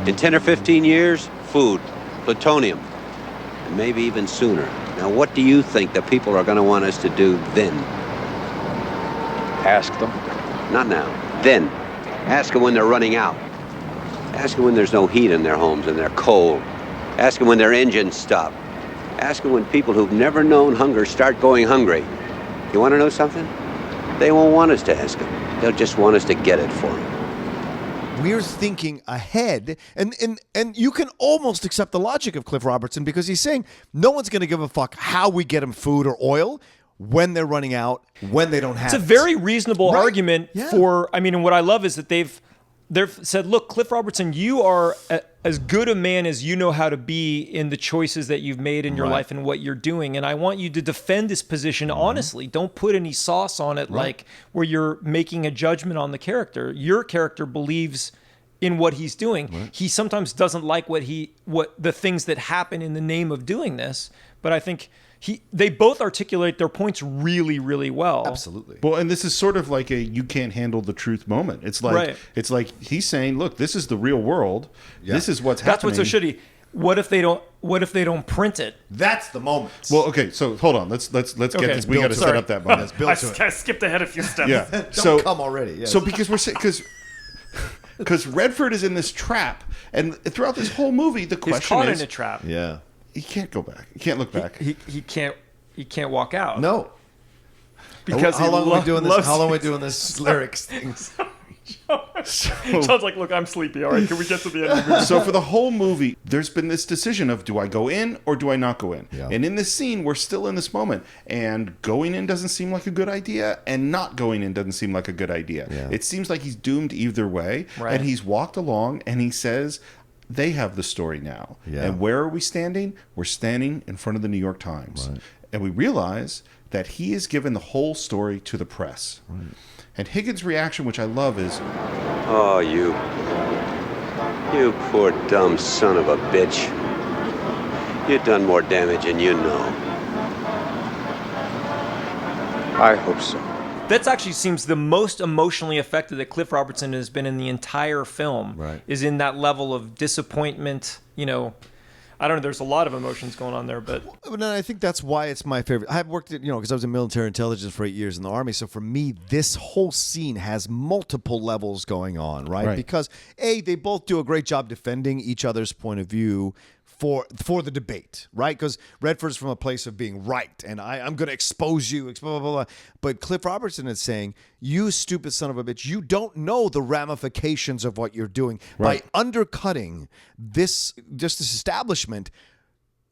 In 10 or 15 years, food, plutonium, and maybe even sooner. Now, what do you think the people are going to want us to do then? Ask them. Not now. Then. Ask them when they're running out. Ask them when there's no heat in their homes and they're cold. Ask them when their engines stop. Ask them when people who've never known hunger start going hungry. You want to know something? They won't want us to ask them. They'll just want us to get it for them. We're thinking ahead, and you can almost accept the logic of Cliff Robertson because he's saying no one's going to give a fuck how we get them food or oil when they're running out, when they don't have it. It's a very reasonable argument for, I mean, and what I love is that they've said, look, Cliff Robertson, you are as good a man as you know how to be in the choices that you've made in your life and what you're doing. And I want you to defend this position honestly. Don't put any sauce on it like where you're making a judgment on the character. Your character believes in what he's doing. He sometimes doesn't like what the things that happen in the name of doing this, but I think they both articulate their points really, really well. Absolutely. Well, and this is sort of like a you can't handle the truth moment. It's like he's saying, look, this is the real world. Yeah. This is what's happening. That's what's so shitty. What if they don't print it? That's the moment. Well, okay, so hold on. Let's get this. We got to set up that moment. I skipped ahead a few steps. Yeah. Don't come already. Yes. So because Redford is in this trap, and throughout this whole movie, the question He's caught is, in a trap. Yeah. He can't go back. He can't look back. He can't walk out. No. Because how long are we doing this? How long are we doing this lyrics things? Sounds like, look, I'm sleepy. All right, can we get to the end of the movie? So for the whole movie, there's been this decision of do I go in or do I not go in? Yeah. And in this scene, we're still in this moment. And going in doesn't seem like a good idea, and not going in doesn't seem like a good idea. Yeah. It seems like he's doomed either way. Right. And he's walked along and he says, they have the story now. Yeah. And where are we standing? We're standing in front of the New York Times. Right. And we realize that he has given the whole story to the press. Right. And Higgins' reaction, which I love, is, Oh, you poor dumb son of a bitch. You've done more damage than you know. I hope so. That actually seems the most emotionally affected that Cliff Robertson has been in the entire film. Right. Is in that level of disappointment. You know, I don't know. There's a lot of emotions going on there, but I think that's why it's my favorite. I've worked at, because I was in military intelligence for 8 years in the Army. So for me, this whole scene has multiple levels going on, right? Because they both do a great job defending each other's point of view for the debate, right? Because Redford's from a place of being right, and I'm going to expose you, blah, blah, blah. But Cliff Robertson is saying, you stupid son of a bitch, you don't know the ramifications of what you're doing. By undercutting this establishment,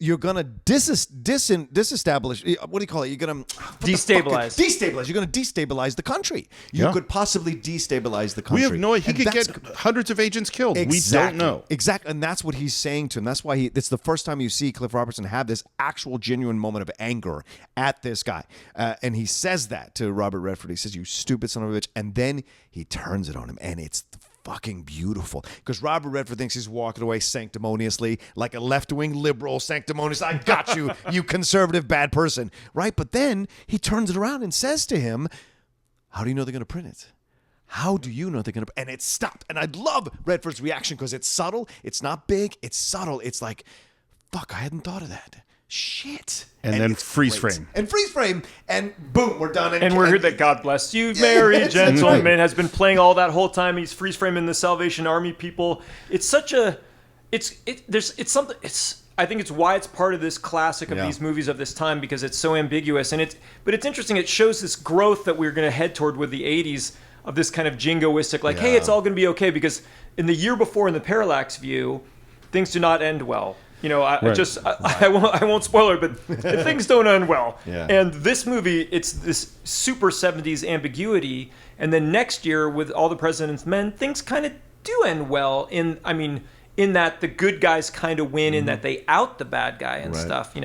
you're going to disestablish, what do you call it? You're going to destabilize. Destabilize. You're going to destabilize the country. You could possibly destabilize the country. We have no idea. He could get hundreds of agents killed. Exactly. We don't know. Exactly. And that's what he's saying to him. That's why it's the first time you see Cliff Robertson have this actual genuine moment of anger at this guy. And he says that to Robert Redford. He says, you stupid son of a bitch. And then he turns it on him. And it's fucking beautiful, because Robert Redford thinks he's walking away sanctimoniously like a left-wing liberal, sanctimonious. I got you, you conservative bad person, right? But then he turns it around and says to him, how do you know they're going to print it? How do you know they're going to? And it stopped. And I love Redford's reaction because it's subtle. It's not big. It's subtle. It's like, fuck, I hadn't thought of that. Shit. And then freeze frame. And freeze frame. And boom, we're done. And we're here that God bless you, merry gentlemen, has been playing all that whole time. He's freeze framing the Salvation Army people. It's such a, I think it's why it's part of this classic of these movies of this time, because it's so ambiguous. But it's interesting. It shows this growth that we're going to head toward with the 80s of this kind of jingoistic, like, hey, it's all going to be okay, because in the year before, in the Parallax View, things do not end well. I won't spoil it, but things don't end well. Yeah. And this movie, it's this super 70s ambiguity. And then next year, with All the President's Men, things kind of do end well. In that the good guys kind of win, in that they out the bad guy and stuff,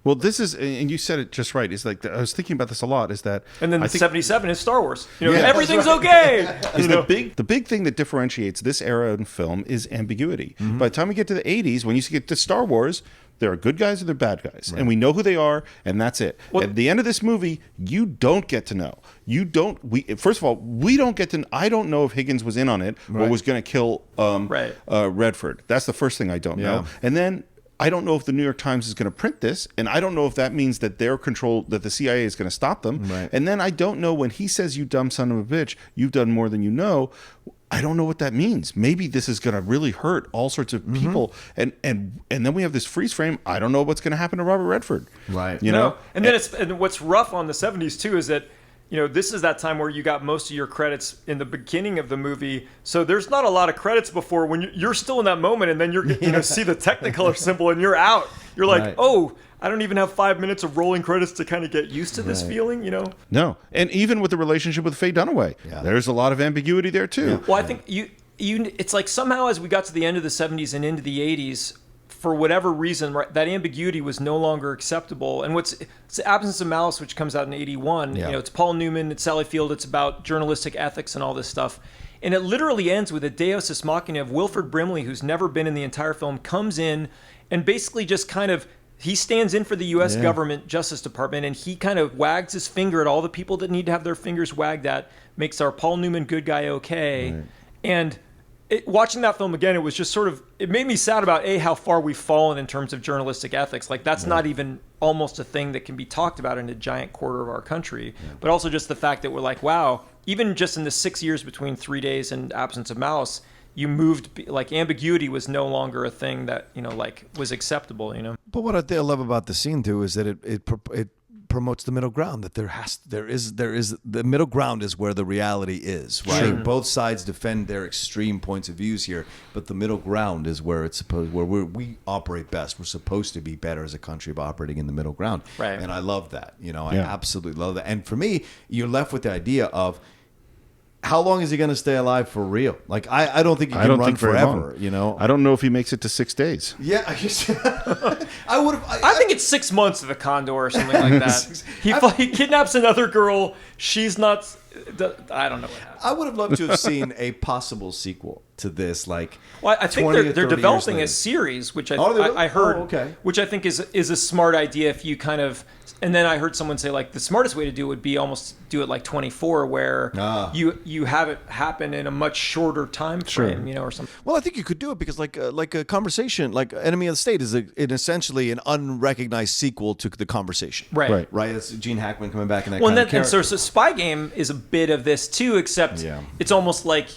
Well, this is, and you said it just right. It's like, I was thinking about this a lot, is that... And then 77 is Star Wars. Everything's okay. The big thing that differentiates this era in film is ambiguity. Mm-hmm. By the time we get to the 80s, when you get to Star Wars, there are good guys and there are bad guys. Right. And we know who they are, and that's it. Well, at the end of this movie, you don't get to know. First of all, we don't get to... I don't know if Higgins was in on it or was going to kill Redford. That's the first thing I don't know. And then... I don't know if the New York Times is going to print this, and I don't know if that means that that the CIA is going to stop them. Right. And then I don't know, when he says, you dumb son of a bitch, you've done more than you know, I don't know what that means. Maybe this is going to really hurt all sorts of people. And then we have this freeze frame. I don't know what's going to happen to Robert Redford. Right. And then and what's rough on the 70s too is that, this is that time where you got most of your credits in the beginning of the movie. So there's not a lot of credits before when you're still in that moment, and then you're see the Technicolor symbol and you're out. You're like, oh, I don't even have 5 minutes of rolling credits to kind of get used to this feeling, No. And even with the relationship with Faye Dunaway, there's a lot of ambiguity there too. Yeah. Well, I think it's like somehow as we got to the end of the 70s and into the 80s, for whatever reason, that ambiguity was no longer acceptable. And it's the Absence of Malice, which comes out in 81. It's Paul Newman, it's Sally Field, it's about journalistic ethics and all this stuff. And it literally ends with a Deus Ex Machina of Wilford Brimley, who's never been in the entire film, comes in and basically just kind of, he stands in for the U.S. government Justice Department, and he kind of wags his finger at all the people that need to have their fingers wagged at, makes our Paul Newman good guy okay. Right. And watching that film again, it was just sort of, it made me sad about how far we've fallen in terms of journalistic ethics. Like, that's not even almost a thing that can be talked about in a giant quarter of our country. But also just the fact that we're like, wow, even just in the 6 years between 3 Days and Absence of Malice, you moved, like, ambiguity was no longer a thing that was acceptable. But what I love about the scene too is that it promotes the middle ground, that there is the middle ground is where the reality is, right? Sure. Both sides defend their extreme points of views here, but the middle ground is where we operate best. We're supposed to be better as a country by operating in the middle ground. Right. And I love that. I absolutely love that. And for me, you're left with the idea of, how long is he going to stay alive for real? Like, I don't think he can run forever, I don't know if he makes it to 6 days. Yeah. I think it's 6 months of the Condor or something like that. He kidnaps another girl. She's not... I don't know what happened. I would have loved to have seen a possible sequel to this. I think they're developing a series, which I heard, which I think is a smart idea if you kind of And then I heard someone say like the smartest way to do it would be almost do it like 24, where you have it happen in a much shorter time frame, you know, or something. Well, I think you could do it because like a conversation, like Enemy of the State is essentially an unrecognized sequel to The Conversation. Right. It's Gene Hackman coming back in that well, kind of character. And so Spy Game is a bit of this too, except it's almost like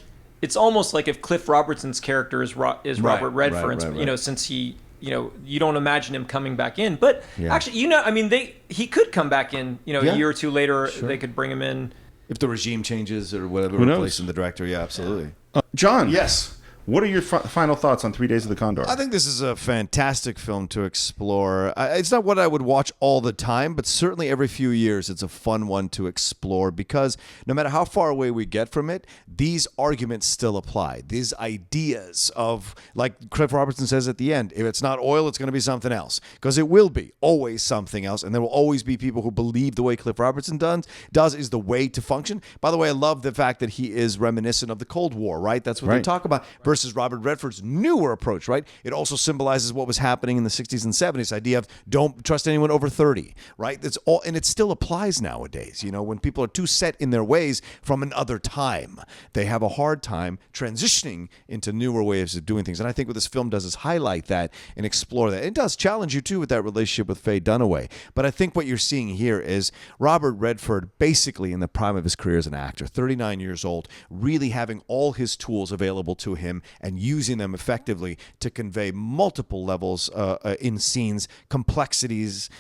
if Cliff Robertson's character is Robert Redford, you know, since he, you know, you don't imagine him coming back in, but actually, you know, I mean, he could come back in, you know, a year or two later. Sure. They could bring him in if the regime changes or whatever, replacing the director. Yeah, absolutely. John, yes. What are your final thoughts on 3 Days of the Condor? I think this is a fantastic film to explore. It's not what I would watch all the time, but certainly every few years it's a fun one to explore because no matter how far away we get from it, these arguments still apply. These ideas of, like Cliff Robertson says at the end, if it's not oil, it's going to be something else. Because it will be always something else, and there will always be people who believe the way Cliff Robertson does is the way to function. By the way, I love the fact that he is reminiscent of the Cold War, right? That's what they talk about. Versus Robert Redford's newer approach, right? It also symbolizes what was happening in the 60s and 70s, idea of don't trust anyone over 30, right? That's all, and it still applies nowadays. You know, when people are too set in their ways from another time, they have a hard time transitioning into newer ways of doing things. And I think what this film does is highlight that and explore that. It does challenge you too with that relationship with Faye Dunaway. But I think what you're seeing here is Robert Redford basically in the prime of his career as an actor, 39 years old, really having all his tools available to him and using them effectively to convey multiple levels in scenes, complexities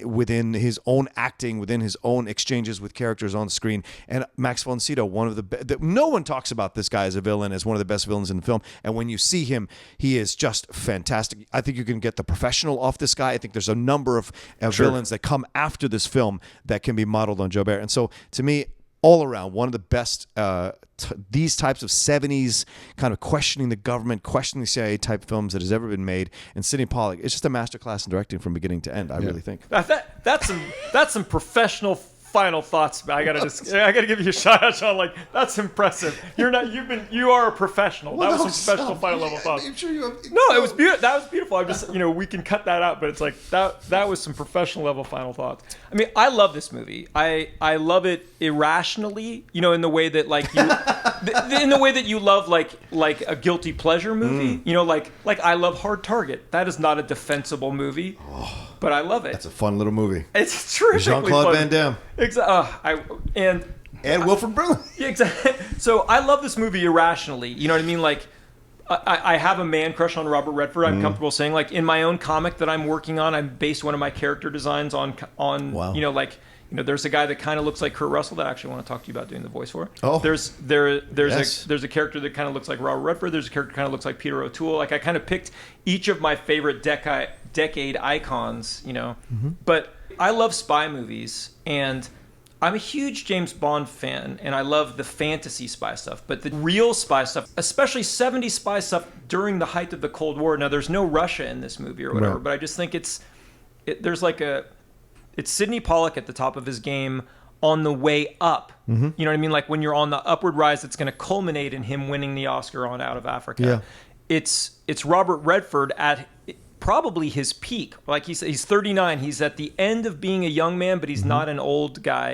within his own acting, within his own exchanges with characters on screen. And Max von Sydow, one of no one talks about this guy as a villain, as one of the best villains in the film. And when you see him, he is just fantastic. I think you can get The Professional off this guy. I think there's a number of villains that come after this film that can be modeled on Joubert. And so to me, all around, one of the best these types of 70s kind of questioning the government, questioning the CIA type films that has ever been made. And Sydney Pollack, it's just a masterclass in directing from beginning to end, I really think. That's some professional final thoughts. I gotta give you a shout out, Sean. Like, that's impressive. You are a professional. Well, that was some professional final level thoughts. I'm sure you have, no, it was beautiful. That was beautiful. I'm just, we can cut that out, but it's like that was some professional level final thoughts. I mean, I love this movie. I love it irrationally, in the way that like you in the way that you love like a guilty pleasure movie. Like I love Hard Target. That is not a defensible movie. But I love it. That's a fun little movie. It's terrifically Jean-Claude fun. Van Damme. And Wilford Brimley. Yeah, exactly. So I love this movie irrationally. You know what I mean? Like, I have a man crush on Robert Redford. I'm comfortable saying, like, in my own comic that I'm working on, I based one of my character designs on wow. There's a guy that kind of looks like Kurt Russell that I actually want to talk to you about doing the voice for. Oh, there's a character that kind of looks like Robert Redford. There's a character that kind of looks like Peter O'Toole. Like, I kind of picked each of my favorite decade icons, But I love spy movies, and I'm a huge James Bond fan, and I love the fantasy spy stuff. But the real spy stuff, especially 70s spy stuff during the height of the Cold War. Now, there's no Russia in this movie or whatever, but I just think it's Sydney Pollack at the top of his game on the way up. Mm-hmm. You know what I mean? Like, when you're on the upward rise, it's going to culminate in him winning the Oscar on Out of Africa. Yeah. It's Robert Redford at probably his peak. Like, he's 39. He's at the end of being a young man, but he's not an old guy,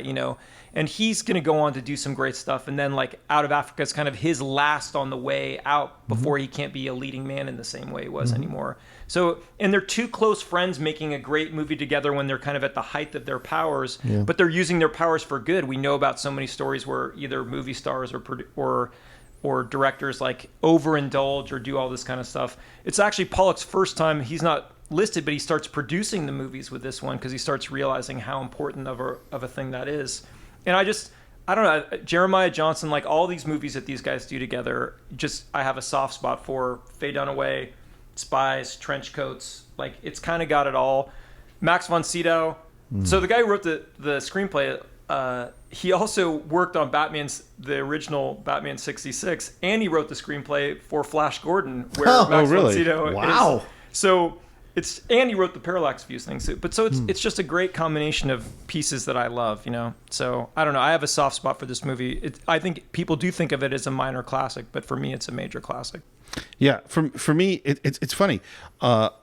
And he's going to go on to do some great stuff. And then, like, Out of Africa is kind of his last on the way out before he can't be a leading man in the same way he was anymore. So, and they're two close friends making a great movie together when they're kind of at the height of their powers, but they're using their powers for good. We know about so many stories where either movie stars or directors like overindulge or do all this kind of stuff. It's actually Pollock's first time. He's not listed, but he starts producing the movies with this one because he starts realizing how important of a thing that is. And I don't know, Jeremiah Johnson, like all these movies that these guys do together, I have a soft spot for. Faye Dunaway, Spies, Trench Coats, like it's kind of got it all. Max von Sydow. So the guy who wrote the screenplay, he also worked on the original Batman 66, and he wrote the screenplay for Flash Gordon, where Max von Sydow is. So and he wrote the Parallax Views thing. It's just a great combination of pieces that I love, So I don't know. I have a soft spot for this movie. I think people do think of it as a minor classic, but for me, it's a major classic. Yeah, for me, it's funny.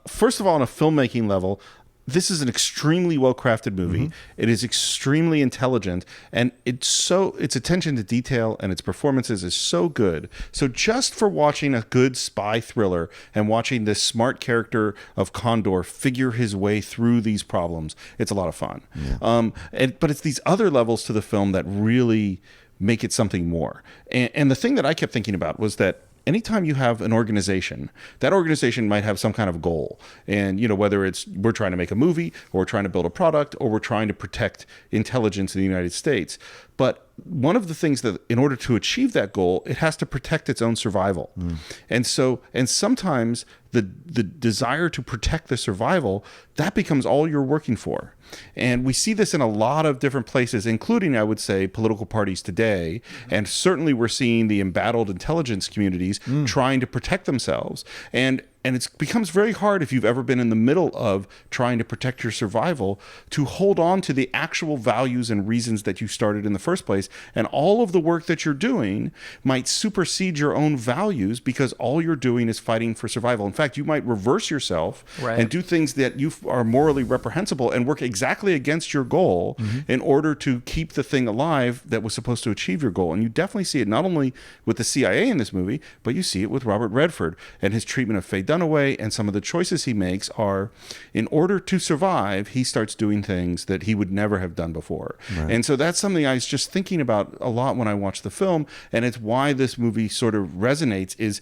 First of all, on a filmmaking level, this is an extremely well-crafted movie. It is extremely intelligent, and its attention to detail and its performances is so good. So just for watching a good spy thriller and watching this smart character of Condor figure his way through these problems, it's a lot of fun. But it's these other levels to the film that really make it something more. And the thing that I kept thinking about was that anytime you have an organization, that organization might have some kind of goal. And, whether it's we're trying to make a movie, or we're trying to build a product, or we're trying to protect intelligence in the United States. But one of the things that, in order to achieve that goal, it has to protect its own survival. And sometimes the desire to protect the survival, that becomes all you're working for. And we see this in a lot of different places, including, I would say, political parties today. And certainly we're seeing the embattled intelligence communities trying to protect themselves. And it becomes very hard, if you've ever been in the middle of trying to protect your survival, to hold on to the actual values and reasons that you started in the first place. And all of the work that you're doing might supersede your own values, because all you're doing is fighting for survival. In fact, you might reverse yourself and do things that you are morally reprehensible and work exactly against your goal in order to keep the thing alive that was supposed to achieve your goal. And you definitely see it not only with the CIA in this movie, but you see it with Robert Redford and his treatment of Faye Dunaway, and some of the choices he makes are, in order to survive, he starts doing things that he would never have done before. And so that's something I was just thinking about a lot when I watched the film, and it's why this movie sort of resonates, is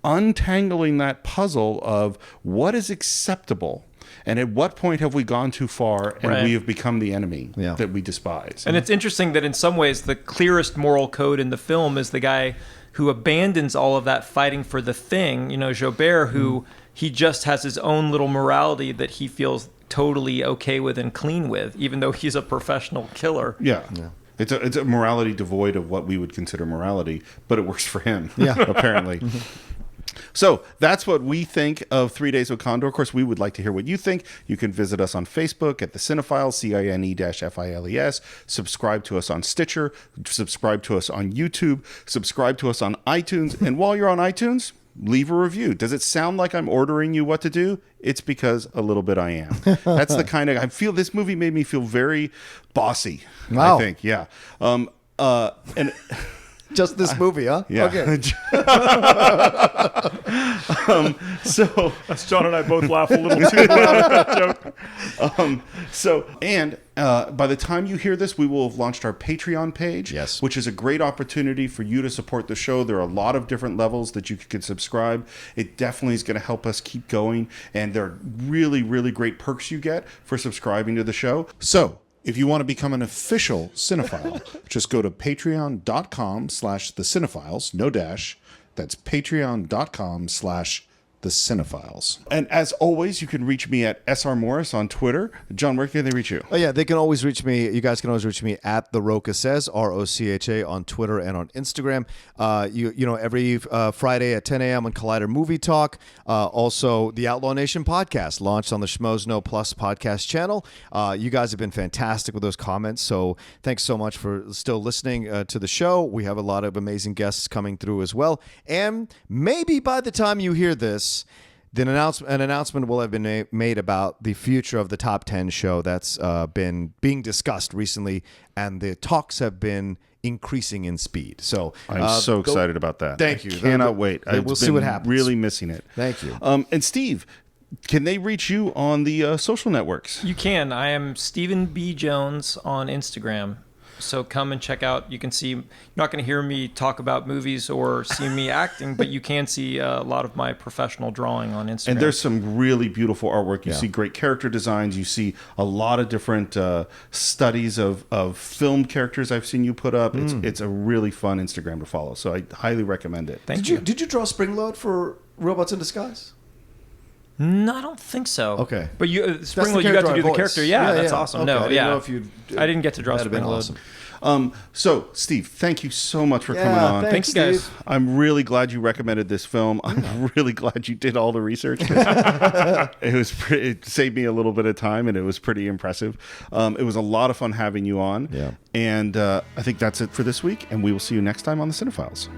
untangling that puzzle of what is acceptable. And at what point have we gone too far and we have become the enemy that we despise? And it's interesting that in some ways the clearest moral code in the film is the guy who abandons all of that fighting for the thing, Jobert, who he just has his own little morality that he feels totally okay with and clean with, even though he's a professional killer. It's a morality devoid of what we would consider morality, but it works for him, apparently. So that's what we think of 3 Days with Condor. Of course, we would like to hear what you think. You can visit us on Facebook at the Cine-Files, CINE-FILES. Subscribe to us on Stitcher. Subscribe to us on YouTube. Subscribe to us on iTunes. And while you're on iTunes, leave a review. Does it sound like I'm ordering you what to do? It's because a little bit I am. That's the kind of... I feel this movie made me feel very bossy, I think. Yeah. And... Just this movie, huh? Yeah. Okay. So John and I both laugh a little too loud at that joke. By the time you hear this, we will have launched our Patreon page, which is a great opportunity for you to support the show. There are a lot of different levels that you can subscribe. It definitely is going to help us keep going, and there are really, really great perks you get for subscribing to the show. So if you want to become an official Cinephile, just go to patreon.com/thecine-files, no dash. That's patreon.com/thecine-files. And as always, you can reach me at SR Morris on Twitter. John, where can they reach you? Oh, yeah, they can always reach me. You guys can always reach me at the Rocha Says, ROCHA, on Twitter and on Instagram. Every Friday at 10 a.m. on Collider Movie Talk. Also, the Outlaw Nation podcast launched on the Schmoes No Plus podcast channel. You guys have been fantastic with those comments, so thanks so much for still listening to the show. We have a lot of amazing guests coming through as well. And maybe by the time you hear this, an announcement will have been made about the future of the Top 10 show that's been being discussed recently, and the talks have been increasing in speed. So I'm so excited about that. Thank you. Cannot wait. We'll see what happens. Really missing it. Thank you. And Steve, can they reach you on the social networks? You can. I am Stephen B. Jones on Instagram. So come and check out. You can see, you're not going to hear me talk about movies or see me acting, but you can see a lot of my professional drawing on Instagram. And there's some really beautiful artwork. You see great character designs. You see a lot of different studies of film characters I've seen you put up. It's a really fun Instagram to follow. So I highly recommend it. Thank you. Did you draw Springload for Robots in Disguise? No, I don't think so. Okay. But Springload, you got to do the character. Yeah, that's awesome. Okay. No, I didn't know if you'd, I didn't get to draw that'd have been Springload. awesome. So, Steve, thank you so much for coming on. Thanks, guys. I'm really glad you recommended this film. I'm really glad you did all the research. It saved me a little bit of time, and it was pretty impressive. It was a lot of fun having you on. Yeah. And I think that's it for this week, and we will see you next time on the Cine-Files.